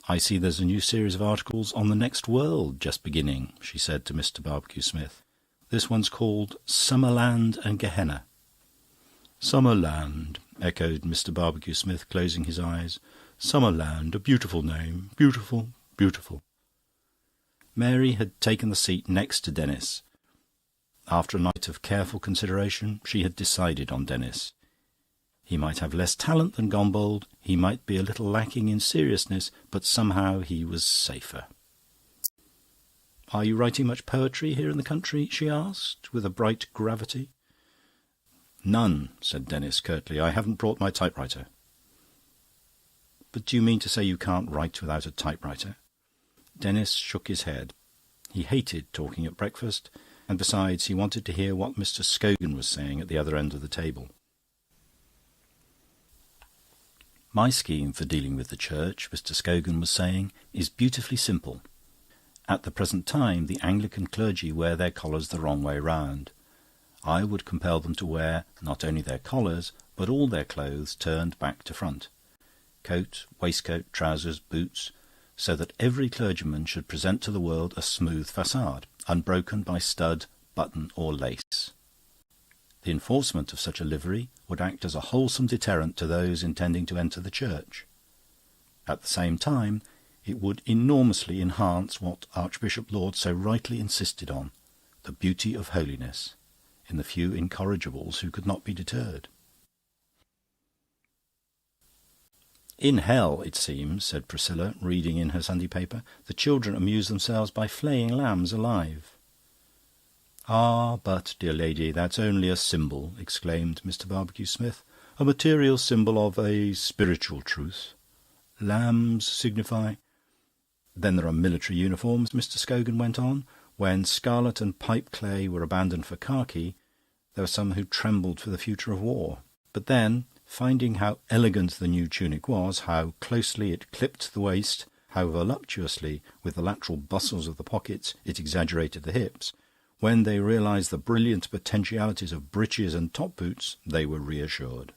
"I see there's a new series of articles on the next world just beginning," she said to Mr. Barbecue-Smith. "This one's called Summerland and Gehenna." "Summerland," echoed Mr. Barbecue-Smith, closing his eyes. "Summerland, a beautiful name. Beautiful, beautiful." Mary had taken the seat next to Denis. After a night of careful consideration, she had decided on Denis. He might have less talent than Gombold, he might be a little lacking in seriousness, but somehow he was safer. "Are you writing much poetry here in the country?" she asked, with a bright gravity. "None," said Denis curtly. "I haven't brought my typewriter." "But do you mean to say you can't write without a typewriter?" Denis shook his head. He hated talking at breakfast, and besides, he wanted to hear what Mr. Scogan was saying at the other end of the table. "My scheme for dealing with the Church," Mr. Scogan was saying, "is beautifully simple. At the present time, the Anglican clergy wear their collars the wrong way round. I would compel them to wear not only their collars, but all their clothes turned back to front. Coat, waistcoat, trousers, boots, so that every clergyman should present to the world a smooth facade, unbroken by stud, button or lace. The enforcement of such a livery would act as a wholesome deterrent to those intending to enter the Church. At the same time, it would enormously enhance what Archbishop Laud so rightly insisted on, the beauty of holiness, in the few incorrigibles who could not be deterred." "In hell, it seems," said Priscilla, reading in her Sunday paper, "the children amuse themselves by flaying lambs alive." "Ah, but, dear lady, that's only a symbol," exclaimed Mr. Barbecue-Smith, "a material symbol of a spiritual truth. Lambs signify..." "Then there are military uniforms," Mr. Scogan went on. "When scarlet and pipe-clay were abandoned for khaki, there were some who trembled for the future of war. But then, finding how elegant the new tunic was, how closely it clipped the waist, how voluptuously, with the lateral bustles of the pockets, it exaggerated the hips, when they realised the brilliant potentialities of breeches and top-boots, they were reassured.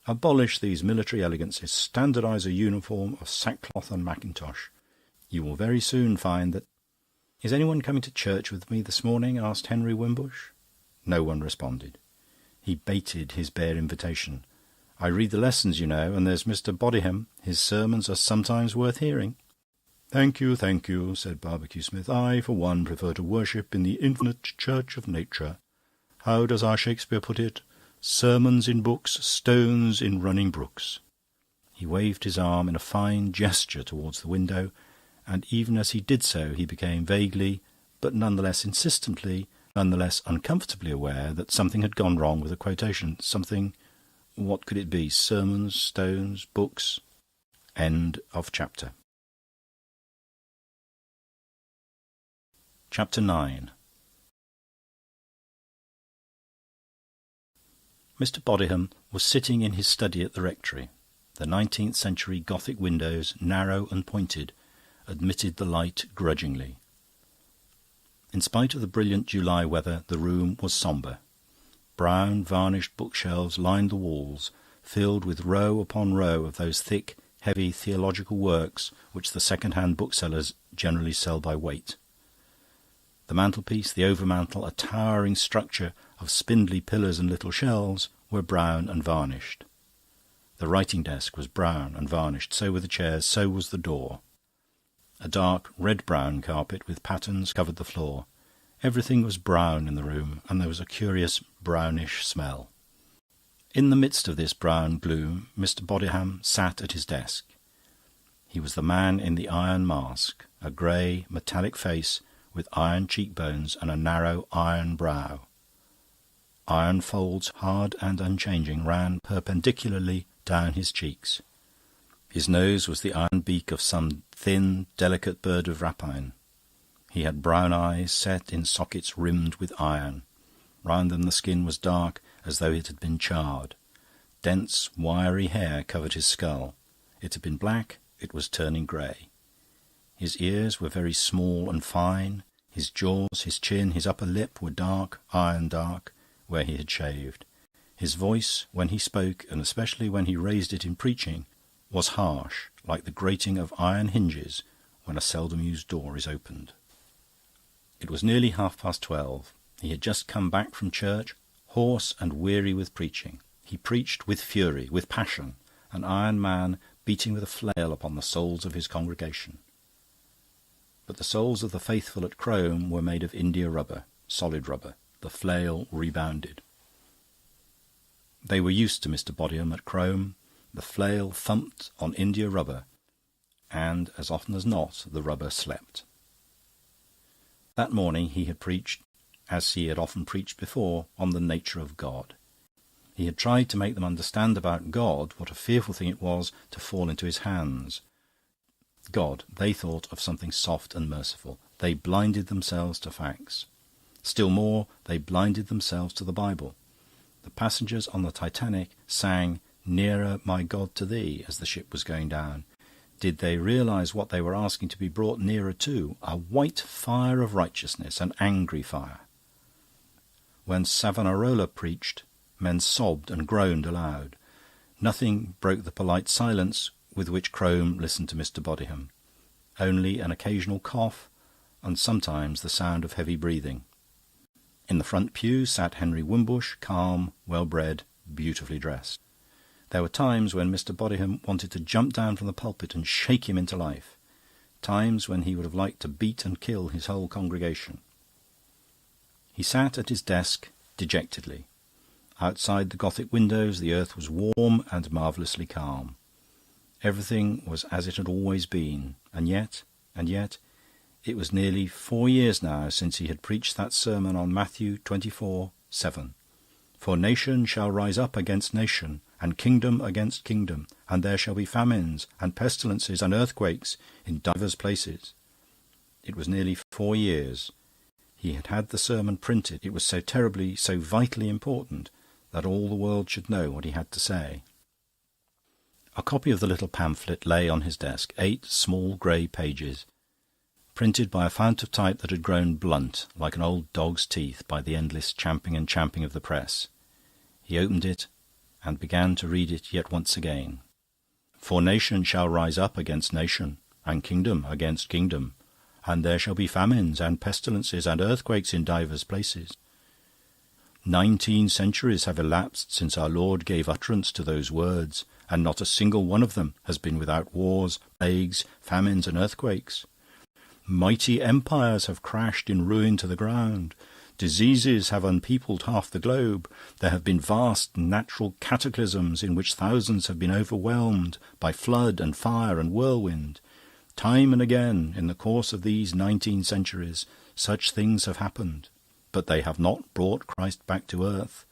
Abolish these military elegances, standardise a uniform of sackcloth and mackintosh. You will very soon find that..." "Is anyone coming to church with me this morning?" asked Henry Wimbush. No one responded. He baited his bare invitation. "I read the lessons, you know, and there's Mr. Bodyham. His sermons are sometimes worth hearing." Thank you," said Barbecue-Smith. "I, for one, prefer to worship in the infinite church of nature. How does our Shakespeare put it? Sermons in books, stones in running brooks." He waved his arm in a fine gesture towards the window, and even as he did so he became vaguely, but none the less insistently, none the less uncomfortably aware that something had gone wrong with the quotation. Something... what could it be? Sermons, stones, books... End of chapter. Chapter 9. Mr. Bodyham was sitting in his study at the rectory. The 19th-century Gothic windows, narrow and pointed, admitted the light grudgingly. In spite of the brilliant July weather, the room was sombre. Brown, varnished bookshelves lined the walls, filled with row upon row of those thick, heavy theological works which the second-hand booksellers generally sell by weight. The mantelpiece, the overmantel, a towering structure of spindly pillars and little shelves, were brown and varnished. The writing desk was brown and varnished, so were the chairs, so was the door. A dark red-brown carpet with patterns covered the floor. Everything was brown in the room, and there was a curious brownish smell. In the midst of this brown gloom, Mr. Bodyham sat at his desk. He was the man in the iron mask, a grey, metallic face with iron cheekbones and a narrow iron brow. Iron folds, hard and unchanging, ran perpendicularly down his cheeks. His nose was the iron beak of some thin, delicate bird of rapine. He had brown eyes set in sockets rimmed with iron. Round them the skin was dark, as though it had been charred. Dense, wiry hair covered his skull. It had been black, it was turning grey. His ears were very small and fine. His jaws, his chin, his upper lip were dark, iron dark, where he had shaved. His voice, when he spoke, and especially when he raised it in preaching, was harsh, like the grating of iron hinges when a seldom-used door is opened. It was nearly 12:30. He had just come back from church, hoarse and weary with preaching. He preached with fury, with passion, an iron man beating with a flail upon the souls of his congregation. But the souls of the faithful at Crome were made of india rubber, solid rubber. The flail rebounded. They were used to Mr. Bodyham at Crome. The flail thumped on india rubber, and as often as not the rubber slept. That morning he had preached, as he had often preached before, on the nature of God. He had tried to make them understand about God what a fearful thing it was to fall into his hands. God, they thought of something soft and merciful. They blinded themselves to facts. Still more, they blinded themselves to the Bible. The passengers on the Titanic sang, "Nearer, my God, to thee," as the ship was going down. Did they realise what they were asking to be brought nearer to? A white fire of righteousness, an angry fire. When Savonarola preached, men sobbed and groaned aloud. Nothing broke the polite silence with which Crome listened to Mr. Bodyham. Only an occasional cough, and sometimes the sound of heavy breathing. In the front pew sat Henry Wimbush, calm, well-bred, beautifully dressed. There were times when Mr. Bodyham wanted to jump down from the pulpit and shake him into life, times when he would have liked to beat and kill his whole congregation. He sat at his desk dejectedly. Outside the Gothic windows the earth was warm and marvellously calm. Everything was as it had always been, and yet, it was nearly 4 years now since he had preached that sermon on Matthew 24:7. "For nation shall rise up against nation, and kingdom against kingdom, and there shall be famines, and pestilences, and earthquakes in divers places." It was nearly 4 years. He had had the sermon printed. It was so terribly, so vitally important that all the world should know what he had to say. A copy of the little pamphlet lay on his desk, 8 small grey pages, printed by a fount of type that had grown blunt, like an old dog's teeth, by the endless champing and champing of the press. He opened it and began to read it yet once again. "For nation shall rise up against nation, and kingdom against kingdom, and there shall be famines, and pestilences, and earthquakes in divers places." 19 centuries have elapsed since our Lord gave utterance to those words, and not a single one of them has been without wars, plagues, famines, and earthquakes. Mighty empires have crashed in ruin to the ground. Diseases have unpeopled half the globe. There have been vast natural cataclysms in which thousands have been overwhelmed by flood and fire and whirlwind. Time and again, in the course of these 19 centuries, such things have happened, but they have not brought Christ back to earth.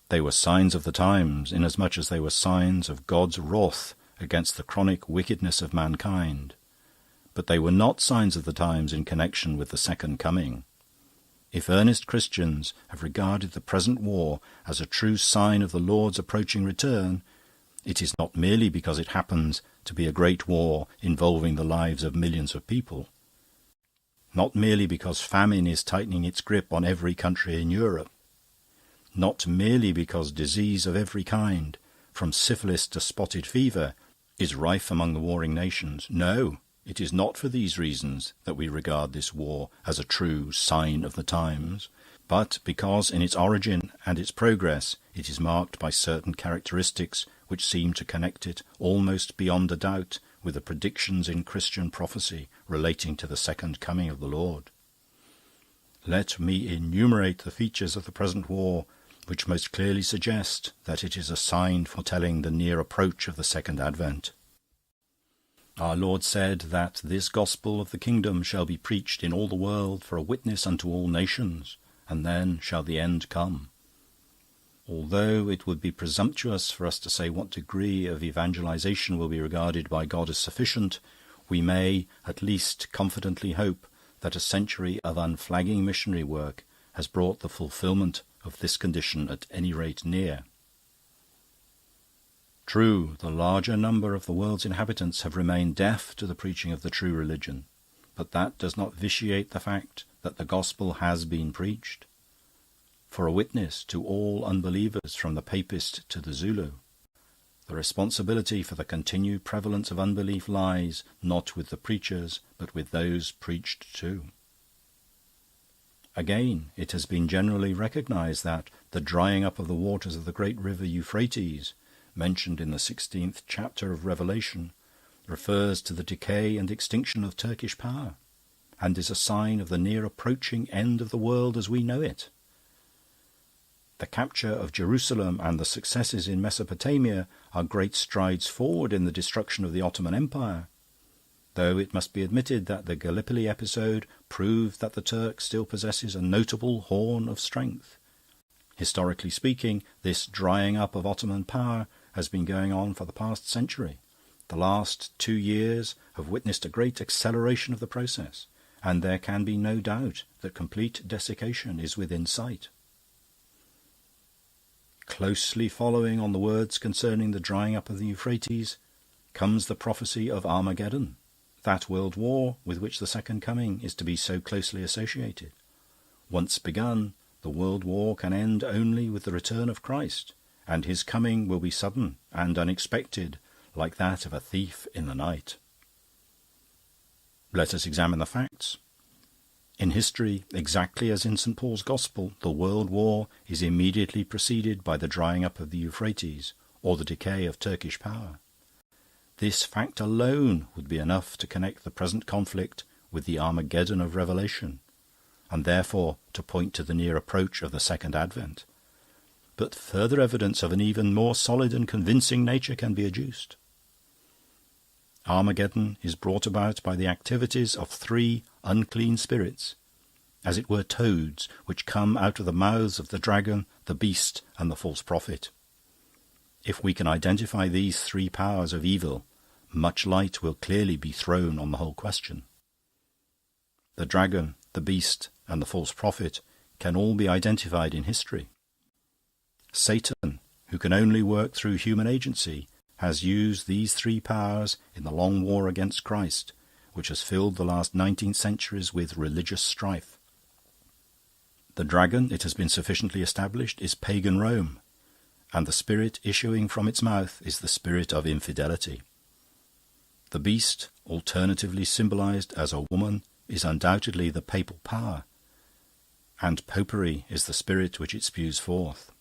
They were signs of the times, inasmuch as they were signs of God's wrath against the chronic wickedness of mankind. But they were not signs of the times in connection with the second coming. If earnest Christians have regarded the present war as a true sign of the Lord's approaching return, it is not merely because it happens to be a great war involving the lives of millions of people, not merely because famine is tightening its grip on every country in Europe, not merely because disease of every kind, from syphilis to spotted fever, is rife among the warring nations. No, it is not for these reasons that we regard this war as a true sign of the times, but because in its origin and its progress it is marked by certain characteristics which seem to connect it almost beyond a doubt with the predictions in Christian prophecy relating to the second coming of the Lord. Let me enumerate the features of the present war which most clearly suggest that it is a sign foretelling the near approach of the second advent. Our Lord said that this gospel of the kingdom shall be preached in all the world for a witness unto all nations, and then shall the end come. Although it would be presumptuous for us to say what degree of evangelization will be regarded by God as sufficient, we may at least confidently hope that a century of unflagging missionary work has brought the fulfilment of this condition at any rate near. True, the larger number of the world's inhabitants have remained deaf to the preaching of the true religion, but that does not vitiate the fact that the gospel has been preached. For a witness to all unbelievers from the Papist to the Zulu, the responsibility for the continued prevalence of unbelief lies not with the preachers, but with those preached to. Again, it has been generally recognized that the drying up of the waters of the great river Euphrates, mentioned in the 16th chapter of Revelation, refers to the decay and extinction of Turkish power, and is a sign of the near approaching end of the world as we know it. The capture of Jerusalem and the successes in Mesopotamia are great strides forward in the destruction of the Ottoman Empire, though it must be admitted that the Gallipoli episode proved that the Turk still possesses a notable horn of strength. Historically speaking, this drying up of Ottoman power has been going on for the past century. The last 2 years have witnessed a great acceleration of the process, and there can be no doubt that complete desiccation is within sight. Closely following on the words concerning the drying up of the Euphrates comes the prophecy of Armageddon, that world war with which the second coming is to be so closely associated. Once begun, the world war can end only with the return of Christ, and his coming will be sudden and unexpected, like that of a thief in the night. Let us examine the facts. In history, exactly as in St. Paul's Gospel, the world war is immediately preceded by the drying up of the Euphrates, or the decay of Turkish power. This fact alone would be enough to connect the present conflict with the Armageddon of Revelation, and therefore to point to the near approach of the second advent. But further evidence of an even more solid and convincing nature can be adduced. Armageddon is brought about by the activities of 3 unclean spirits, as it were toads, which come out of the mouths of the dragon, the beast, and the false prophet. If we can identify these 3 powers of evil, much light will clearly be thrown on the whole question. The dragon, the beast, and the false prophet can all be identified in history. Satan, who can only work through human agency, has used these 3 powers in the long war against Christ, which has filled the last 19 centuries with religious strife. The dragon, it has been sufficiently established, is pagan Rome, and the spirit issuing from its mouth is the spirit of infidelity. The beast, alternatively symbolized as a woman, is undoubtedly the papal power, and popery is the spirit which it spews forth.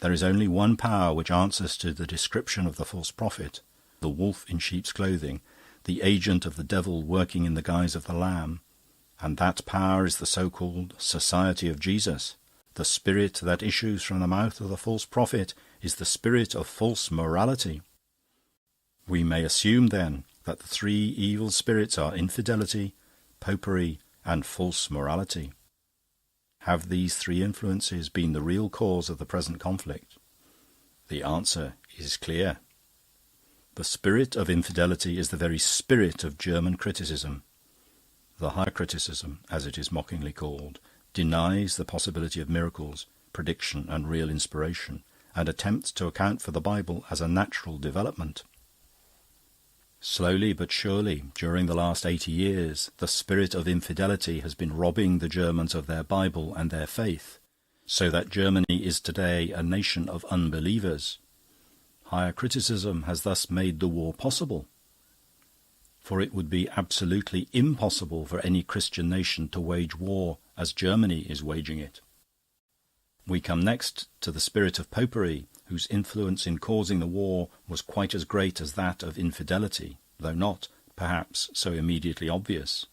There is only one power which answers to the description of the false prophet, the wolf in sheep's clothing, the agent of the devil working in the guise of the lamb, and that power is the so-called Society of Jesus. The spirit that issues from the mouth of the false prophet is the spirit of false morality. We may assume, then, that the 3 evil spirits are infidelity, popery, and false morality. Have these 3 influences been the real cause of the present conflict? The answer is clear. The spirit of infidelity is the very spirit of German criticism. The high criticism, as it is mockingly called, denies the possibility of miracles, prediction, and real inspiration, and attempts to account for the Bible as a natural development. Slowly but surely, during the last 80 years, the spirit of infidelity has been robbing the Germans of their Bible and their faith, so that Germany is today a nation of unbelievers. Higher criticism has thus made the war possible, for it would be absolutely impossible for any Christian nation to wage war as Germany is waging it. We come next to the spirit of popery, whose influence in causing the war was quite as great as that of infidelity, though not, perhaps, so immediately obvious.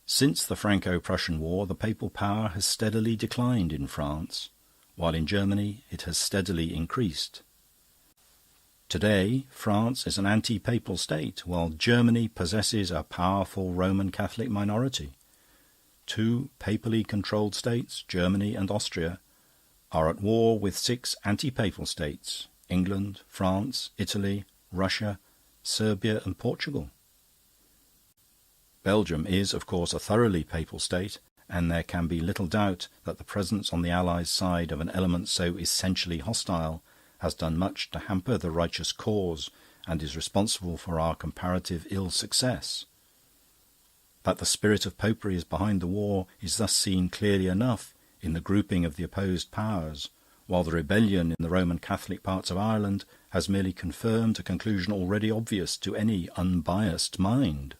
Since the Franco-Prussian War, the papal power has steadily declined in France, while in Germany it has steadily increased. Today, France is an anti-papal state, while Germany possesses a powerful Roman Catholic minority. Two papally controlled states, Germany and Austria, are at war with 6 anti-papal states, England, France, Italy, Russia, Serbia and Portugal. Belgium is, of course, a thoroughly papal state, and there can be little doubt that the presence on the Allies' side of an element so essentially hostile has done much to hamper the righteous cause and is responsible for our comparative ill success. That the spirit of popery is behind the war is thus seen clearly enough in the grouping of the opposed powers, while the rebellion in the Roman Catholic parts of Ireland has merely confirmed a conclusion already obvious to any unbiased mind.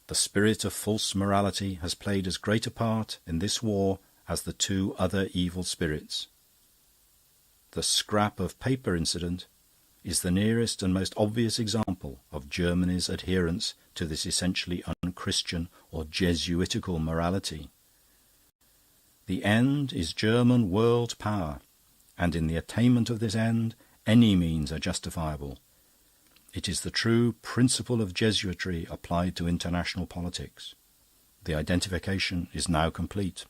The spirit of false morality has played as great a part in this war as the 2 other evil spirits. The scrap of paper incident is the nearest and most obvious example of Germany's adherence to this essentially unchristian or Jesuitical morality. The end is German world power, and in the attainment of this end any means are justifiable. It is the true principle of Jesuitry applied to international politics. The identification is now complete.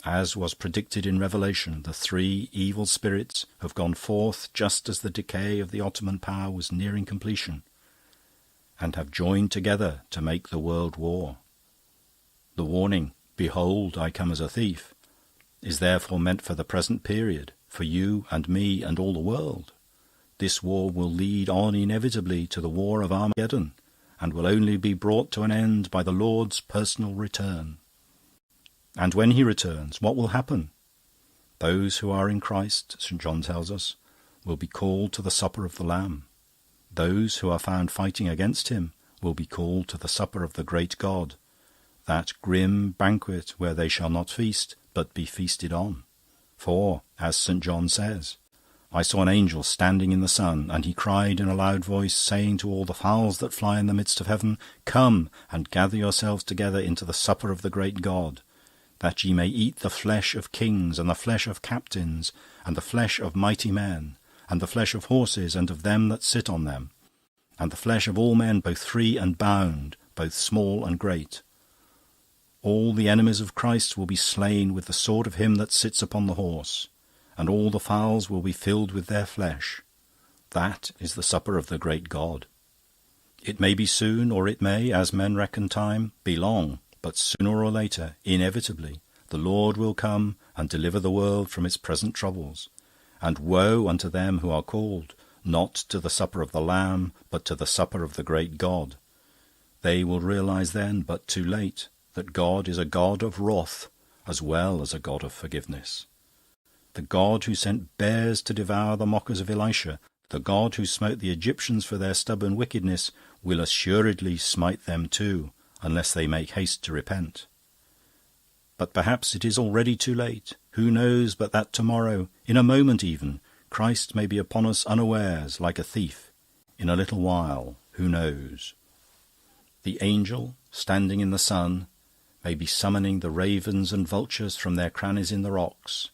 As was predicted in Revelation, the 3 evil spirits have gone forth just as the decay of the Ottoman power was nearing completion, and have joined together to make the world war. The warning, "Behold, I come as a thief," is therefore meant for the present period, for you and me and all the world. This war will lead on inevitably to the war of Armageddon, and will only be brought to an end by the Lord's personal return. And when he returns, what will happen? Those who are in Christ, St. John tells us, will be called to the supper of the Lamb. Those who are found fighting against him will be called to the supper of the great God, that grim banquet where they shall not feast, but be feasted on. For, as St. John says, I saw an angel standing in the sun, and he cried in a loud voice, saying to all the fowls that fly in the midst of heaven, Come and gather yourselves together into the supper of the great God, that ye may eat the flesh of kings, and the flesh of captains, and the flesh of mighty men, and the flesh of horses, and of them that sit on them, and the flesh of all men, both free and bound, both small and great. All the enemies of Christ will be slain with the sword of him that sits upon the horse, and all the fowls will be filled with their flesh. That is the supper of the great God. It may be soon, or it may, as men reckon time, be long, but sooner or later, inevitably, the Lord will come and deliver the world from its present troubles. And woe unto them who are called, not to the supper of the Lamb, but to the supper of the great God. They will realize then, but too late, that God is a God of wrath as well as a God of forgiveness. The God who sent bears to devour the mockers of Elisha, the God who smote the Egyptians for their stubborn wickedness, will assuredly smite them too, unless they make haste to repent. But perhaps it is already too late. Who knows but that tomorrow, in a moment even, Christ may be upon us unawares, like a thief. In a little while, who knows? The angel, standing in the sun, may be summoning the ravens and vultures from their crannies in the rocks,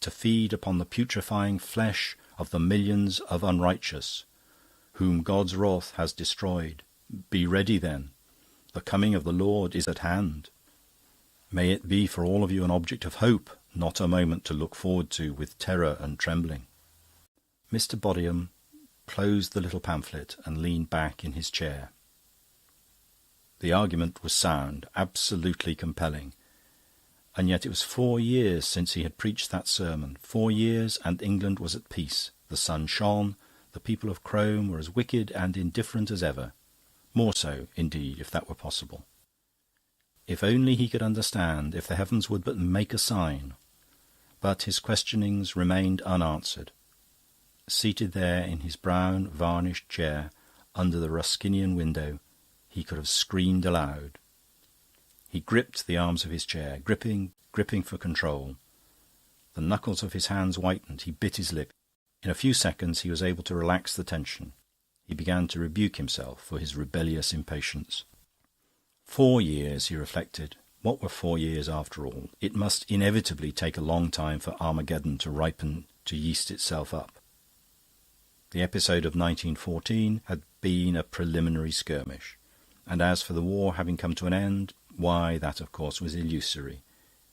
to feed upon the putrefying flesh of the millions of unrighteous, whom God's wrath has destroyed. Be ready then. The coming of the Lord is at hand. May it be for all of you an object of hope, not a moment to look forward to with terror and trembling. Mr. Bodiham closed the little pamphlet and leaned back in his chair. The argument was sound, absolutely compelling, and yet it was 4 years since he had preached that sermon. 4 years, and England was at peace. The sun shone, the people of Crome were as wicked and indifferent as ever. More so, indeed, if that were possible. If only he could understand, if the heavens would but make a sign. But his questionings remained unanswered. Seated there in his brown, varnished chair, under the Ruskinian window, he could have screamed aloud. He gripped the arms of his chair, gripping for control. The knuckles of his hands whitened. He bit his lip. In a few seconds he was able to relax the tension. He began to rebuke himself for his rebellious impatience. 4 years, he reflected. What were 4 years after all? It must inevitably take a long time for Armageddon to ripen, to yeast itself up. The episode of 1914 had been a preliminary skirmish. And as for the war having come to an end, why, that of course was illusory.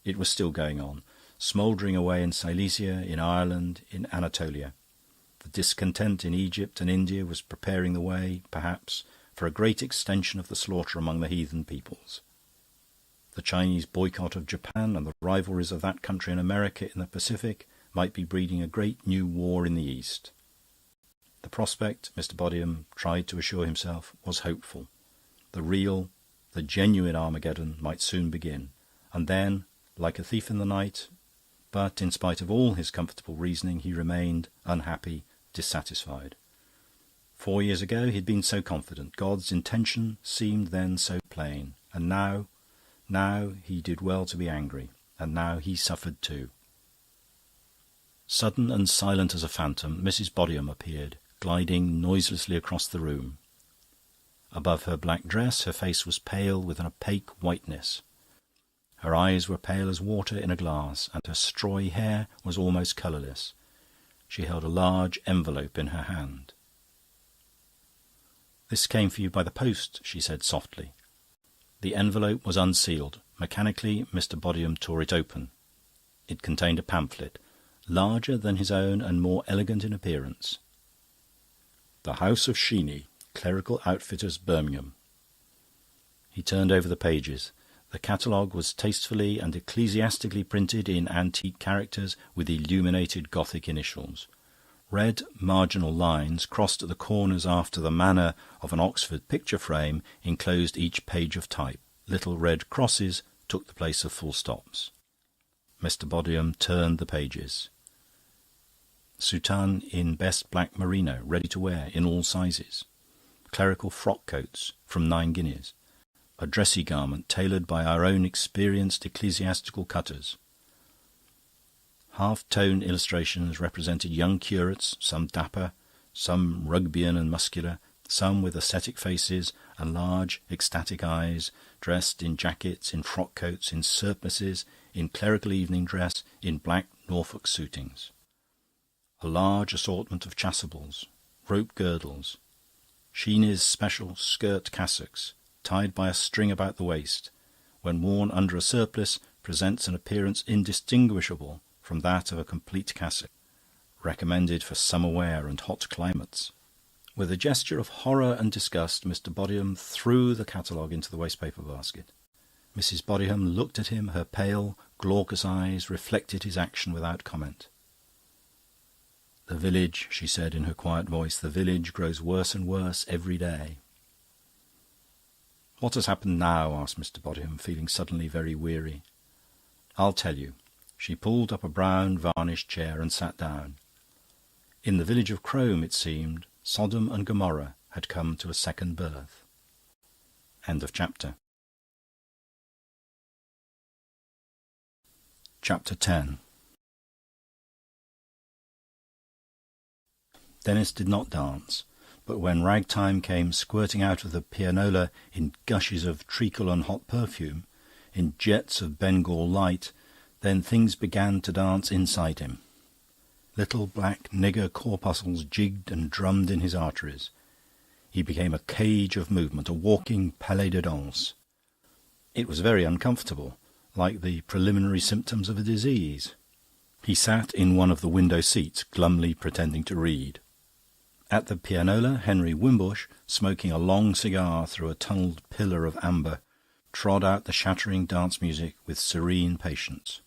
It was still going on, smouldering away in Silesia, in Ireland, in Anatolia. The discontent in Egypt and India was preparing the way, perhaps, for a great extension of the slaughter among the heathen peoples. The Chinese boycott of Japan and the rivalries of that country and America in the Pacific might be breeding a great new war in the East. The prospect, Mr. Bodiham tried to assure himself, was hopeful. The real, the genuine Armageddon might soon begin, and then, like a thief in the night. But in spite of all his comfortable reasoning, he remained unhappy, dissatisfied. 4 years ago he had been so confident. God's intention seemed then so plain. And now he did well to be angry. And now he suffered too. Sudden and silent as a phantom, Mrs. Bodiham appeared, gliding noiselessly across the room. Above her black dress, her face was pale with an opaque whiteness. Her eyes were pale as water in a glass, and her strawy hair was almost colourless. She held a large envelope in her hand. "This came for you by the post," she said softly. The envelope was unsealed. Mechanically, Mr. Bodiham tore it open. It contained a pamphlet, larger than his own and more elegant in appearance. "The House of Sheeny, Clerical Outfitters, Birmingham." He turned over the pages. The catalogue was tastefully and ecclesiastically printed in antique characters with illuminated Gothic initials. Red marginal lines, crossed at the corners after the manner of an Oxford picture frame, enclosed each page of type. Little red crosses took the place of full stops. Mr. Bodiham turned the pages. Soutane in best black merino, ready to wear, in all sizes. Clerical frock coats from 9 guineas. A dressy garment tailored by our own experienced ecclesiastical cutters. Half-tone illustrations represented young curates, some dapper, some Rugbeian and muscular, some with ascetic faces and large ecstatic eyes, dressed in jackets, in frock coats, in surplices, in clerical evening dress, in black Norfolk suitings. A large assortment of chasubles, rope girdles, Sheeny's special skirt cassocks, tied by a string about the waist, when worn under a surplice, presents an appearance indistinguishable from that of a complete cassock, recommended for summer wear and hot climates. With a gesture of horror and disgust, Mr. Bodiham threw the catalogue into the waste-paper basket. Mrs. Bodiham looked at him. Her pale, glaucous eyes reflected his action without comment. "The village," she said in her quiet voice, "the village grows worse and worse every day." "What has happened now?" asked Mr. Bodiham, feeling suddenly very weary. "I'll tell you." She pulled up a brown varnished chair and sat down. In the village of Crome, it seemed, Sodom and Gomorrah had come to a second birth. End of chapter. Chapter 10. Denis did not dance, but when ragtime came squirting out of the pianola in gushes of treacle and hot perfume, in jets of Bengal light, then things began to dance inside him. Little black nigger corpuscles jigged and drummed in his arteries. He became a cage of movement, a walking palais de danse. It was very uncomfortable, like the preliminary symptoms of a disease. He sat in one of the window seats, glumly pretending to read. At the pianola, Henry Wimbush, smoking a long cigar through a tunnelled pillar of amber, trod out the shattering dance music with serene patience.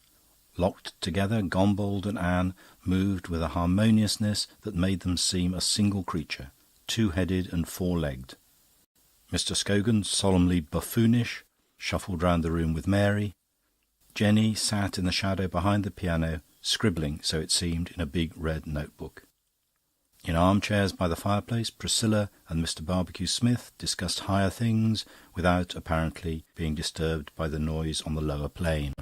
Locked together, Gombold and Anne moved with a harmoniousness that made them seem a single creature, two-headed and four-legged. Mr. Scogan, solemnly buffoonish, shuffled round the room with Mary. Jenny sat in the shadow behind the piano, scribbling, so it seemed, in a big red notebook. In armchairs by the fireplace, Priscilla and Mr. Barbecue Smith discussed higher things without apparently being disturbed by the noise on the lower plane.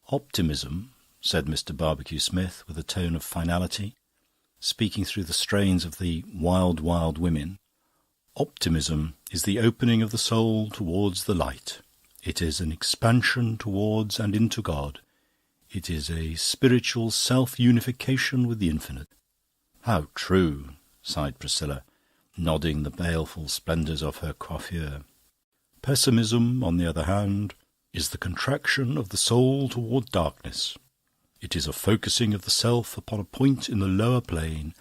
"Optimism," said Mr. Barbecue Smith with a tone of finality, speaking through the strains of the Wild Wild Women, "optimism is the opening of the soul towards the light. It is an expansion towards and into God. It is a spiritual self-unification with the infinite." "How true," sighed Priscilla, nodding the baleful splendours of her coiffure. "Pessimism, on the other hand, is the contraction of the soul toward darkness. It is a focusing of the self upon a point in the lower plane.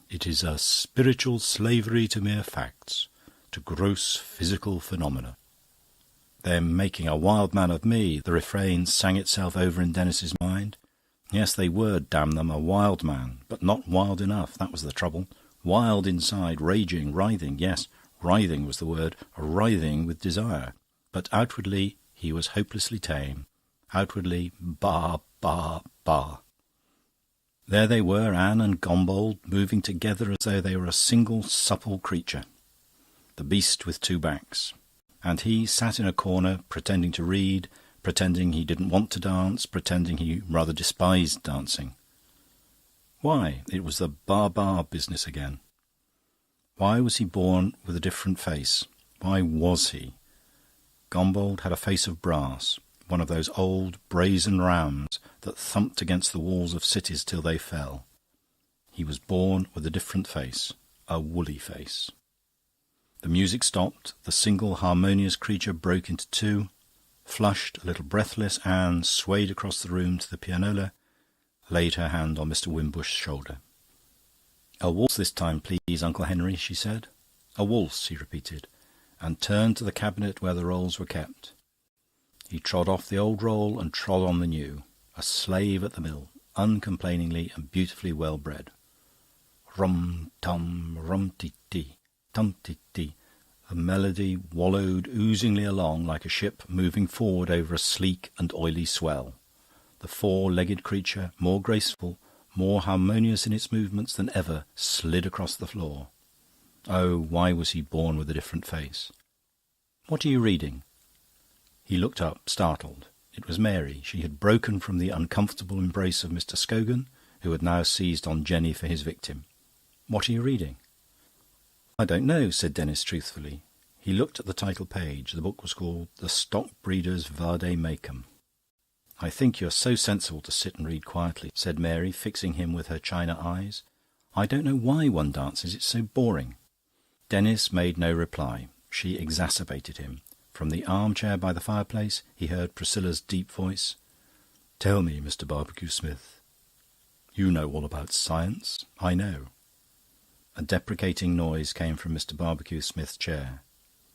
It is a spiritual slavery to mere facts, to gross physical phenomena." "They're making a wild man of me," the refrain sang itself over in Denis's mind. Yes, they were, damn them, a wild man, but not wild enough, that was the trouble. Wild inside, raging, writhing, yes, writhing was the word, writhing with desire. But outwardly he was hopelessly tame. Outwardly, bah, bah, bah. There they were, Anne and Gombold, moving together as though they were a single supple creature. The beast with two backs. And he sat in a corner, pretending to read, pretending he didn't want to dance, pretending he rather despised dancing. Why? It was the bar business again. Why was he born with a different face? Why was he? Gombold had a face of brass, one of those old brazen rams that thumped against the walls of cities till they fell. He was born with a different face, a woolly face. The music stopped. The single harmonious creature broke into two. Flushed, a little breathless, Anne swayed across the room to the pianola, laid her hand on Mr. Wimbush's shoulder. "A waltz this time, please, Uncle Henry," she said. "A waltz," he repeated, and turned to the cabinet where the rolls were kept. He trod off the old roll and trod on the new, a slave at the mill, uncomplainingly and beautifully well bred. Rum-tum, rum-ti-ti, tum-ti-ti. The melody wallowed oozingly along like a ship moving forward over a sleek and oily swell. The four-legged creature, more graceful, more harmonious in its movements than ever, slid across the floor. Oh, why was he born with a different face? "What are you reading?" He looked up, startled. It was Mary. She had broken from the uncomfortable embrace of Mr. Scogan, who had now seized on Jenny for his victim. "What are you reading?" "I don't know," said Denis truthfully. He looked at the title page. The book was called The Stock Breeder's Vade Mecum. "I think you're so sensible to sit and read quietly," said Mary, fixing him with her china eyes. "I don't know why one dances. It's so boring." Denis made no reply. She exacerbated him. From the armchair by the fireplace he heard Priscilla's deep voice. "Tell me, Mr. Barbecue Smith. You know all about science. I know." A deprecating noise came from Mr. Barbecue Smith's chair.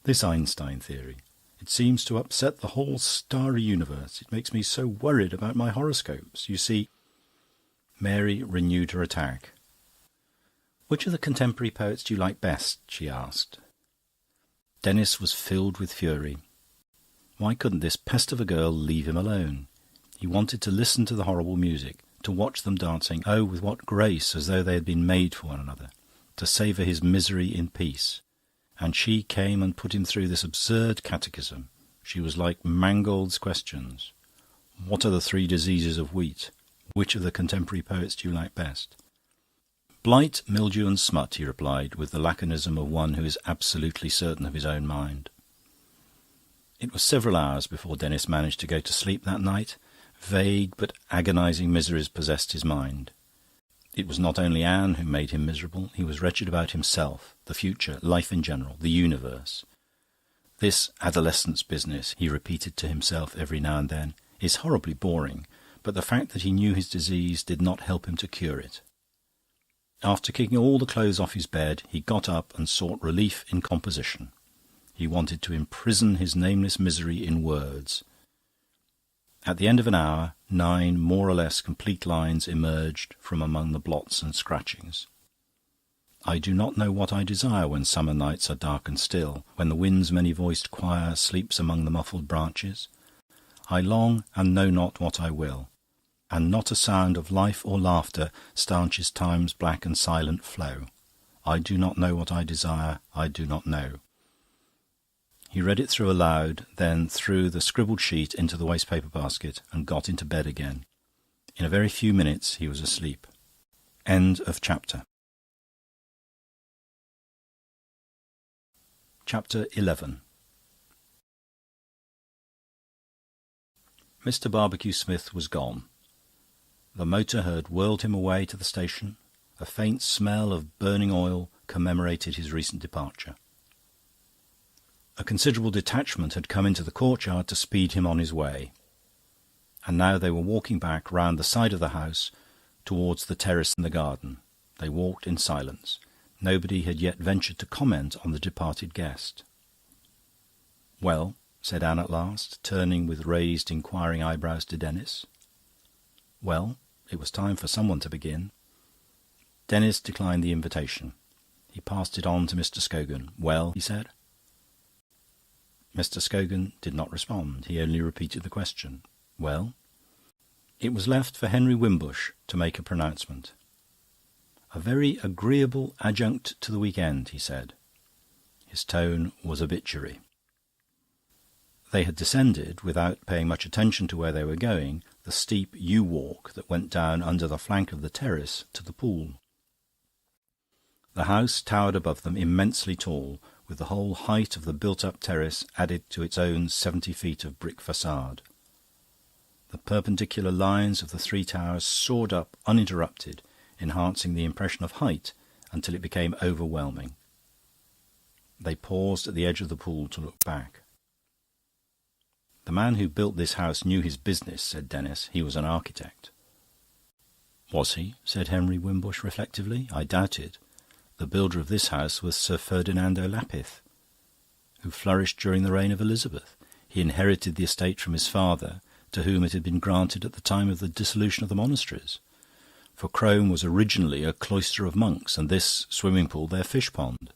"This Einstein theory. It seems to upset the whole starry universe. It makes me so worried about my horoscopes. You see..." Mary renewed her attack. "Which of the contemporary poets do you like best?" she asked. Denis was filled with fury. Why couldn't this pest of a girl leave him alone? He wanted to listen to the horrible music, to watch them dancing, oh, with what grace, as though they had been made for one another, to savour his misery in peace. And she came and put him through this absurd catechism. She was like Mangold's questions. "What are the 3 diseases of wheat? Which of the contemporary poets do you like best?" "Blight, mildew and smut," he replied, with the laconism of one who is absolutely certain of his own mind. It was several hours before Denis managed to go to sleep that night. Vague but agonising miseries possessed his mind. It was not only Anne who made him miserable. He was wretched about himself, the future, life in general, the universe. "This adolescence business," he repeated to himself every now and then, "is horribly boring," but the fact that he knew his disease did not help him to cure it. After kicking all the clothes off his bed, he got up and sought relief in composition. He wanted to imprison his nameless misery in words. At the end of an hour, 9 more or less complete lines emerged from among the blots and scratchings. "I do not know what I desire when summer nights are dark and still, when the wind's many-voiced choir sleeps among the muffled branches. I long and know not what I will, and not a sound of life or laughter stanches time's black and silent flow. I do not know what I desire, I do not know. He read it through aloud, then threw the scribbled sheet into the waste-paper basket and got into bed again. In a very few minutes he was asleep. End of chapter. Chapter 11. Mr. Barbecue Smith was gone. The motor had whirled him away to the station. A faint smell of burning oil commemorated his recent departure. A considerable detachment had come into the courtyard to speed him on his way, and now they were walking back round the side of the house towards the terrace and the garden. They walked in silence. Nobody had yet ventured to comment on the departed guest. "Well," said Anne at last, turning with raised, inquiring eyebrows to Denis. Well, it was time for someone to begin. Denis declined the invitation. He passed it on to Mr. Scogan. "Well," he said. Mr. Scogan did not respond. He only repeated the question. "Well?" It was left for Henry Wimbush to make a pronouncement. "A very agreeable adjunct to the week-end," he said. His tone was obituary. They had descended, without paying much attention to where they were going, the steep yew-walk that went down under the flank of the terrace to the pool. The house towered above them, immensely tall, with the whole height of the built-up terrace added to its own 70 feet of brick façade. The perpendicular lines of the three towers soared up uninterrupted, enhancing the impression of height until it became overwhelming. They paused at the edge of the pool to look back. "The man who built this house knew his business," said Denis. "He was an architect." "Was he?" said Henry Wimbush reflectively. "I doubt it. The builder of this house was Sir Ferdinando Lapith, who flourished during the reign of Elizabeth. He inherited the estate from his father, to whom it had been granted at the time of the dissolution of the monasteries. For Crome was originally a cloister of monks, and this swimming pool their fish pond.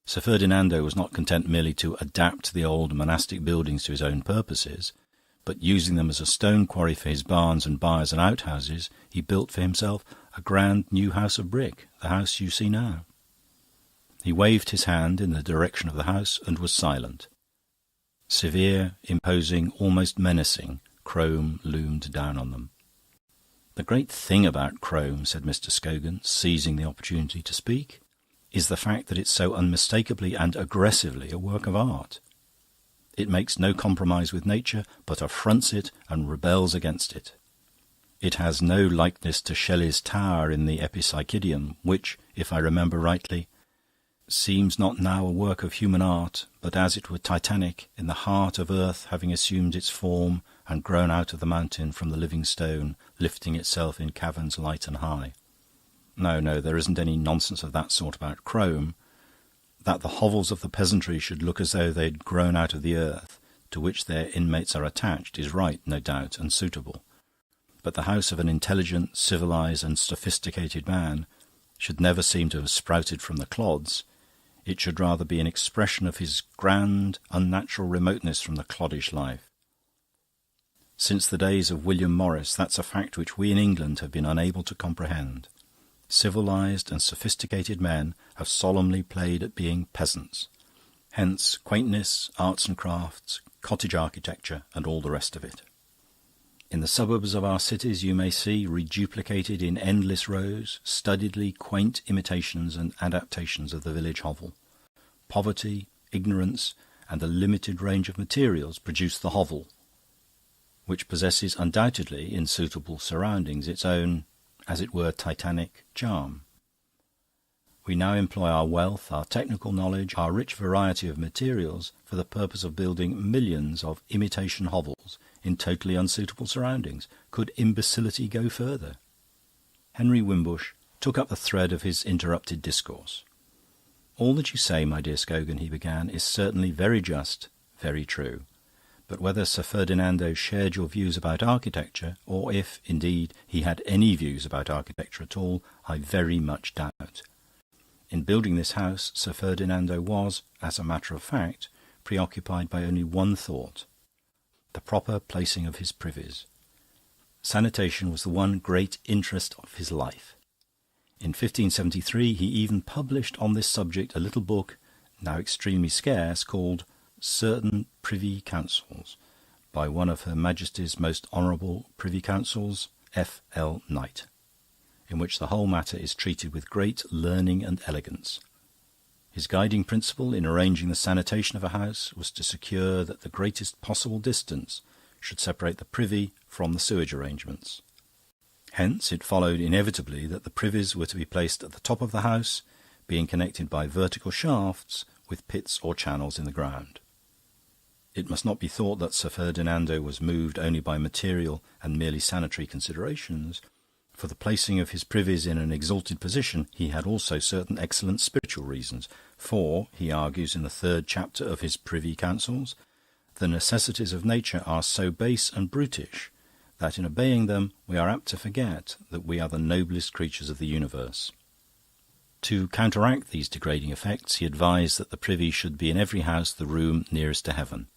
Sir Ferdinando was not content merely to adapt the old monastic buildings to his own purposes, but using them as a stone quarry for his barns and byres and outhouses, he built for himself a grand new house of brick, the house you see now." He waved his hand in the direction of the house and was silent. Severe, imposing, almost menacing, Crome loomed down on them. "The great thing about Crome," said Mr. Scogan, seizing the opportunity to speak, "is the fact that it's so unmistakably and aggressively a work of art. It makes no compromise with nature, but affronts it and rebels against it. It has no likeness to Shelley's tower in the Epipsychidion, which, if I remember rightly, seems not now a work of human art, but as it were Titanic, in the heart of earth having assumed its form and grown out of the mountain from the living stone, lifting itself in caverns light and high. No, there isn't any nonsense of that sort about Crome. That the hovels of the peasantry should look as though they'd grown out of the earth, to which their inmates are attached, is right, no doubt, and suitable. But the house of an intelligent, civilised and sophisticated man should never seem to have sprouted from the clods. It should rather be an expression of his grand, unnatural remoteness from the cloddish life. Since the days of William Morris, that's a fact which we in England have been unable to comprehend. Civilised and sophisticated men have solemnly played at being peasants. Hence quaintness, arts and crafts, cottage architecture, and all the rest of it. In the suburbs of our cities you may see, reduplicated in endless rows, studiedly quaint imitations and adaptations of the village hovel. Poverty, ignorance, and a limited range of materials produce the hovel, which possesses undoubtedly, in suitable surroundings, its own, as it were, Titanic charm. We now employ our wealth, our technical knowledge, our rich variety of materials for the purpose of building millions of imitation hovels in totally unsuitable surroundings. Could imbecility go further? Henry Wimbush took up the thread of his interrupted discourse. "All that you say, my dear Scogan," he began, "is certainly very just, very true. But whether Sir Ferdinando shared your views about architecture, or if, indeed, he had any views about architecture at all, I very much doubt. In building this house, Sir Ferdinando was, as a matter of fact, preoccupied by only one thought: the proper placing of his privies. Sanitation was the one great interest of his life. In 1573 he even published on this subject a little book, now extremely scarce, called Certain Privy Councils, by one of Her Majesty's most honourable Privy Councils, F.L. Knight, in which the whole matter is treated with great learning and elegance. His guiding principle in arranging the sanitation of a house was to secure that the greatest possible distance should separate the privy from the sewage arrangements. Hence it followed inevitably that the privies were to be placed at the top of the house, being connected by vertical shafts with pits or channels in the ground. It must not be thought that Sir Ferdinando was moved only by material and merely sanitary considerations. For the placing of his privies in an exalted position he had also certain excellent spiritual reasons. For, he argues in the 3rd chapter of his Privy Councils, the necessities of nature are so base and brutish that in obeying them we are apt to forget that we are the noblest creatures of the universe. To counteract these degrading effects, he advised that the privy should be in every house the room nearest to heaven,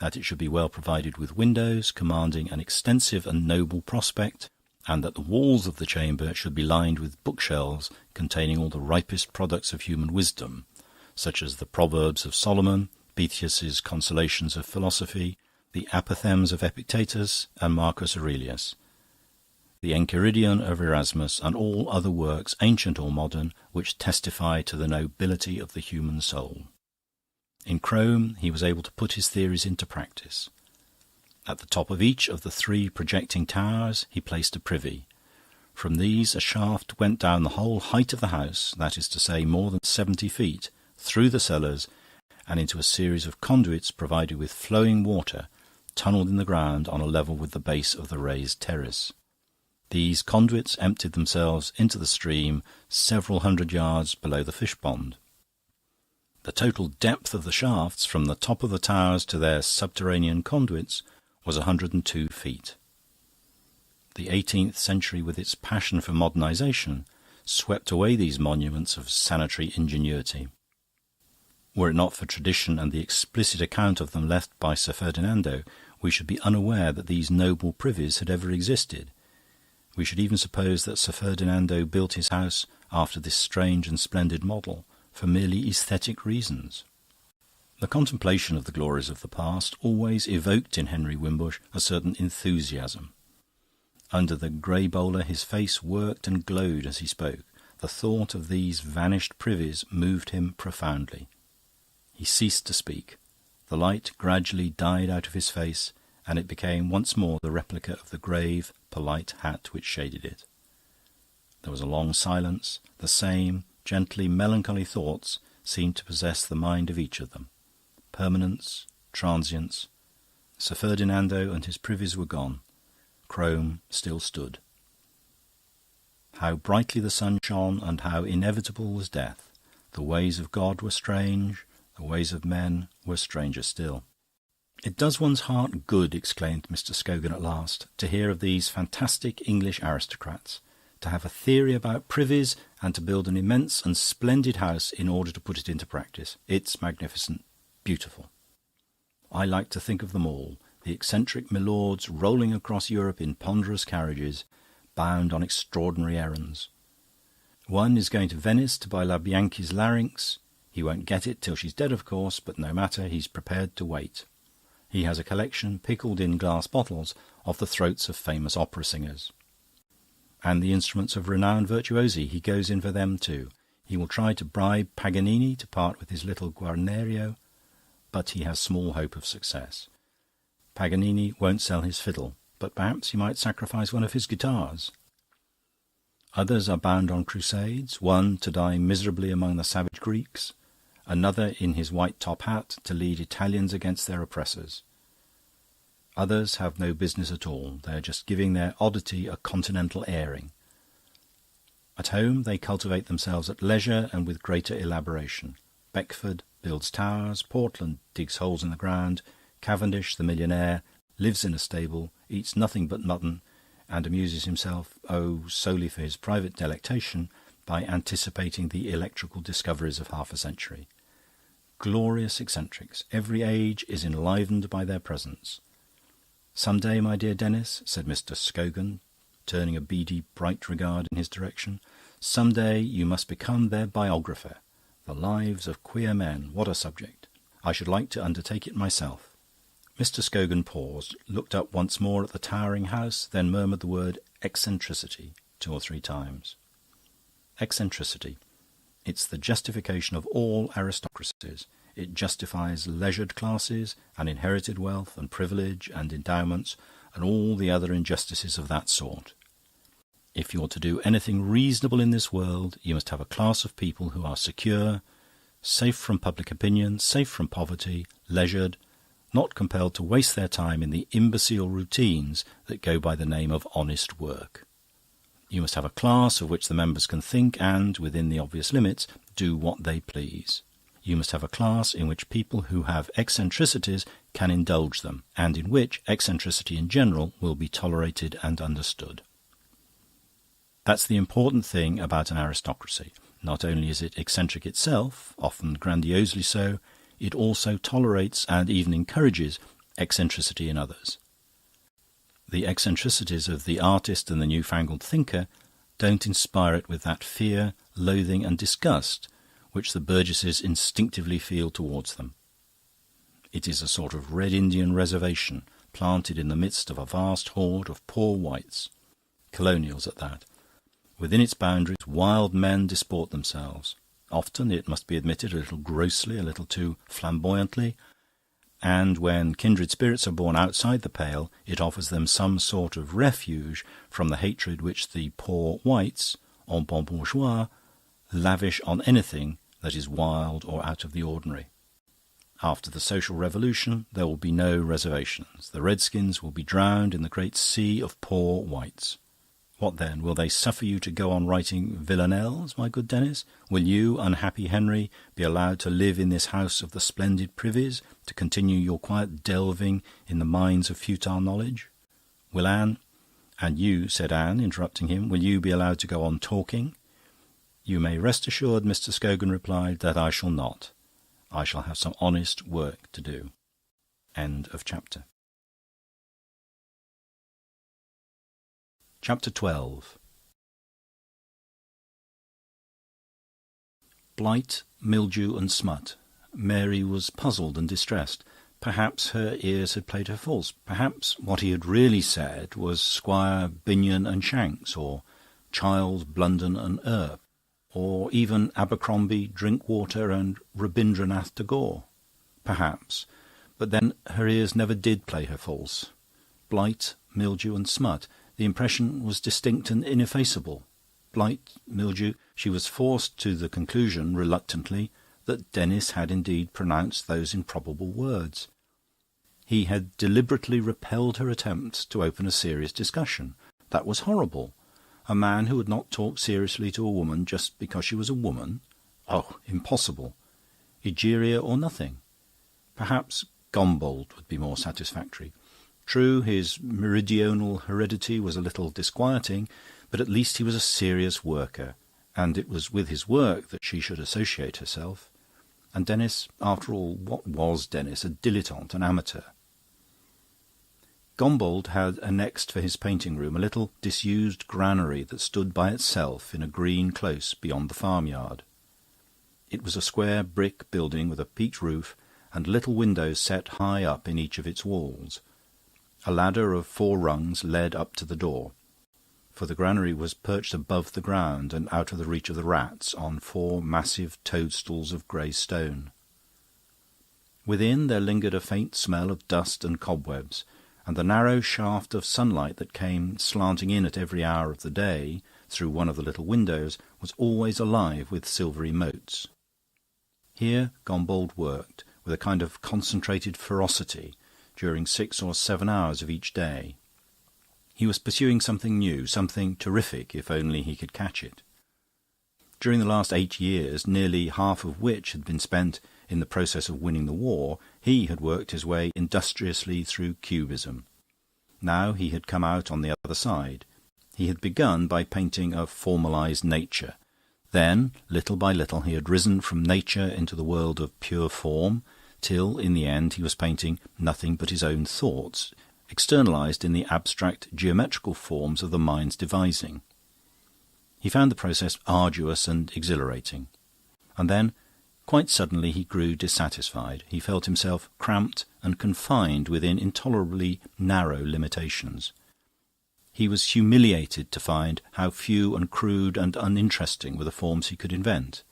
that it should be well provided with windows commanding an extensive and noble prospect, and that the walls of the chamber should be lined with bookshelves containing all the ripest products of human wisdom, such as the Proverbs of Solomon, Boethius's Consolations of Philosophy, the Apothegms of Epictetus and Marcus Aurelius, the Enchiridion of Erasmus, and all other works, ancient or modern, which testify to the nobility of the human soul. In Crome he was able to put his theories into practice. At the top of each of the 3 projecting towers he placed a privy. From these a shaft went down the whole height of the house, that is to say, more than 70 feet, through the cellars, and into a series of conduits provided with flowing water, tunnelled in the ground on a level with the base of the raised terrace. These conduits emptied themselves into the stream several hundred yards below the fish pond. The total depth of the shafts from the top of the towers to their subterranean conduits was 102 feet. The 18th century, with its passion for modernisation, swept away these monuments of sanitary ingenuity. Were it not for tradition and the explicit account of them left by Sir Ferdinando, we should be unaware that these noble privies had ever existed. We should even suppose that Sir Ferdinando built his house after this strange and splendid model for merely aesthetic reasons. The contemplation of the glories of the past always evoked in Henry Wimbush a certain enthusiasm. Under the grey bowler his face worked and glowed as he spoke. The thought of these vanished privies moved him profoundly. He ceased to speak. The light gradually died out of his face, and it became once more the replica of the grave, polite hat which shaded it. There was a long silence. The same gently melancholy thoughts seemed to possess the mind of each of them. Permanence, transience. Sir Ferdinando and his privies were gone. Crome still stood. How brightly the sun shone, and how inevitable was death. The ways of God were strange, the ways of men were stranger still. "It does one's heart good," exclaimed Mr. Scogan at last, "to hear of these fantastic English aristocrats, to have a theory about privies, and to build an immense and splendid house in order to put it into practice. It's magnificent, beautiful. I like to think of them all, the eccentric milords rolling across Europe in ponderous carriages, bound on extraordinary errands. One is going to Venice to buy La Bianchi's larynx. He won't get it till she's dead, of course, but no matter, he's prepared to wait. He has a collection, pickled in glass bottles, of the throats of famous opera singers. And the instruments of renowned virtuosi, he goes in for them too. He will try to bribe Paganini to part with his little Guarnerio, but he has small hope of success. Paganini won't sell his fiddle, but perhaps he might sacrifice one of his guitars. Others are bound on crusades, one to die miserably among the savage Greeks, another in his white top hat to lead Italians against their oppressors. Others have no business at all. They are just giving their oddity a continental airing. At home they cultivate themselves at leisure and with greater elaboration. Beckford builds towers, Portland digs holes in the ground, Cavendish, the millionaire, lives in a stable, eats nothing but mutton, and amuses himself, solely for his private delectation, by anticipating the electrical discoveries of half a century. Glorious eccentrics. Every age is enlivened by their presence. "Some day, my dear Denis," said Mr. Scogan, turning a beady, bright regard in his direction, Some day you must become their biographer. The lives of queer men. What a subject. I should like to undertake it myself." Mr. Scogan paused, looked up once more at the towering house, then murmured the word eccentricity 2 or 3 times. Eccentricity. It's the justification of all aristocracies. It justifies leisured classes and inherited wealth and privilege and endowments and all the other injustices of that sort. If you're to do anything reasonable in this world, you must have a class of people who are secure, safe from public opinion, safe from poverty, leisured, not compelled to waste their time in the imbecile routines that go by the name of honest work. You must have a class of which the members can think and, within the obvious limits, do what they please. You must have a class in which people who have eccentricities can indulge them, and in which eccentricity in general will be tolerated and understood. That's the important thing about an aristocracy. Not only is it eccentric itself, often grandiosely so, it also tolerates and even encourages eccentricity in others. The eccentricities of the artist and the newfangled thinker don't inspire it with that fear, loathing and disgust which the burgesses instinctively feel towards them. It is a sort of Red Indian reservation planted in the midst of a vast horde of poor whites, colonials at that. Within its boundaries wild men disport themselves, often, it must be admitted, a little grossly, a little too flamboyantly, and when kindred spirits are born outside the pale, it offers them some sort of refuge from the hatred which the poor whites, en bon bourgeois, lavish on anything that is wild or out of the ordinary. After the social revolution, there will be no reservations. The redskins will be drowned in the great sea of poor whites. What then? Will they suffer you to go on writing villanelles, my good Denis? Will you, unhappy Henry, be allowed to live in this house of the splendid privies, to continue your quiet delving in the mines of futile knowledge? Will Anne... "And you," said Anne, interrupting him, "will you be allowed to go on talking?" "You may rest assured," Mr. Scogan replied, "that I shall not. I shall have some honest work to do." End of chapter. Chapter 12. Blight, mildew and smut. Mary was puzzled and distressed. Perhaps her ears had played her false. Perhaps what he had really said was Squire Binion and Shanks, or Childs, Blunden and Earp, or even Abercrombie, Drinkwater and Rabindranath Tagore. Perhaps. But then her ears never did play her false. Blight, mildew and smut. The impression was distinct and ineffaceable. Blight, mildew. She was forced to the conclusion, reluctantly, that Denis had indeed pronounced those improbable words. He had deliberately repelled her attempts to open a serious discussion. That was horrible. A man who would not talk seriously to a woman just because she was a woman? Oh, impossible. Egeria or nothing. Perhaps Gombold would be more satisfactory. True, his meridional heredity was a little disquieting, but at least he was a serious worker, and it was with his work that she should associate herself. And Denis, after all, what was Denis? A dilettante, an amateur. Gombold had annexed for his painting room a little disused granary that stood by itself in a green close beyond the farmyard. It was a square brick building with a peaked roof and little windows set high up in each of its walls. A ladder of 4 rungs led up to the door, for the granary was perched above the ground and out of the reach of the rats on 4 massive toadstools of grey stone. Within there lingered a faint smell of dust and cobwebs, and the narrow shaft of sunlight that came slanting in at every hour of the day through one of the little windows was always alive with silvery motes. Here Gombold worked, with a kind of concentrated ferocity, during 6 or 7 hours of each day. He was pursuing something new, something terrific, if only he could catch it. During the last 8 years, nearly half of which had been spent in the process of winning the war, he had worked his way industriously through cubism. Now he had come out on the other side. He had begun by painting a formalised nature. Then, little by little, he had risen from nature into the world of pure form, till, in the end, he was painting nothing but his own thoughts, externalised in the abstract geometrical forms of the mind's devising. He found the process arduous and exhilarating. And then, quite suddenly, he grew dissatisfied. He felt himself cramped and confined within intolerably narrow limitations. He was humiliated to find how few and crude and uninteresting were the forms he could invent.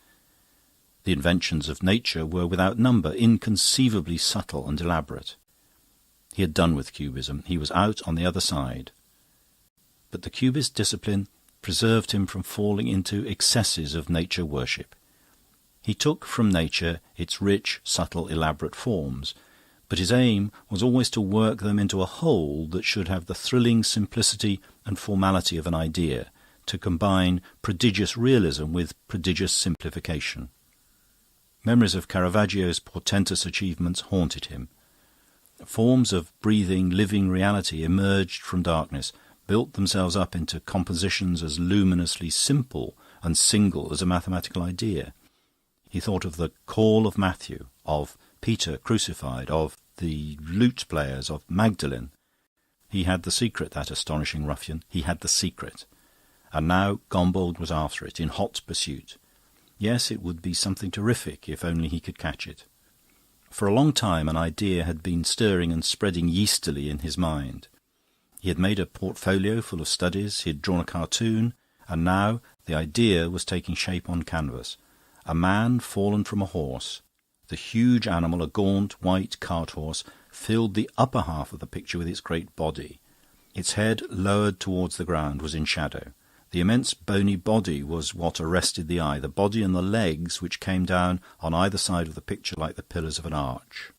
The inventions of nature were without number, inconceivably subtle and elaborate. He had done with Cubism. He was out on the other side. But the Cubist discipline preserved him from falling into excesses of nature worship. He took from nature its rich, subtle, elaborate forms, but his aim was always to work them into a whole that should have the thrilling simplicity and formality of an idea, to combine prodigious realism with prodigious simplification. Memories of Caravaggio's portentous achievements haunted him. Forms of breathing, living reality emerged from darkness, built themselves up into compositions as luminously simple and single as a mathematical idea. He thought of the Call of Matthew, of Peter crucified, of the lute players, of Magdalene. He had the secret, that astonishing ruffian. He had the secret. And now Gombauld was after it, in hot pursuit. Yes, it would be something terrific if only he could catch it. For a long time an idea had been stirring and spreading yeastily in his mind. He had made a portfolio full of studies, he had drawn a cartoon, and now the idea was taking shape on canvas. A man fallen from a horse. The huge animal, a gaunt white cart-horse, filled the upper half of the picture with its great body. Its head, lowered towards the ground, was in shadow. The immense bony body was what arrested the eye, the body and the legs which came down on either side of the picture like the pillars of an arch.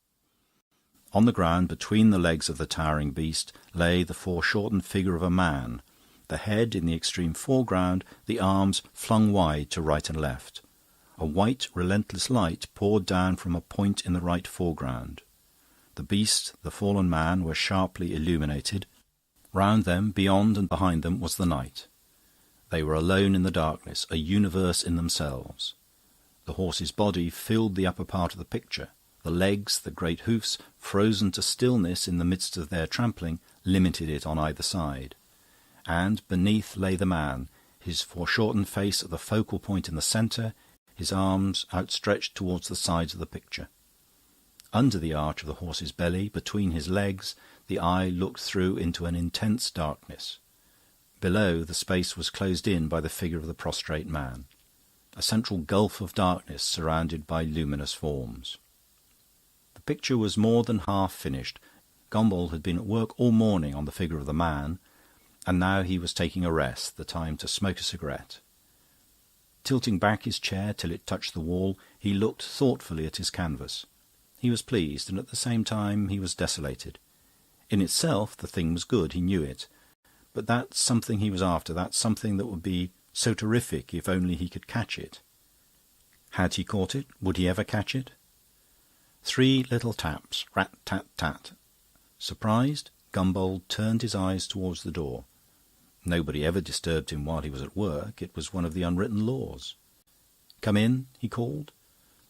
On the ground, between the legs of the towering beast, lay the foreshortened figure of a man, the head in the extreme foreground, the arms flung wide to right and left. A white, relentless light poured down from a point in the right foreground. The beast, the fallen man, were sharply illuminated. Round them, beyond and behind them, was the night. They were alone in the darkness, a universe in themselves. The horse's body filled the upper part of the picture. The legs, the great hoofs, frozen to stillness in the midst of their trampling, limited it on either side. And beneath lay the man, his foreshortened face at the focal point in the centre, his arms outstretched towards the sides of the picture. Under the arch of the horse's belly, between his legs, the eye looked through into an intense darkness. Below, the space was closed in by the figure of the prostrate man. A central gulf of darkness surrounded by luminous forms. The picture was more than half finished. Gombauld had been at work all morning on the figure of the man, and now he was taking a rest, the time to smoke a cigarette. Tilting back his chair till it touched the wall, he looked thoughtfully at his canvas. He was pleased, and at the same time he was desolated. In itself the thing was good, he knew it. But that something he was after, that something that would be so terrific if only he could catch it. Had he caught it? Would he ever catch it? 3 little taps, rat-tat-tat. Surprised, Gombauld turned his eyes towards the door. Nobody ever disturbed him while he was at work. It was one of the unwritten laws. "Come in," he called.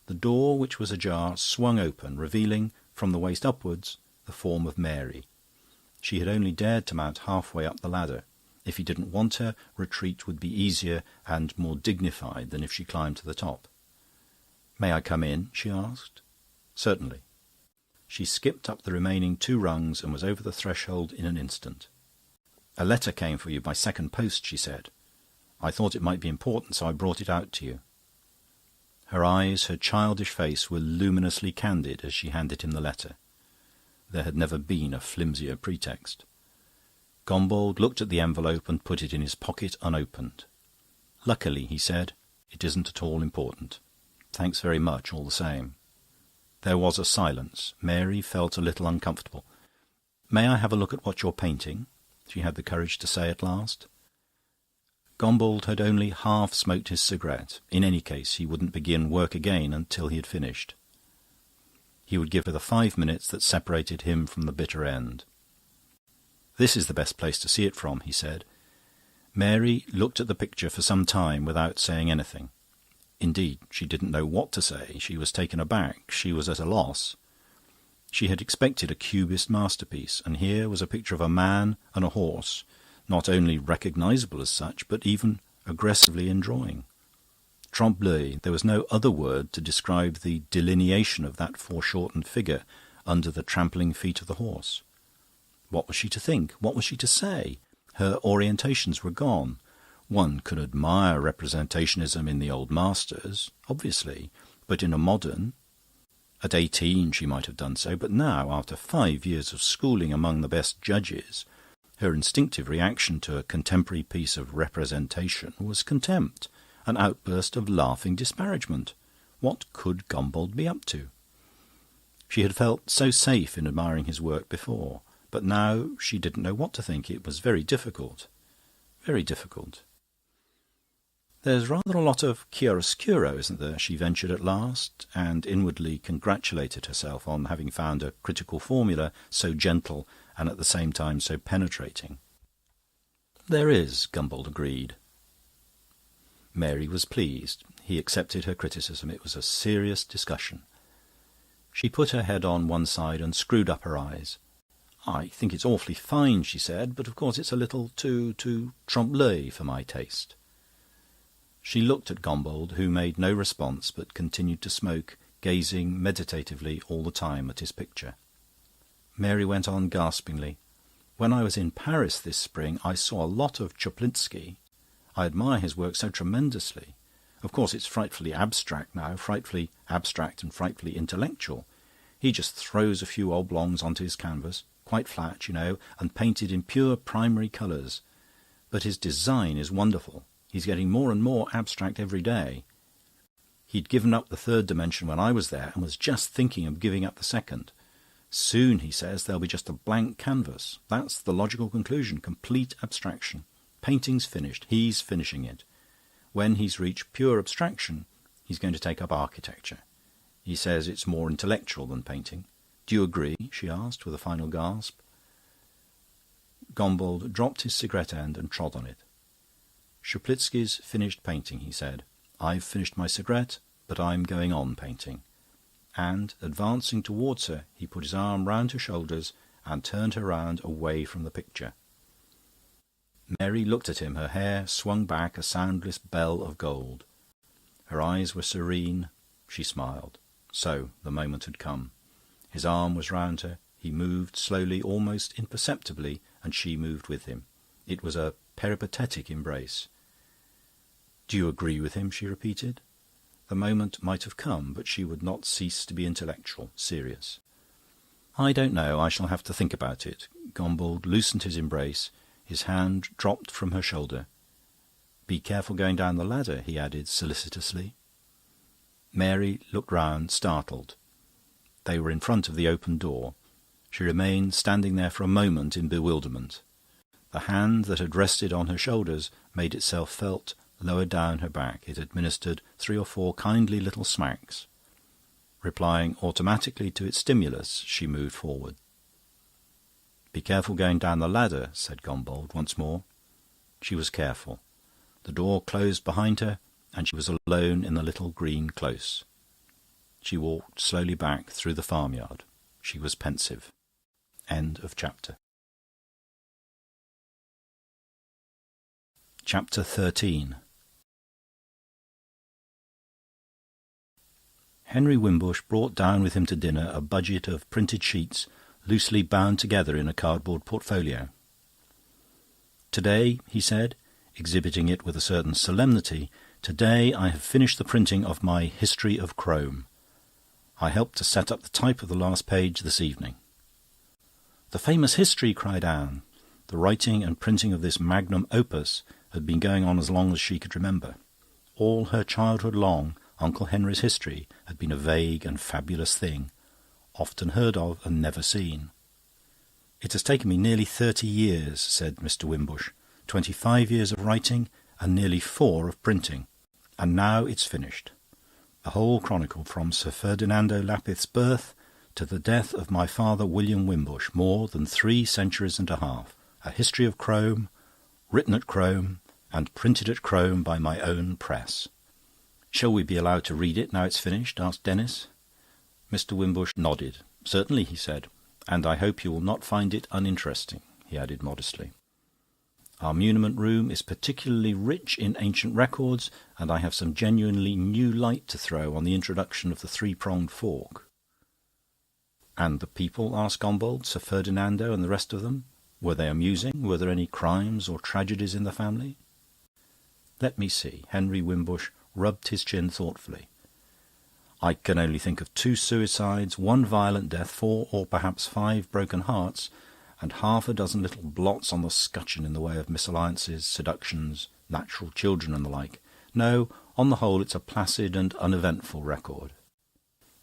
The door, which was ajar, swung open, revealing, from the waist upwards, the form of Mary. She had only dared to mount halfway up the ladder. If he didn't want her, retreat would be easier and more dignified than if she climbed to the top. "May I come in?" she asked. "Certainly." She skipped up the remaining 2 rungs and was over the threshold in an instant. "A letter came for you by second post," she said. "I thought it might be important, so I brought it out to you." Her eyes, her childish face, were luminously candid as she handed him the letter. There had never been a flimsier pretext. Gombauld looked at the envelope and put it in his pocket unopened. "Luckily," he said, "it isn't at all important. Thanks very much, all the same." There was a silence. Mary felt a little uncomfortable. "May I have a look at what you're painting?" she had the courage to say at last. Gombauld had only half smoked his cigarette. In any case, he wouldn't begin work again until he had finished. He would give her the 5 minutes that separated him from the bitter end. "This is the best place to see it from," he said. Mary looked at the picture for some time without saying anything. Indeed, she didn't know what to say. She was taken aback. She was at a loss. She had expected a Cubist masterpiece, and here was a picture of a man and a horse, not only recognisable as such, but even aggressively enjoying. Trompe-l'oeil, there was no other word to describe the delineation of that foreshortened figure under the trampling feet of the horse. What was she to think? What was she to say? Her orientations were gone. One could admire representationism in the old masters, obviously, but in a modern... At 18 she might have done so, but now, after 5 years of schooling among the best judges, her instinctive reaction to a contemporary piece of representation was contempt, an outburst of laughing disparagement. What could Gombauld be up to? She had felt so safe in admiring his work before, but now she didn't know what to think. It was very difficult, very difficult. "There's rather a lot of chiaroscuro, isn't there?" she ventured at last, and inwardly congratulated herself on having found a critical formula so gentle and at the same time so penetrating. "There is," Gombauld agreed. Mary was pleased. He accepted her criticism. It was a serious discussion. She put her head on one side and screwed up her eyes. "I think it's awfully fine," she said, "but of course it's a little too trompe-l'oeil for my taste." She looked at Gombauld, who made no response but continued to smoke, gazing meditatively all the time at his picture. Mary went on gaspingly. "When I was in Paris this spring, I saw a lot of Czuplinski. I admire his work so tremendously. Of course, it's frightfully abstract now, frightfully abstract and frightfully intellectual. He just throws a few oblongs onto his canvas, quite flat, you know, and painted in pure primary colours. But his design is wonderful. He's getting more and more abstract every day. He'd given up the third dimension when I was there and was just thinking of giving up the second. Soon, he says, there'll be just a blank canvas. That's the logical conclusion, complete abstraction. Painting's finished. He's finishing it. When he's reached pure abstraction, he's going to take up architecture. He says it's more intellectual than painting. Do you agree?" she asked, with a final gasp. Gombauld dropped his cigarette end and trod on it. "Czuplinski's finished painting," he said. "I've finished my cigarette, but I'm going on painting." And, advancing towards her, he put his arm round her shoulders and turned her round away from the picture. Mary looked at him, her hair swung back a soundless bell of gold. Her eyes were serene. She smiled. So the moment had come. His arm was round her. He moved slowly, almost imperceptibly, and she moved with him. It was a peripatetic embrace. "Do you agree with him?" she repeated. The moment might have come, but she would not cease to be intellectual, serious. "I don't know. I shall have to think about it." Gombauld loosened his embrace. His hand dropped from her shoulder. "Be careful going down the ladder," he added solicitously. Mary looked round, startled. They were in front of the open door. She remained standing there for a moment in bewilderment. The hand that had rested on her shoulders made itself felt lower down her back. It administered 3 or 4 kindly little smacks. Replying automatically to its stimulus, she moved forward. "Be careful going down the ladder," said Gombauld once more. She was careful. The door closed behind her, and she was alone in the little green close. She walked slowly back through the farmyard. She was pensive. End of chapter. Chapter 13. Henry Wimbush brought down with him to dinner a budget of printed sheets loosely bound together in a cardboard portfolio. "Today," he said, exhibiting it with a certain solemnity, "today I have finished the printing of my History of Crome. I helped to set up the type of the last page this evening." "The famous history!" cried Anne. The writing and printing of this magnum opus had been going on as long as she could remember. All her childhood long, Uncle Henry's history had been a vague and fabulous thing, often heard of and never seen. "It has taken me nearly 30 years," said Mr. Wimbush. 25 years of writing and nearly 4 of printing. And now it's finished. The whole chronicle, from Sir Ferdinando Lapith's birth to the death of my father William Wimbush, more than 3 centuries and a half. A history of Crome, written at Crome and printed at Crome by my own press. "Shall we be allowed to read it now it's finished?" asked Denis. Mr. Wimbush nodded. "Certainly," he said. "And I hope you will not find it uninteresting," he added modestly. Our muniment room is particularly rich in ancient records, and I have some genuinely new light to throw on the introduction of the three-pronged fork." "And the people?" asked Gombold. "Sir Ferdinando and the rest of them? Were they amusing? Were there any crimes or tragedies in the family?" "Let me see." Henry Wimbush rubbed his chin thoughtfully. "I can only think of 2 suicides, 1 violent death, 4 or perhaps 5 broken hearts, and half a dozen little blots on the scutcheon in the way of misalliances, seductions, natural children, and the like. No, on the whole, it's a placid and uneventful record."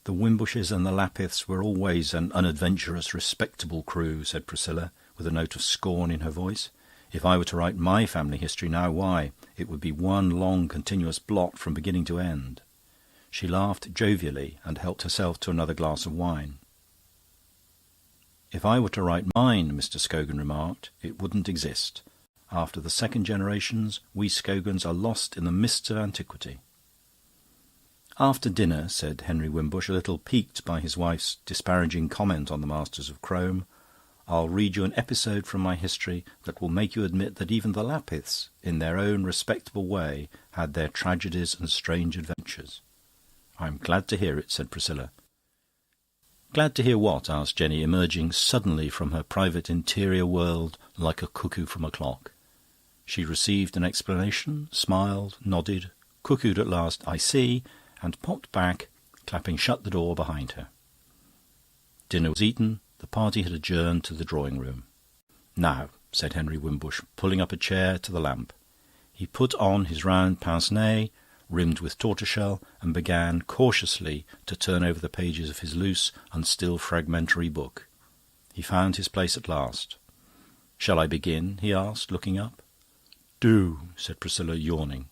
"The Wimbushes and the Lapiths were always an unadventurous, respectable crew," said Priscilla, with a note of scorn in her voice. "If I were to write my family history now, why, it would be one long continuous blot from beginning to end." She laughed jovially and helped herself to another glass of wine. "If I were to write mine," Mr. Scogan remarked, "it wouldn't exist. After the second generations, we Scogans are lost in the mists of antiquity." "After dinner," said Henry Wimbush, a little piqued by his wife's disparaging comment on the masters of Crome, "I'll read you an episode from my history that will make you admit that even the Lapiths, in their own respectable way, had their tragedies and strange adventures." "I'm glad to hear it," said Priscilla. "Glad to hear what?" asked Jenny, emerging suddenly from her private interior world like a cuckoo from a clock. She received an explanation, smiled, nodded, cuckooed at last, "I see," and popped back, clapping shut the door behind her. Dinner was eaten. The party had adjourned to the drawing-room. "Now," said Henry Wimbush, pulling up a chair to the lamp. He put on his round pince-nez, rimmed with tortoiseshell, and began cautiously to turn over the pages of his loose and still fragmentary book. He found his place at last. "Shall I begin?" he asked, looking up. "Do," said Priscilla, yawning.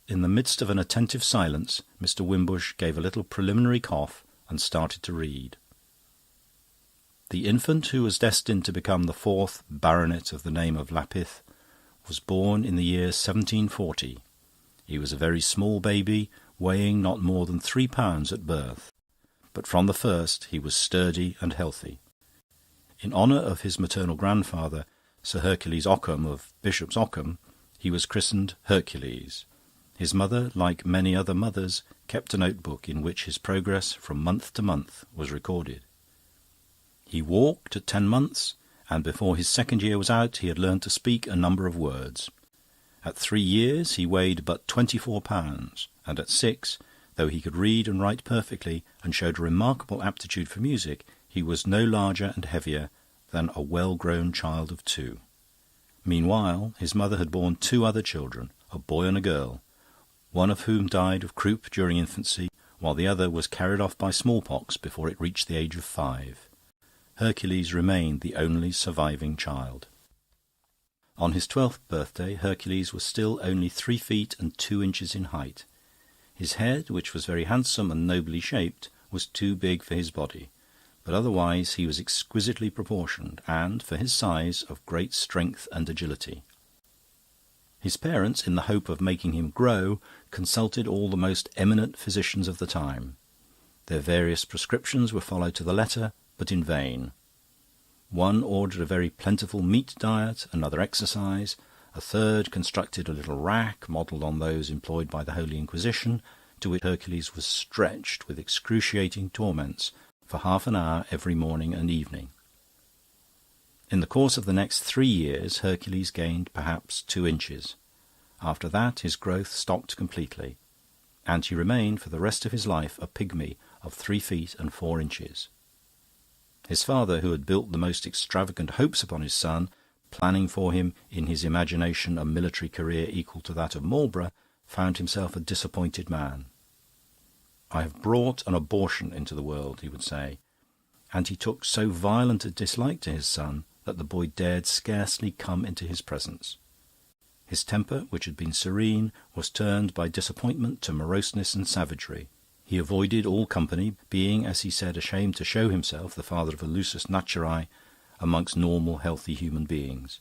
In the midst of an attentive silence, Mr. Wimbush gave a little preliminary cough and started to read. "The infant who was destined to become the 4th baronet of the name of Lapith was born in the year 1740. He was a very small baby, weighing not more than 3 pounds at birth, but from the first he was sturdy and healthy. In honour of his maternal grandfather, Sir Hercules Ockham of Bishop's Ockham, he was christened Hercules. His mother, like many other mothers, kept a notebook in which his progress from month to month was recorded. He walked at 10 months, and before his 2nd year was out he had learned to speak a number of words. At 3 years he weighed but 24 pounds, and at 6, though he could read and write perfectly and showed a remarkable aptitude for music, he was no larger and heavier than a well-grown child of 2. Meanwhile, his mother had borne 2 other children, a boy and a girl, one of whom died of croup during infancy, while the other was carried off by smallpox before it reached the age of 5. Hercules remained the only surviving child. On his 12th birthday, Hercules was still only 3 feet and 2 inches in height. His head, which was very handsome and nobly shaped, was too big for his body, but otherwise he was exquisitely proportioned, and, for his size, of great strength and agility. His parents, in the hope of making him grow, consulted all the most eminent physicians of the time. Their various prescriptions were followed to the letter, but in vain. One ordered a very plentiful meat diet, another exercise, a third constructed a little rack modelled on those employed by the Holy Inquisition, to which Hercules was stretched with excruciating torments for half an hour every morning and evening. In the course of the next 3 years Hercules gained perhaps 2 inches. After that his growth stopped completely, and he remained for the rest of his life a pygmy of 3 feet and 4 inches. His father, who had built the most extravagant hopes upon his son, planning for him in his imagination a military career equal to that of Marlborough, found himself a disappointed man. "I have brought an abortion into the world," he would say, and he took so violent a dislike to his son that the boy dared scarcely come into his presence. His temper, which had been serene, was turned by disappointment to moroseness and savagery. He avoided all company, being, as he said, ashamed to show himself the father of a lusus naturae amongst normal, healthy human beings,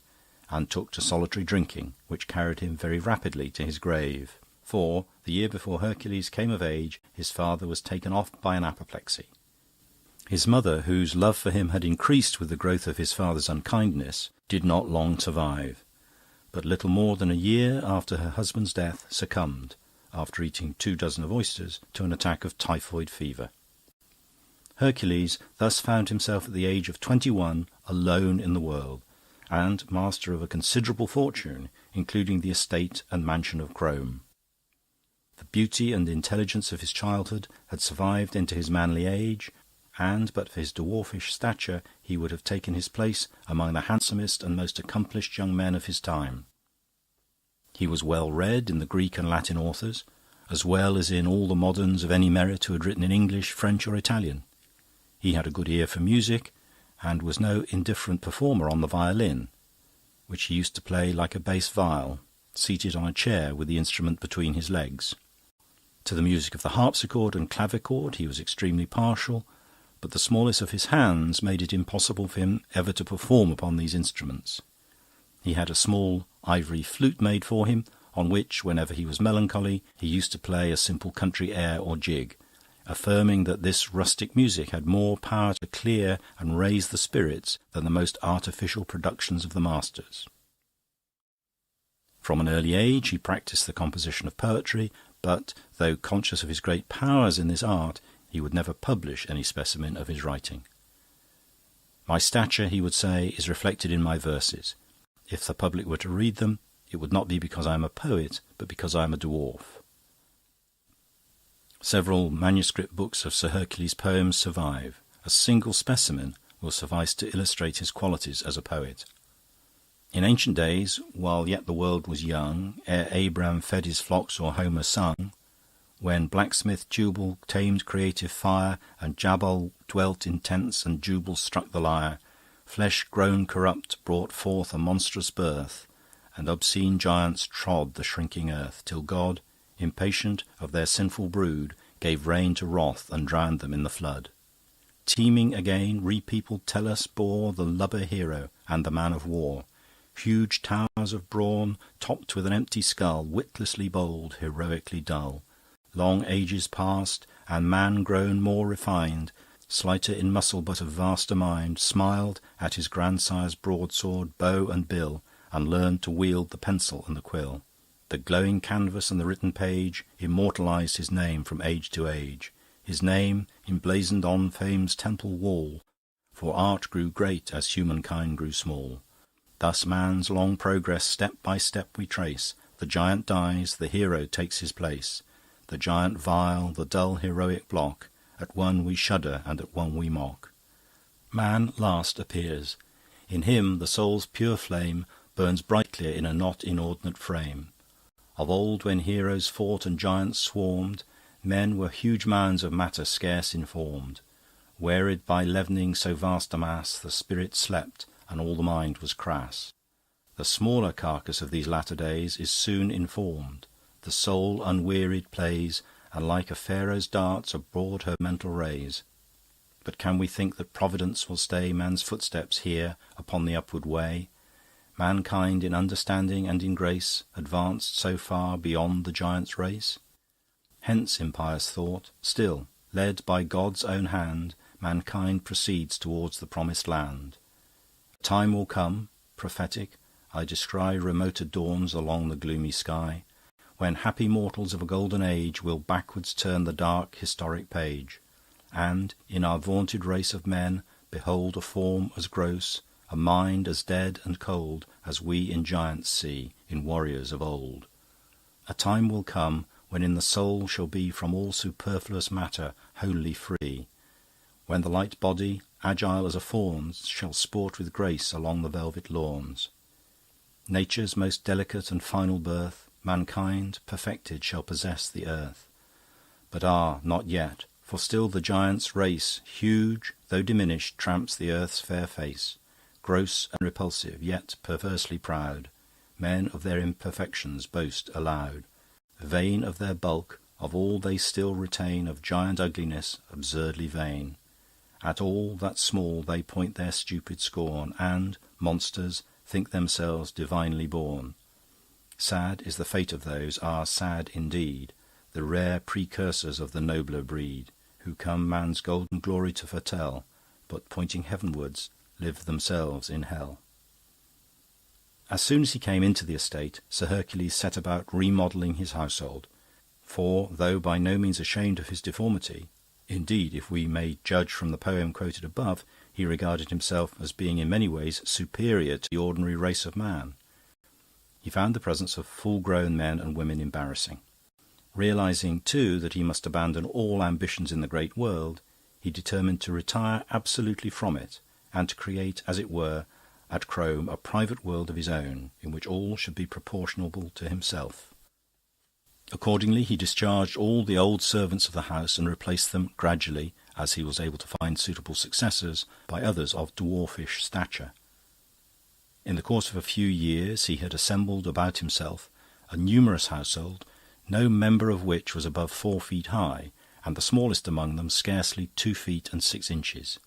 and took to solitary drinking, which carried him very rapidly to his grave. For, the year before Hercules came of age, his father was taken off by an apoplexy. His mother, whose love for him had increased with the growth of his father's unkindness, did not long survive, but little more than a year after her husband's death, succumbed, after eating 24 of oysters, to an attack of typhoid fever. Hercules thus found himself at the age of 21 alone in the world, and master of a considerable fortune, including the estate and mansion of Crome. The beauty and intelligence of his childhood had survived into his manly age, and but for his dwarfish stature he would have taken his place among the handsomest and most accomplished young men of his time. He was well read in the Greek and Latin authors, as well as in all the moderns of any merit who had written in English, French, or Italian. He had a good ear for music, and was no indifferent performer on the violin, which he used to play like a bass viol, seated on a chair with the instrument between his legs. To the music of the harpsichord and clavichord he was extremely partial, but the smallness of his hands made it impossible for him ever to perform upon these instruments. He had a small ivory flute made for him, on which, whenever he was melancholy, he used to play a simple country air or jig, affirming that this rustic music had more power to clear and raise the spirits than the most artificial productions of the masters. From an early age he practised the composition of poetry, but, though conscious of his great powers in this art, he would never publish any specimen of his writing. "My stature," he would say, "is reflected in my verses. If the public were to read them, it would not be because I am a poet, but because I am a dwarf." Several manuscript books of Sir Hercules' poems survive. A single specimen will suffice to illustrate his qualities as a poet. In ancient days, while yet the world was young, ere Abraham fed his flocks or Homer sung, when blacksmith Tubal tamed creative fire, and Jabal dwelt in tents, and Jubal struck the lyre, flesh grown corrupt brought forth a monstrous birth, and obscene giants trod the shrinking earth, till God, impatient of their sinful brood, gave rein to wrath and drowned them in the flood. Teeming again, repeopled Tellus bore the lubber hero and the man of war, huge towers of brawn, topped with an empty skull, witlessly bold, heroically dull. Long ages passed, and man grown more refined, slighter in muscle but of vaster mind, smiled at his grandsire's broadsword, bow and bill, and learned to wield the pencil and the quill. The glowing canvas and the written page immortalized his name from age to age, his name emblazoned on fame's temple wall, for art grew great as humankind grew small. Thus man's long progress step by step we trace. The giant dies, the hero takes his place. The giant vile, the dull heroic block, at one we shudder and at one we mock. Man last appears. In him the soul's pure flame burns brightlier in a not inordinate frame. Of old, when heroes fought and giants swarmed, men were huge mounds of matter scarce informed. Wearied by leavening so vast a mass, the spirit slept, and all the mind was crass. The smaller carcass of these latter days is soon informed. The soul unwearied plays, and like a Pharaoh's darts abroad her mental rays. But can we think that Providence will stay man's footsteps here upon the upward way? Mankind in understanding and in grace advanced so far beyond the giant's race? Hence, impious thought, still, led by God's own hand, mankind proceeds towards the promised land. A time will come, prophetic, I descry remoter dawns along the gloomy sky, when happy mortals of a golden age will backwards turn the dark historic page, and, in our vaunted race of men, behold a form as gross, a mind as dead and cold as we in giants see, in warriors of old. A time will come when in the soul shall be from all superfluous matter wholly free, when the light body, agile as a fawn's, shall sport with grace along the velvet lawns. Nature's most delicate and final birth, mankind, perfected, shall possess the earth. But not yet, for still the giant's race, huge, though diminished, tramps the earth's fair face, gross and repulsive, yet perversely proud. Men of their imperfections boast aloud, vain of their bulk, of all they still retain, of giant ugliness, absurdly vain. At all that's small they point their stupid scorn, and, monsters, think themselves divinely born. Sad is the fate of those, sad indeed, the rare precursors of the nobler breed, who come man's golden glory to foretell, but pointing heavenwards, live themselves in hell. As soon as he came into the estate, Sir Hercules set about remodelling his household, for, though by no means ashamed of his deformity, indeed, if we may judge from the poem quoted above, he regarded himself as being in many ways superior to the ordinary race of man, he found the presence of full-grown men and women embarrassing. Realizing, too, that he must abandon all ambitions in the great world, he determined to retire absolutely from it, and to create, as it were, at Crome, a private world of his own, in which all should be proportionable to himself. Accordingly, he discharged all the old servants of the house and replaced them gradually, as he was able to find suitable successors, by others of dwarfish stature. In the course of a few years he had assembled about himself a numerous household, no member of which was above 4 feet high, and the smallest among them scarcely 2 feet and 6 inches.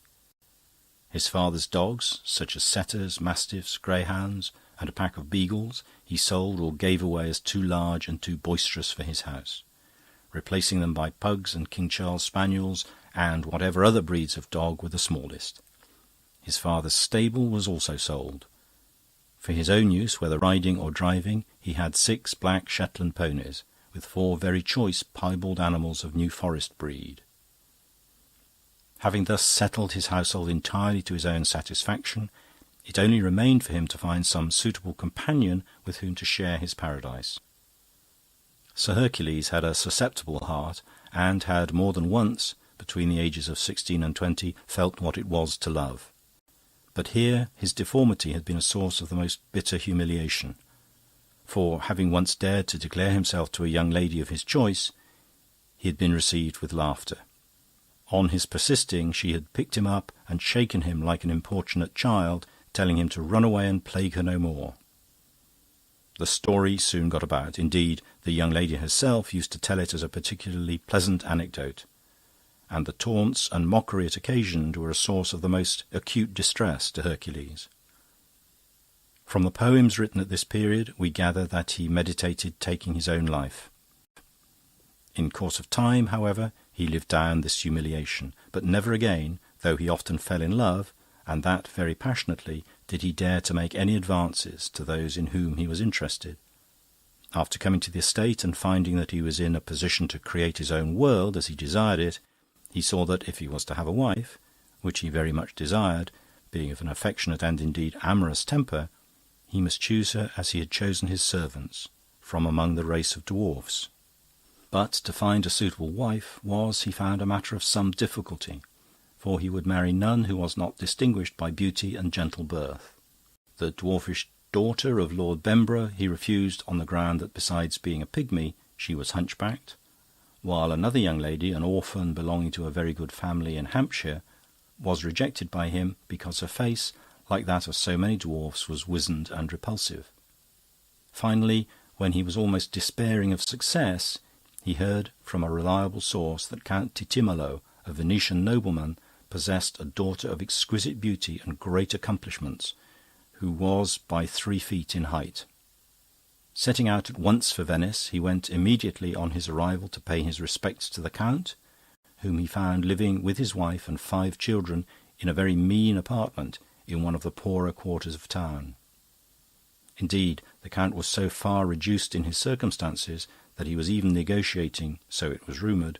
His father's dogs, such as setters, mastiffs, greyhounds, and a pack of beagles, he sold or gave away as too large and too boisterous for his house, replacing them by pugs and King Charles spaniels and whatever other breeds of dog were the smallest. His father's stable was also sold. For his own use, whether riding or driving, he had 6 black Shetland ponies, with 4 very choice piebald animals of New Forest breed. Having thus settled his household entirely to his own satisfaction, it only remained for him to find some suitable companion with whom to share his paradise. Sir Hercules had a susceptible heart, and had more than once, between the ages of 16 and 20, felt what it was to love. But here his deformity had been a source of the most bitter humiliation, for, having once dared to declare himself to a young lady of his choice, he had been received with laughter. On his persisting, she had picked him up and shaken him like an importunate child, telling him to run away and plague her no more. The story soon got about. Indeed, the young lady herself used to tell it as a particularly pleasant anecdote, and the taunts and mockery it occasioned were a source of the most acute distress to Hercules. From the poems written at this period, we gather that he meditated taking his own life. In course of time, however, he lived down this humiliation, but never again, though he often fell in love, and that very passionately, did he dare to make any advances to those in whom he was interested. After coming to the estate and finding that he was in a position to create his own world as he desired it, he saw that if he was to have a wife, which he very much desired, being of an affectionate and indeed amorous temper, he must choose her as he had chosen his servants, from among the race of dwarfs. But to find a suitable wife was, he found, a matter of some difficulty, for he would marry none who was not distinguished by beauty and gentle birth. The dwarfish daughter of Lord Bemborough he refused on the ground that besides being a pygmy, she was hunchbacked, while another young lady, an orphan belonging to a very good family in Hampshire, was rejected by him because her face, like that of so many dwarfs, was wizened and repulsive. Finally, when he was almost despairing of success, he heard from a reliable source that Count Titimalo, a Venetian nobleman, possessed a daughter of exquisite beauty and great accomplishments, who was by 3 feet in height. Setting out at once for Venice, he went immediately on his arrival to pay his respects to the Count, whom he found living with his wife and 5 children in a very mean apartment in one of the poorer quarters of town. Indeed, the Count was so far reduced in his circumstances that he was even negotiating, so it was rumoured,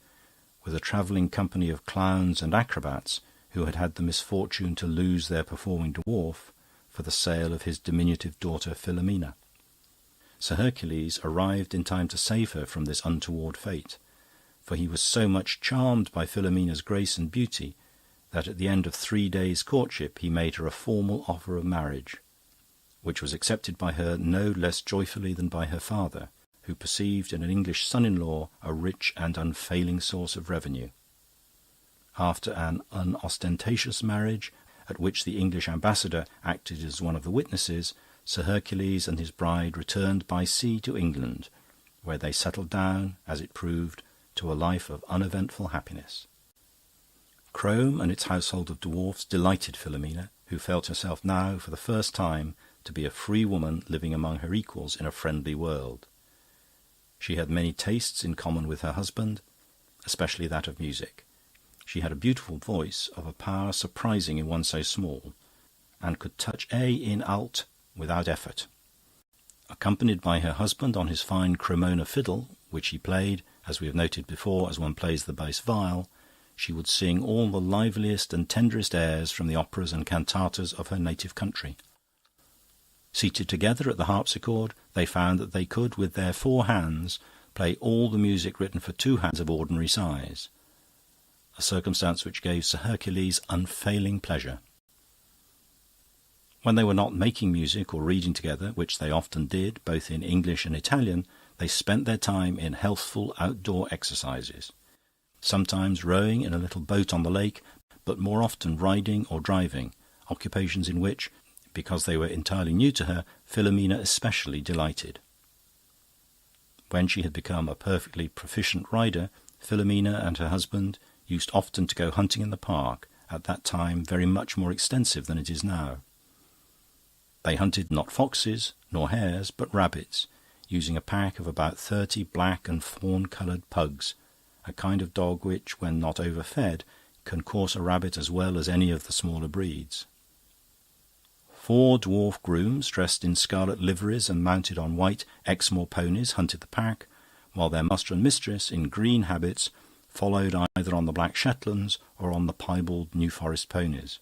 with a travelling company of clowns and acrobats who had had the misfortune to lose their performing dwarf for the sale of his diminutive daughter Philomena. Sir Hercules arrived in time to save her from this untoward fate, for he was so much charmed by Philomena's grace and beauty that at the end of 3 days' courtship he made her a formal offer of marriage, which was accepted by her no less joyfully than by her father, who perceived in an English son-in-law a rich and unfailing source of revenue. After an unostentatious marriage, at which the English ambassador acted as one of the witnesses, Sir Hercules and his bride returned by sea to England, where they settled down, as it proved, to a life of uneventful happiness. Crome and its household of dwarfs delighted Philomena, who felt herself now, for the first time, to be a free woman living among her equals in a friendly world. She had many tastes in common with her husband, especially that of music. She had a beautiful voice of a power surprising in one so small, and could touch A in alt without effort. Accompanied by her husband on his fine Cremona fiddle, which he played, as we have noted before, as one plays the bass viol, she would sing all the liveliest and tenderest airs from the operas and cantatas of her native country. Seated together at the harpsichord, they found that they could, with their 4 hands, play all the music written for 2 hands of ordinary size, a circumstance which gave Sir Hercules unfailing pleasure. When they were not making music or reading together, which they often did, both in English and Italian, they spent their time in healthful outdoor exercises, sometimes rowing in a little boat on the lake, but more often riding or driving, occupations in which, because they were entirely new to her, Philomena especially delighted. When she had become a perfectly proficient rider, Philomena and her husband used often to go hunting in the park, at that time very much more extensive than it is now. They hunted not foxes nor hares, but rabbits, using a pack of about 30 black and fawn-coloured pugs, a kind of dog which, when not overfed, can course a rabbit as well as any of the smaller breeds. 4 dwarf grooms, dressed in scarlet liveries and mounted on white Exmoor ponies, hunted the pack, while their master and mistress, in green habits, followed either on the black Shetlands or on the piebald New Forest ponies.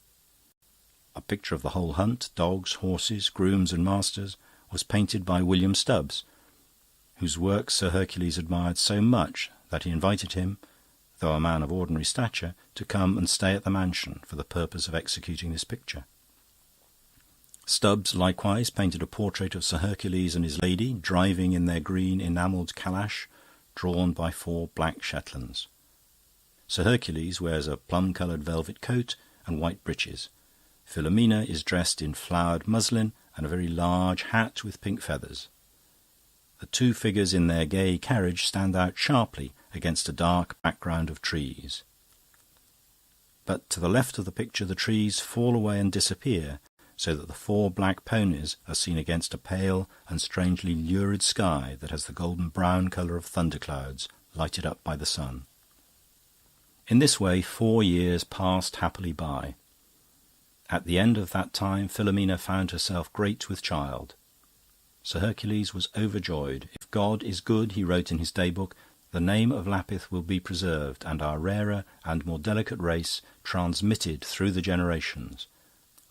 A picture of the whole hunt, dogs, horses, grooms and masters, was painted by William Stubbs, whose work Sir Hercules admired so much that he invited him, though a man of ordinary stature, to come and stay at the mansion for the purpose of executing this picture. Stubbs likewise painted a portrait of Sir Hercules and his lady driving in their green enamelled calash, drawn by 4 black Shetlands. Sir Hercules wears a plum-coloured velvet coat and white breeches. Philomena is dressed in flowered muslin and a very large hat with pink feathers. The 2 figures in their gay carriage stand out sharply against a dark background of trees. But to the left of the picture the trees fall away and disappear, so that the 4 black ponies are seen against a pale and strangely lurid sky that has the golden-brown colour of thunderclouds lighted up by the sun. In this way 4 years passed happily by. At the end of that time Philomena found herself great with child. Sir Hercules was overjoyed. "If God is good," he wrote in his daybook, "the name of Lapith will be preserved, and our rarer and more delicate race transmitted through the generations,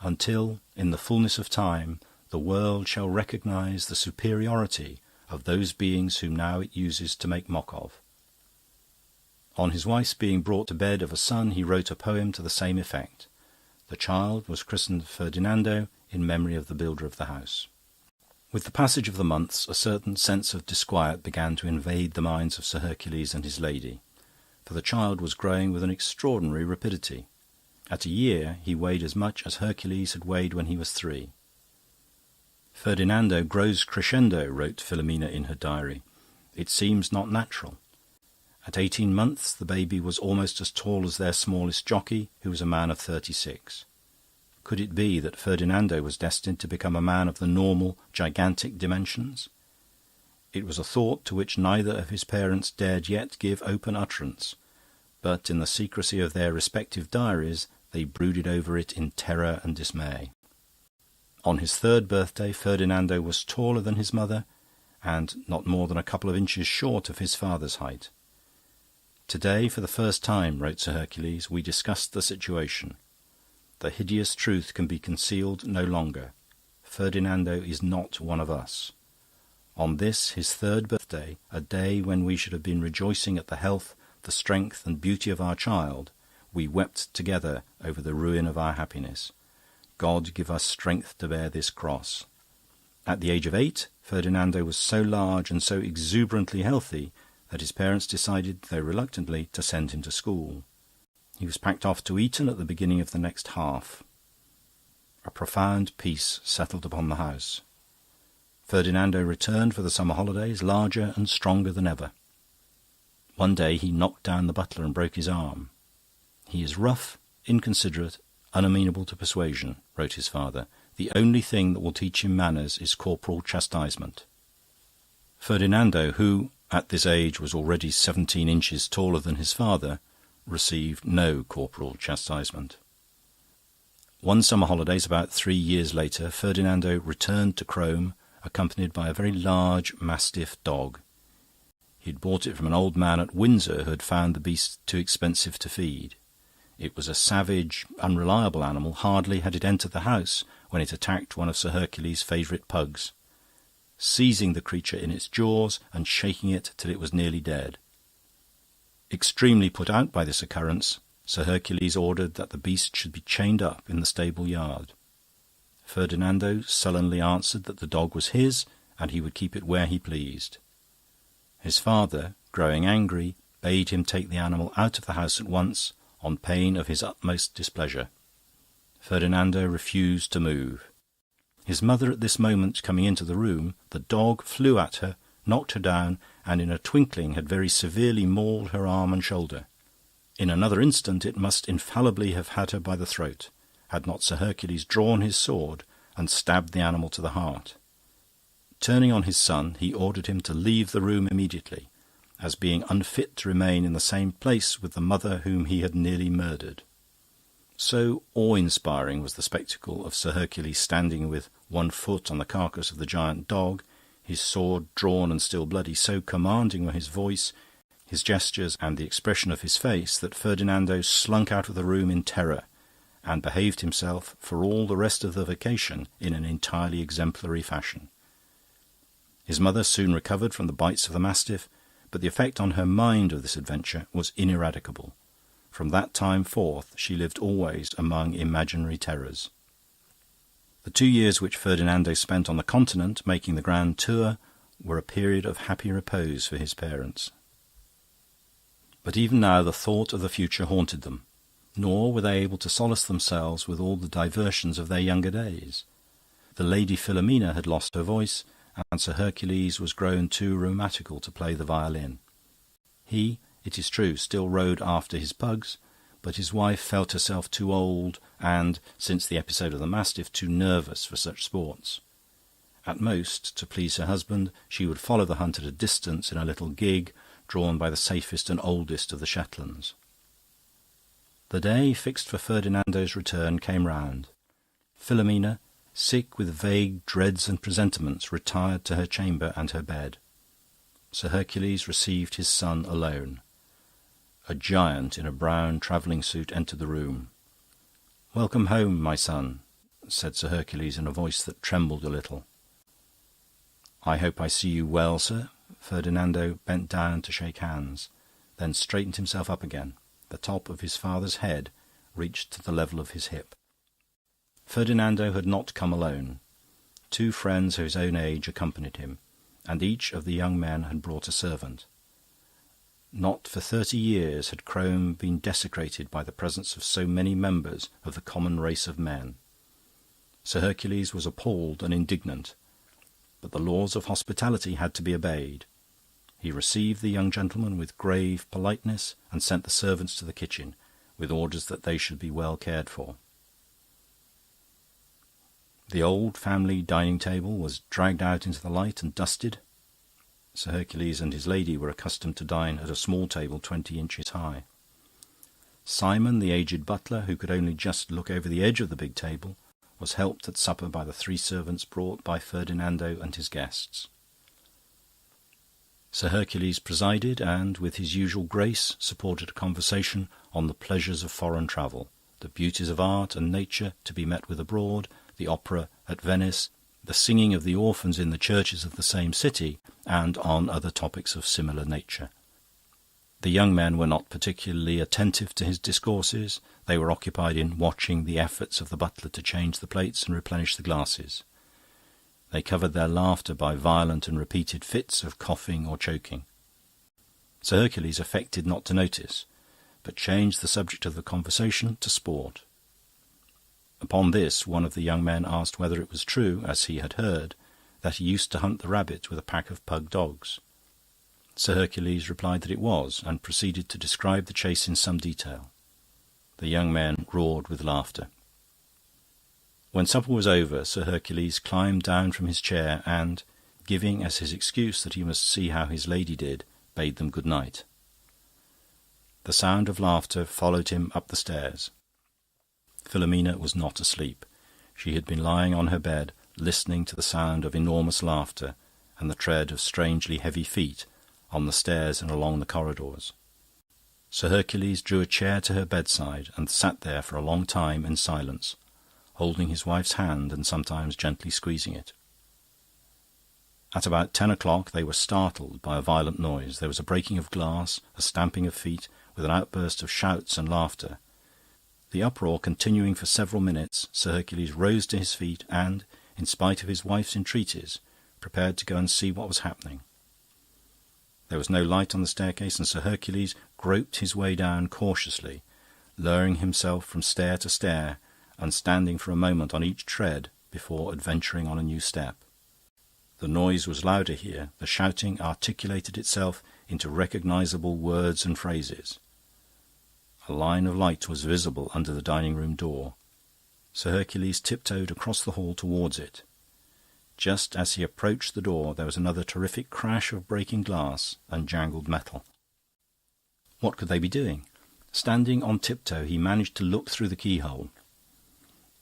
until, in the fullness of time, the world shall recognise the superiority of those beings whom now it uses to make mock of." On his wife's being brought to bed of a son, he wrote a poem to the same effect. The child was christened Ferdinando in memory of the builder of the house. With the passage of the months, a certain sense of disquiet began to invade the minds of Sir Hercules and his lady, for the child was growing with an extraordinary rapidity. At a year he weighed as much as Hercules had weighed when he was 3. "Ferdinando grows crescendo," wrote Philomena in her diary. "It seems not natural." At 18 months the baby was almost as tall as their smallest jockey, who was a man of 36. Could it be that Ferdinando was destined to become a man of the normal, gigantic dimensions? It was a thought to which neither of his parents dared yet give open utterance, but in the secrecy of their respective diaries they brooded over it in terror and dismay. On his 3rd birthday Ferdinando was taller than his mother, and not more than a couple of inches short of his father's height. "Today, for the first time," wrote Sir Hercules, "we discussed the situation. The hideous truth can be concealed no longer. Ferdinando is not one of us. On this, his 3rd birthday, a day when we should have been rejoicing at the health, the strength and beauty of our child, we wept together over the ruin of our happiness. God give us strength to bear this cross." At the age of 8, Ferdinando was so large and so exuberantly healthy that his parents decided, though reluctantly, to send him to school. He was packed off to Eton at the beginning of the next half. A profound peace settled upon the house. Ferdinando returned for the summer holidays, larger and stronger than ever. One day he knocked down the butler and broke his arm. "He is rough, inconsiderate, unamenable to persuasion," wrote his father. "The only thing that will teach him manners is corporal chastisement." Ferdinando, who at this age was already 17 inches taller than his father, received no corporal chastisement. One summer holidays, about 3 years later, Ferdinando returned to Crome, accompanied by a very large mastiff dog. He had bought it from an old man at Windsor who had found the beast too expensive to feed. It was a savage, unreliable animal. Hardly had it entered the house when it attacked one of Sir Hercules' favourite pugs, seizing the creature in its jaws and shaking it till it was nearly dead. Extremely put out by this occurrence, Sir Hercules ordered that the beast should be chained up in the stable yard. Ferdinando sullenly answered that the dog was his, and he would keep it where he pleased. His father, growing angry, bade him take the animal out of the house at once, on pain of his utmost displeasure. Ferdinando refused to move. His mother at this moment coming into the room, the dog flew at her, knocked her down, and in a twinkling had very severely mauled her arm and shoulder. In another instant it must infallibly have had her by the throat, had not Sir Hercules drawn his sword and stabbed the animal to the heart. Turning on his son, he ordered him to leave the room immediately, as being unfit to remain in the same place with the mother whom he had nearly murdered. So awe-inspiring was the spectacle of Sir Hercules standing with one foot on the carcass of the giant dog, his sword drawn and still bloody, so commanding were his voice, his gestures, and the expression of his face, that Ferdinando slunk out of the room in terror, and behaved himself for all the rest of the vacation in an entirely exemplary fashion. His mother soon recovered from the bites of the mastiff, but the effect on her mind of this adventure was ineradicable. From that time forth she lived always among imaginary terrors. The 2 years which Ferdinando spent on the Continent, making the grand tour, were a period of happy repose for his parents. But even now the thought of the future haunted them, nor were they able to solace themselves with all the diversions of their younger days. The Lady Philomena had lost her voice, and Sir Hercules was grown too rheumatical to play the violin. He, it is true, still rode after his pugs, but his wife felt herself too old and, since the episode of the mastiff, too nervous for such sports. At most, to please her husband, she would follow the hunt at a distance in a little gig drawn by the safest and oldest of the Shetlands. The day fixed for Ferdinando's return came round. Philomena, sick with vague dreads and presentiments, retired to her chamber and her bed. Sir Hercules received his son alone. A giant in a brown travelling suit entered the room. "Welcome home, my son," said Sir Hercules in a voice that trembled a little. "I hope I see you well, sir." Ferdinando bent down to shake hands, then straightened himself up again. The top of his father's head reached to the level of his hip. Ferdinando had not come alone. 2 friends of his own age accompanied him, and each of the young men had brought a servant. Not for 30 years had Crome been desecrated by the presence of so many members of the common race of men. Sir Hercules was appalled and indignant, but the laws of hospitality had to be obeyed. He received the young gentlemen with grave politeness and sent the servants to the kitchen, with orders that they should be well cared for. The old family dining table was dragged out into the light and dusted. Sir Hercules and his lady were accustomed to dine at a small table 20 inches high. Simon, the aged butler, who could only just look over the edge of the big table, was helped at supper by the 3 servants brought by Ferdinando and his guests. Sir Hercules presided, and, with his usual grace, supported a conversation on the pleasures of foreign travel, the beauties of art and nature to be met with abroad, the opera at Venice, the singing of the orphans in the churches of the same city, and on other topics of similar nature. The young men were not particularly attentive to his discourses. They were occupied in watching the efforts of the butler to change the plates and replenish the glasses. They covered their laughter by violent and repeated fits of coughing or choking. Sir Hercules affected not to notice, but changed the subject of the conversation to sport. Upon this, one of the young men asked whether it was true, as he had heard, that he used to hunt the rabbit with a pack of pug dogs. Sir Hercules replied that it was, and proceeded to describe the chase in some detail. The young men roared with laughter. When supper was over, Sir Hercules climbed down from his chair and, giving as his excuse that he must see how his lady did, bade them good night. The sound of laughter followed him up the stairs. Philomena was not asleep. She had been lying on her bed, listening to the sound of enormous laughter and the tread of strangely heavy feet on the stairs and along the corridors. Sir Hercules drew a chair to her bedside and sat there for a long time in silence, holding his wife's hand and sometimes gently squeezing it. At about 10 o'clock they were startled by a violent noise. There was a breaking of glass, a stamping of feet, with an outburst of shouts and laughter. The uproar continuing for several minutes, Sir Hercules rose to his feet and, in spite of his wife's entreaties, prepared to go and see what was happening. There was no light on the staircase, and Sir Hercules groped his way down cautiously, lowering himself from stair to stair and standing for a moment on each tread before adventuring on a new step. The noise was louder here. The shouting articulated itself into recognisable words and phrases. A line of light was visible under the dining-room door. Sir Hercules tiptoed across the hall towards it. Just as he approached the door, there was another terrific crash of breaking glass and jangled metal. What could they be doing? Standing on tiptoe, he managed to look through the keyhole.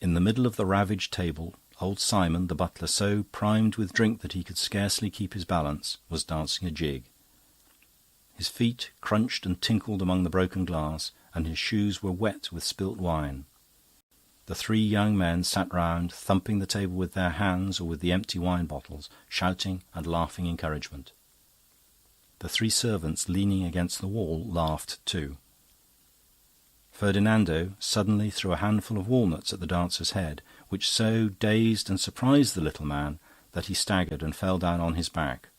In the middle of the ravaged table, old Simon, the butler, so primed with drink that he could scarcely keep his balance, was dancing a jig. His feet crunched and tinkled among the broken glass, and his shoes were wet with spilt wine. The three young men sat round, thumping the table with their hands or with the empty wine bottles, shouting and laughing encouragement. The three servants, leaning against the wall, laughed too. Ferdinando suddenly threw a handful of walnuts at the dancer's head, which so dazed and surprised the little man that he staggered and fell down on his back,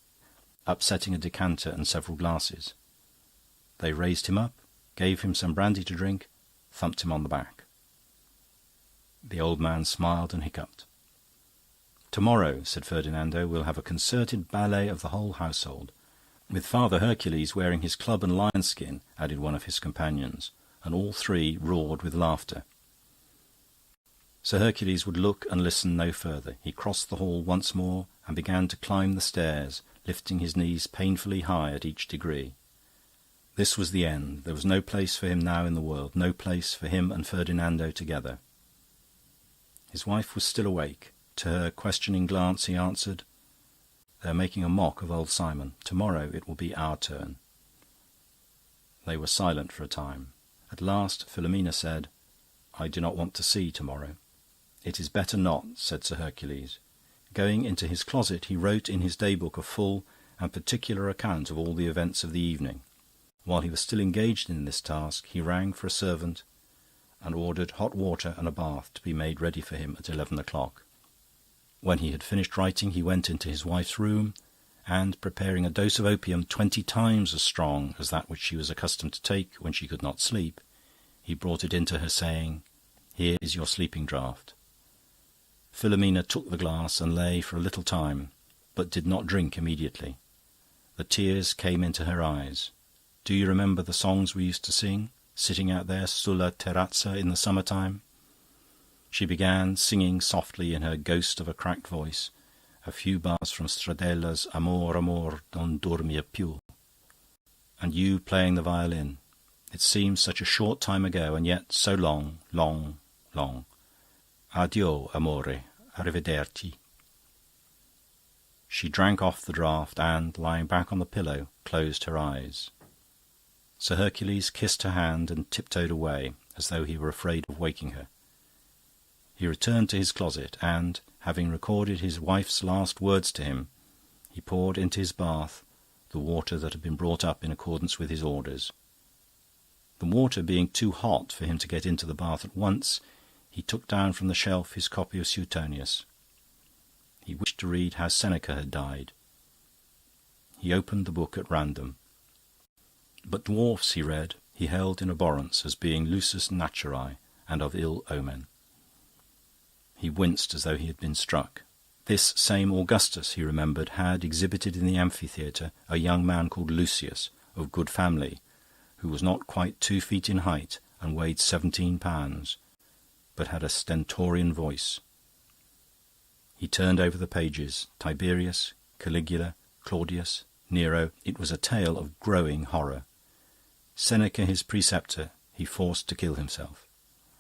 upsetting a decanter and several glasses. They raised him up, gave him some brandy to drink, thumped him on the back. The old man smiled and hiccuped. "Tomorrow," said Ferdinando, "we'll have a concerted ballet of the whole household, with Father Hercules wearing his club and lion-skin," added one of his companions, and all three roared with laughter. Sir Hercules would look and listen no further. He crossed the hall once more and began to climb the stairs, lifting his knees painfully high at each degree. This was the end. There was no place for him now in the world, no place for him and Ferdinando together. His wife was still awake. To her questioning glance he answered, "They are making a mock of old Simon. Tomorrow it will be our turn." They were silent for a time. At last Philomena said, "I do not want to see tomorrow." "It is better not," said Sir Hercules. Going into his closet, he wrote in his day-book a full and particular account of all the events of the evening. While he was still engaged in this task, he rang for a servant and ordered hot water and a bath to be made ready for him at 11 o'clock. When he had finished writing, he went into his wife's room and, preparing a dose of opium 20 times as strong as that which she was accustomed to take when she could not sleep, he brought it into her, saying, "Here is your sleeping draught." Philomena took the glass and lay for a little time, but did not drink immediately. The tears came into her eyes. "Do you remember the songs we used to sing, sitting out there sulla terrazza in the summer-time?" She began singing softly in her ghost of a cracked voice a few bars from Stradella's Amor, amor, non dormir più. "And you playing the violin. It seems such a short time ago, and yet so long, long, long. Addio, amore, arrivederci." She drank off the draught and, lying back on the pillow, closed her eyes. Sir Hercules kissed her hand and tiptoed away, as though he were afraid of waking her. He returned to his closet, and, having recorded his wife's last words to him, he poured into his bath the water that had been brought up in accordance with his orders. The water being too hot for him to get into the bath at once, he took down from the shelf his copy of Suetonius. He wished to read how Seneca had died. He opened the book at random. But dwarfs, he read, he held in abhorrence as being lusus naturae and of ill omen. He winced as though he had been struck. This same Augustus, he remembered, had exhibited in the amphitheatre a young man called Lucius, of good family, who was not quite 2 feet in height and weighed 17 pounds, but had a stentorian voice. He turned over the pages. Tiberius, Caligula, Claudius, Nero. It was a tale of growing horror. Seneca, his preceptor, he forced to kill himself.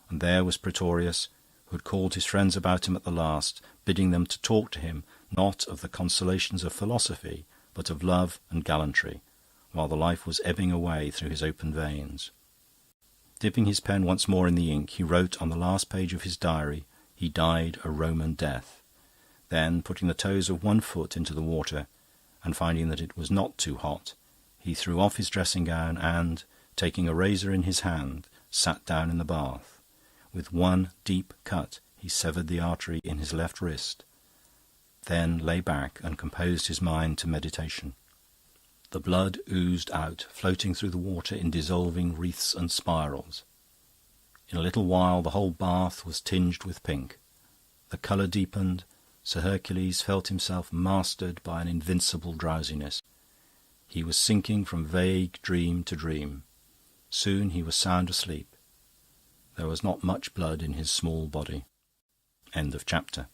And there was Praetorius, who had called his friends about him at the last, bidding them to talk to him, not of the consolations of philosophy, but of love and gallantry, while the life was ebbing away through his open veins. Dipping his pen once more in the ink, he wrote on the last page of his diary, "He died a Roman death." Then, putting the toes of one foot into the water, and finding that it was not too hot, he threw off his dressing-gown and, taking a razor in his hand, sat down in the bath. With one deep cut, he severed the artery in his left wrist, then lay back and composed his mind to meditation. The blood oozed out, floating through the water in dissolving wreaths and spirals. In a little while the whole bath was tinged with pink. The colour deepened. Sir Hercules felt himself mastered by an invincible drowsiness. He was sinking from vague dream to dream. Soon he was sound asleep. There was not much blood in his small body. End of chapter.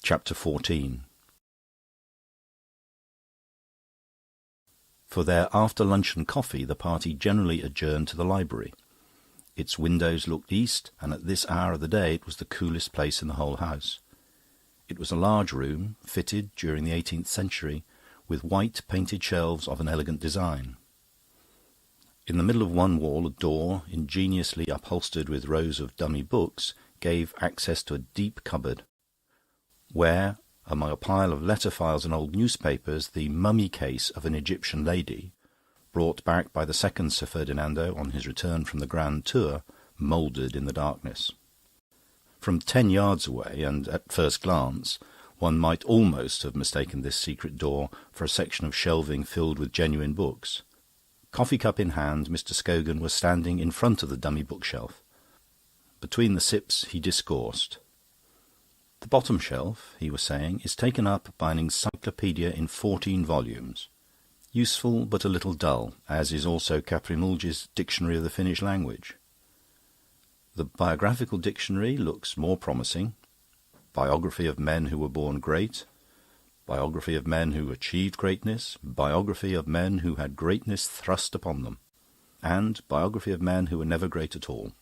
Chapter 14. For their after-luncheon coffee, the party generally adjourned to the library. Its windows looked east, and at this hour of the day it was the coolest place in the whole house. It was a large room, fitted during the 18th century, with white painted shelves of an elegant design. In the middle of one wall, a door, ingeniously upholstered with rows of dummy books, gave access to a deep cupboard, where, among a pile of letter files and old newspapers, the mummy case of an Egyptian lady, brought back by the second Sir Ferdinando on his return from the Grand Tour, mouldered in the darkness. From 10 yards away, and at first glance, one might almost have mistaken this secret door for a section of shelving filled with genuine books. Coffee-cup in hand, Mr. Scogan was standing in front of the dummy bookshelf. Between the sips he discoursed. "The bottom shelf," he was saying, "is taken up by an encyclopaedia in 14 volumes. Useful, but a little dull, as is also Caprimulge's Dictionary of the Finnish Language. The biographical dictionary looks more promising. Biography of men who were born great, biography of men who achieved greatness, biography of men who had greatness thrust upon them, and biography of men who were never great at all.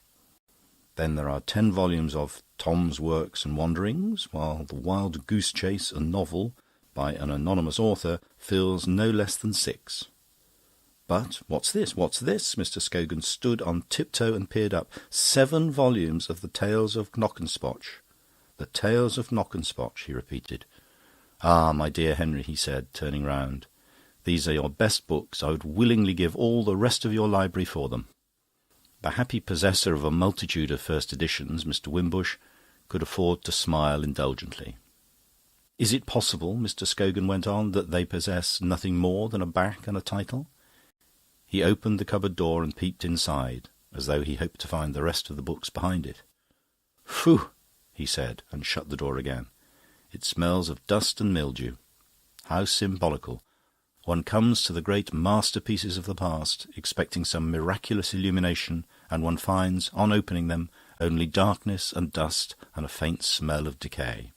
Then there are 10 volumes of Tom's Works and Wanderings, while The Wild Goose Chase, a novel by an anonymous author, fills no less than 6. But what's this? What's this?" Mr. Scogan stood on tiptoe and peered up. 7 volumes of the Tales of Knockespotch. "The Tales of Knockespotch," he repeated. "Ah, my dear Henry," he said, turning round, "these are your best books. I would willingly give all the rest of your library for them." The happy possessor of a multitude of first editions, Mr. Wimbush, could afford to smile indulgently. "Is it possible," Mr. Scogan went on, "that they possess nothing more than a back and a title?" He opened the cupboard door and peeped inside, as though he hoped to find the rest of the books behind it. "Phew!" he said, and shut the door again. "It smells of dust and mildew. How symbolical! One comes to the great masterpieces of the past, expecting some miraculous illumination, and one finds, on opening them, only darkness and dust and a faint smell of decay.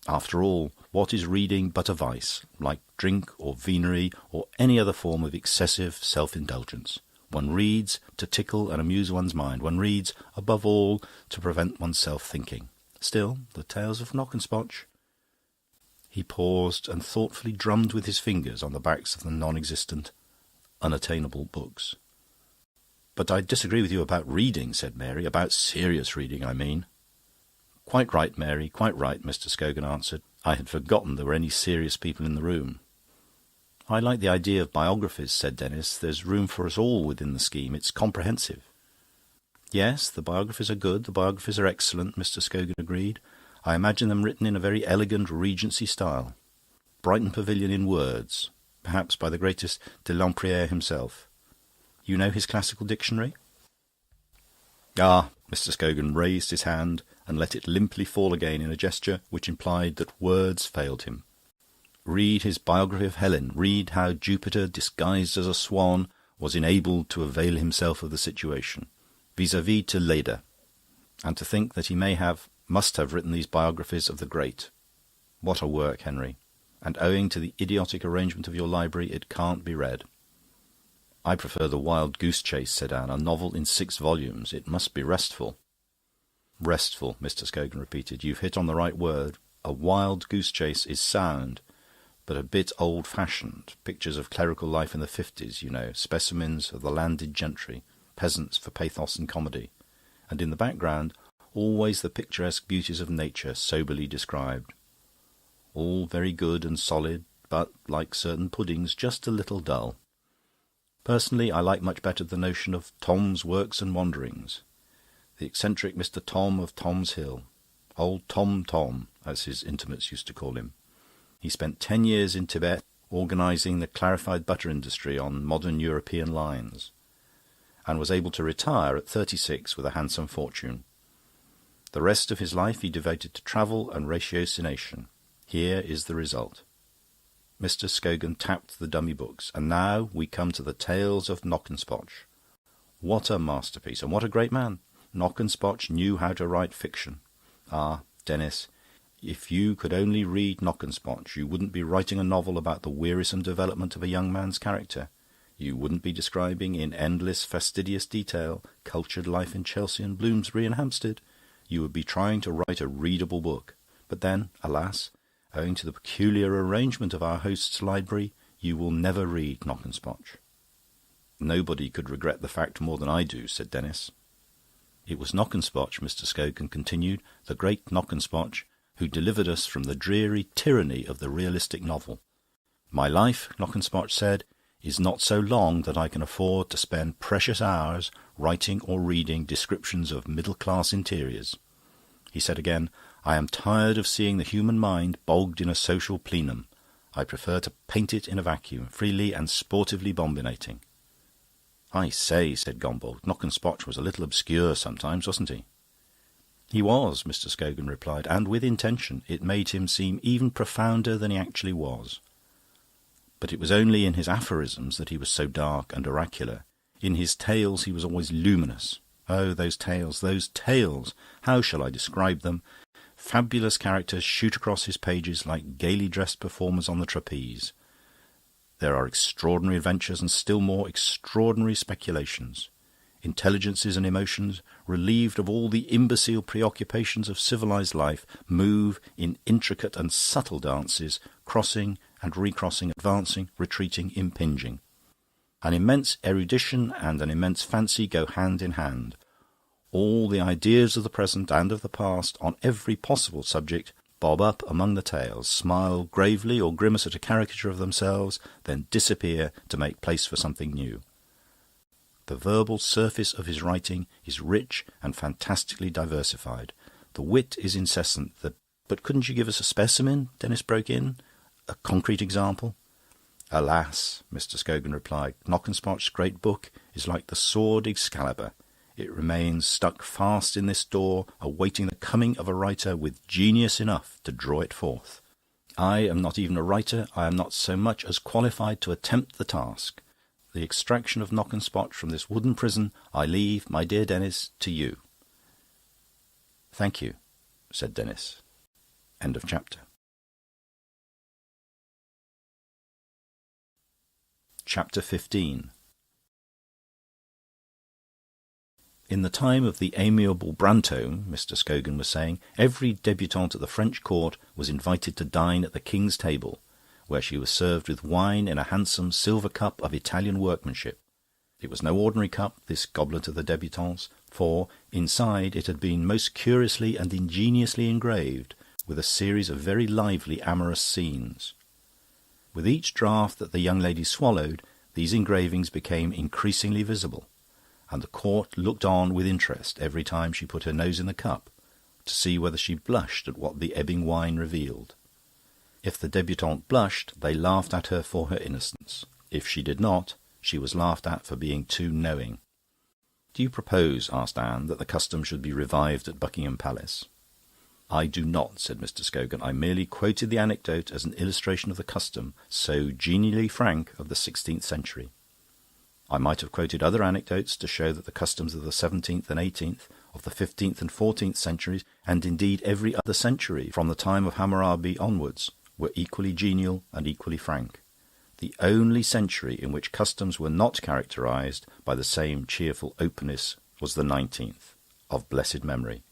After all, what is reading but a vice, like drink or venery or any other form of excessive self-indulgence? One reads to tickle and amuse one's mind. One reads, above all, to prevent oneself thinking. Still, the Tales of Knockespotch..." He paused and thoughtfully drummed with his fingers on the backs of the non-existent, unattainable books. "But I disagree with you about reading," said Mary. "About serious reading, I mean." "Quite right, Mary, quite right," Mr. Scogan answered. "I had forgotten there were any serious people in the room." "I like the idea of biographies," said Denis. "There's room for us all within the scheme. It's comprehensive." "Yes, the biographies are good, the biographies are excellent," Mr. Scogan agreed. "I imagine them written in a very elegant Regency style. Brighton Pavilion in words, perhaps by the greatest de Lempriere himself. You know his classical dictionary?" "Ah!" Mr. Scogan raised his hand and let it limply fall again in a gesture which implied that words failed him. "Read his biography of Helen. Read how Jupiter, disguised as a swan, was enabled to avail himself of the situation, vis-à-vis to Leda. And to think that he must have written these biographies of the great. What a work, Henry! And owing to the idiotic arrangement of your library, it can't be read." "I prefer The Wild Goose Chase," said Anne. "A novel in 6 volumes. It must be restful." "Restful," Mr. Scogan repeated. "You've hit on the right word. A Wild Goose Chase is sound, but a bit old-fashioned. Pictures of clerical life in the 50s, you know, specimens of the landed gentry, peasants for pathos and comedy. And in the background, always the picturesque beauties of nature soberly described. All very good and solid, but, like certain puddings, just a little dull. Personally, I like much better the notion of Tom's Works and Wanderings. The eccentric Mr. Tom of Tom's Hill. Old Tom, as his intimates used to call him. He spent 10 years in Tibet organising the clarified butter industry on modern European lines, and was able to retire at 36 with a handsome fortune. The rest of his life he devoted to travel and ratiocination. Here is the result." Mr. Scogan tapped the dummy books. "And now we come to the Tales of Knockespotch. What a masterpiece, and what a great man! Knockespotch knew how to write fiction. Ah, Denis, if you could only read Knockespotch, you wouldn't be writing a novel about the wearisome development of a young man's character. You wouldn't be describing in endless fastidious detail cultured life in Chelsea and Bloomsbury and Hampstead. You would be trying to write a readable book. But then, alas, owing to the peculiar arrangement of our host's library, you will never read Knockespotch." "Nobody could regret the fact more than I do," said Denis. "It was Knockespotch," Mr. Scogan continued, "the great Knockespotch, who delivered us from the dreary tyranny of the realistic novel. My life," Knockespotch said, "is not so long that I can afford to spend precious hours writing or reading descriptions of middle-class interiors." He said again, "I am tired of seeing the human mind bogged in a social plenum. I prefer to paint it in a vacuum, freely and sportively bombinating." "I say," said Gombauld, "Knockespotch was a little obscure sometimes, wasn't he?" "He was," Mr. Scogan replied, "and with intention. It made him seem even profounder than he actually was. But it was only in his aphorisms that he was so dark and oracular. In his tales he was always luminous. Oh, those tales, those tales! How shall I describe them? Fabulous characters shoot across his pages like gaily dressed performers on the trapeze. There are extraordinary adventures and still more extraordinary speculations. Intelligences and emotions, relieved of all the imbecile preoccupations of civilized life, move in intricate and subtle dances, crossing and recrossing, advancing, retreating, impinging. An immense erudition and an immense fancy go hand in hand. All the ideas of the present and of the past, on every possible subject, bob up among the tales, smile gravely or grimace at a caricature of themselves, then disappear to make place for something new. The verbal surface of his writing is rich and fantastically diversified. The wit is incessant. But couldn't you give us a specimen?" Denis broke in. "A concrete example?" "Alas," Mr. Scogan replied, "Knockespotch's great book is like the sword Excalibur. It remains stuck fast in this door, awaiting the coming of a writer with genius enough to draw it forth. I am not even a writer. I am not so much as qualified to attempt the task. The extraction of Knockespotch from this wooden prison I leave, my dear Denis, to you." "Thank you," said Denis. End of chapter. Chapter 15. In the time of the amiable Brantome, Mr. Scogan was saying, every debutante at the French court was invited to dine at the king's table, where she was served with wine in a handsome silver cup of Italian workmanship. It was no ordinary cup, this goblet of the debutantes, for inside it had been most curiously and ingeniously engraved with a series of very lively amorous scenes. With each draught that the young lady swallowed, these engravings became increasingly visible, and the court looked on with interest every time she put her nose in the cup, to see whether she blushed at what the ebbing wine revealed. If the debutante blushed, they laughed at her for her innocence. If she did not, she was laughed at for being too knowing. "Do you propose," asked Anne, "that the custom should be revived at Buckingham Palace?" "I do not," said Mr. Scogan. "I merely quoted the anecdote as an illustration of the custom, so genially frank, of the 16th century. I might have quoted other anecdotes to show that the customs of the 17th and 18th, of the 15th and 14th centuries, and indeed every other century from the time of Hammurabi onwards, were equally genial and equally frank. The only century in which customs were not characterised by the same cheerful openness was the 19th, of blessed memory.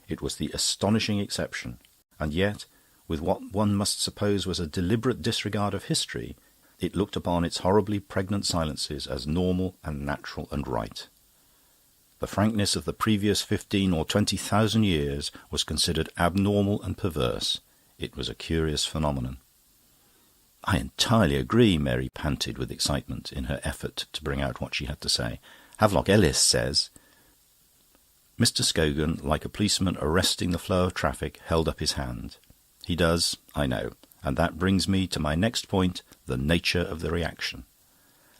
It was the astonishing exception, and yet, with what one must suppose was a deliberate disregard of history, it looked upon its horribly pregnant silences as normal and natural and right. The frankness of the previous 15 or 20,000 years was considered abnormal and perverse. It was a curious phenomenon. "I entirely agree," Mary panted with excitement in her effort to bring out what she had to say. "Havelock Ellis says..." Mr. Scogan, like a policeman arresting the flow of traffic, held up his hand. "He does, I know. And that brings me to my next point, the nature of the reaction.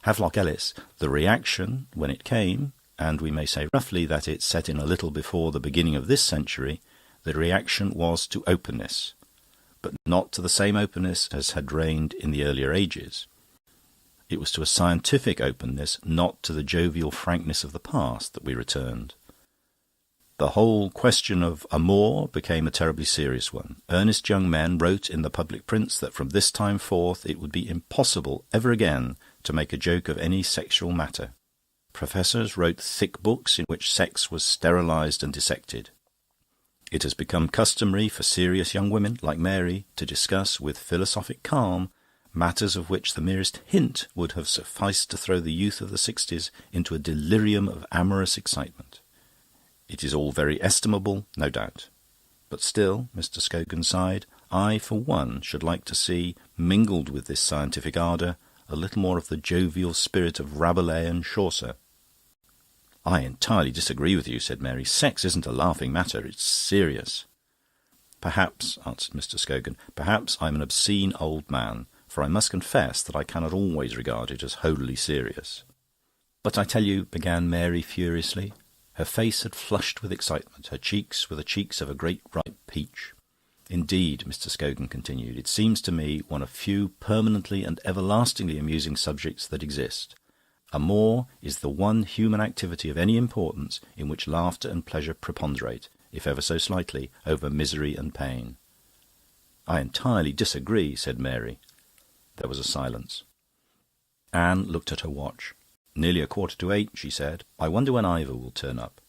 Havelock Ellis, the reaction, when it came, and we may say roughly that it set in a little before the beginning of this century, the reaction was to openness, but not to the same openness as had reigned in the earlier ages. It was to a scientific openness, not to the jovial frankness of the past, that we returned. The whole question of amour became a terribly serious one. Earnest young men wrote in the public prints that from this time forth it would be impossible ever again to make a joke of any sexual matter. Professors wrote thick books in which sex was sterilised and dissected. It has become customary for serious young women, like Mary, to discuss with philosophic calm matters of which the merest hint would have sufficed to throw the youth of the 60s into a delirium of amorous excitement. It is all very estimable, no doubt. But still, Mr. Scogan sighed, I, for one, should like to see, mingled with this scientific ardour, a little more of the jovial spirit of Rabelais and Chaucer. "I entirely disagree with you," said Mary. "Sex isn't a laughing matter, it's serious." "Perhaps," answered Mr. Scogan, "perhaps I'm an obscene old man, for I must confess that I cannot always regard it as wholly serious." "But I tell you," began Mary furiously. Her face had flushed with excitement. Her cheeks were the cheeks of a great ripe peach. "Indeed," Mr. Scogan continued, "it seems to me one of few permanently and everlastingly amusing subjects that exist. Amour is the one human activity of any importance in which laughter and pleasure preponderate, if ever so slightly, over misery and pain." "I entirely disagree," said Mary. There was a silence. Anne looked at her watch. "Nearly 7:45, she said. "I wonder when Ivor will turn up."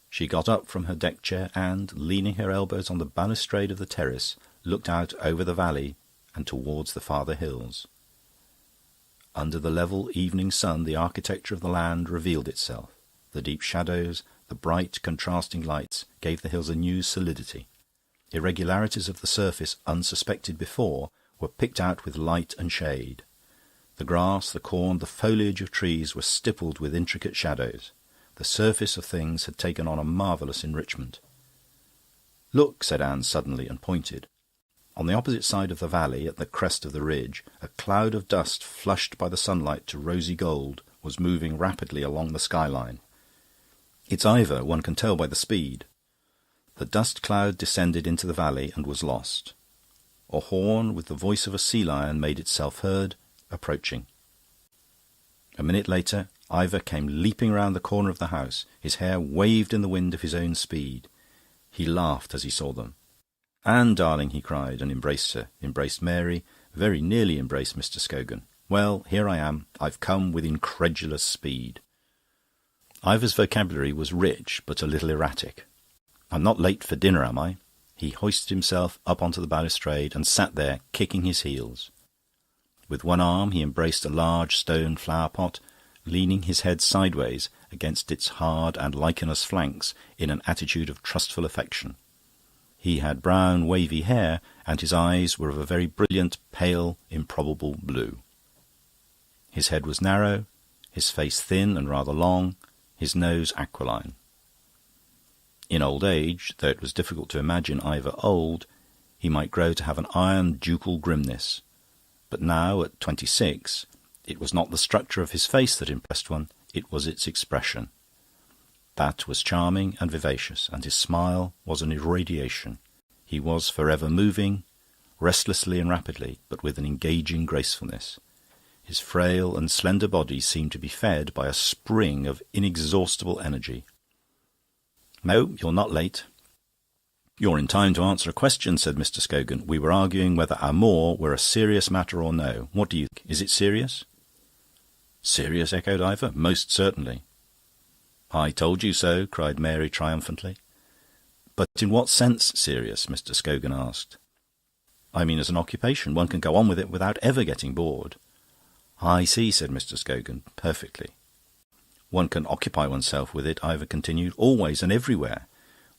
She got up from her deck chair and, leaning her elbows on the balustrade of the terrace, looked out over the valley and towards the farther hills. Under the level evening sun the architecture of the land revealed itself. The deep shadows, the bright contrasting lights, gave the hills a new solidity. Irregularities of the surface, unsuspected before, were picked out with light and shade. The grass, the corn, the foliage of trees were stippled with intricate shadows. The surface of things had taken on a marvellous enrichment. "Look," said Anne suddenly, and pointed. On the opposite side of the valley, at the crest of the ridge, a cloud of dust flushed by the sunlight to rosy gold was moving rapidly along the skyline. "It's Ivor, one can tell by the speed." The dust cloud descended into the valley and was lost. A horn with the voice of a sea lion made itself heard, approaching. A minute later, Ivor came leaping round the corner of the house. His hair waved in the wind of his own speed. He laughed as he saw them. "Anne, darling," he cried, and embraced her, embraced Mary, very nearly embraced Mr. Scogan. "Well, here I am. I've come with incredulous speed." Ivor's vocabulary was rich, but a little erratic. "I'm not late for dinner, am I?" He hoisted himself up onto the balustrade and sat there, kicking his heels. With one arm he embraced a large stone flower-pot, leaning his head sideways against its hard and lichenous flanks in an attitude of trustful affection. He had brown, wavy hair, and his eyes were of a very brilliant, pale, improbable blue. His head was narrow, his face thin and rather long, his nose aquiline. In old age, though it was difficult to imagine Ivor old, he might grow to have an iron ducal grimness. But now, at 26, it was not the structure of his face that impressed one, it was its expression. That was charming and vivacious, and his smile was an irradiation. He was forever moving, restlessly and rapidly, but with an engaging gracefulness. His frail and slender body seemed to be fed by a spring of inexhaustible energy. "No, you're not late." "You're in time to answer a question," said Mr. Scogan. "We were arguing whether amour were a serious matter or no. What do you think? Is it serious?" "Serious?" echoed Ivor. "Most certainly." "I told you so," cried Mary triumphantly. "But in what sense serious?" Mr. Scogan asked. "I mean as an occupation. One can go on with it without ever getting bored." "I see," said Mr. Scogan. "Perfectly." "One can occupy oneself with it," Ivor continued, "always and everywhere.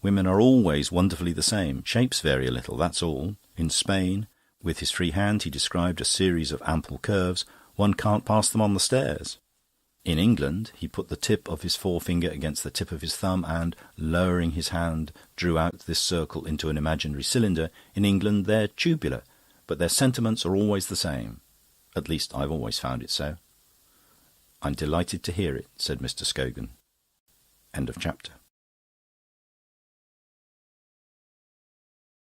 Women are always wonderfully the same. Shapes vary a little, that's all. In Spain, with his free hand, he described a series of ample curves. One can't pass them on the stairs. In England, he put the tip of his forefinger against the tip of his thumb and, lowering his hand, drew out this circle into an imaginary cylinder. In England, they're tubular, but their sentiments are always the same. At least, I've always found it so." "I'm delighted to hear it," said Mr. Scogan. End of chapter.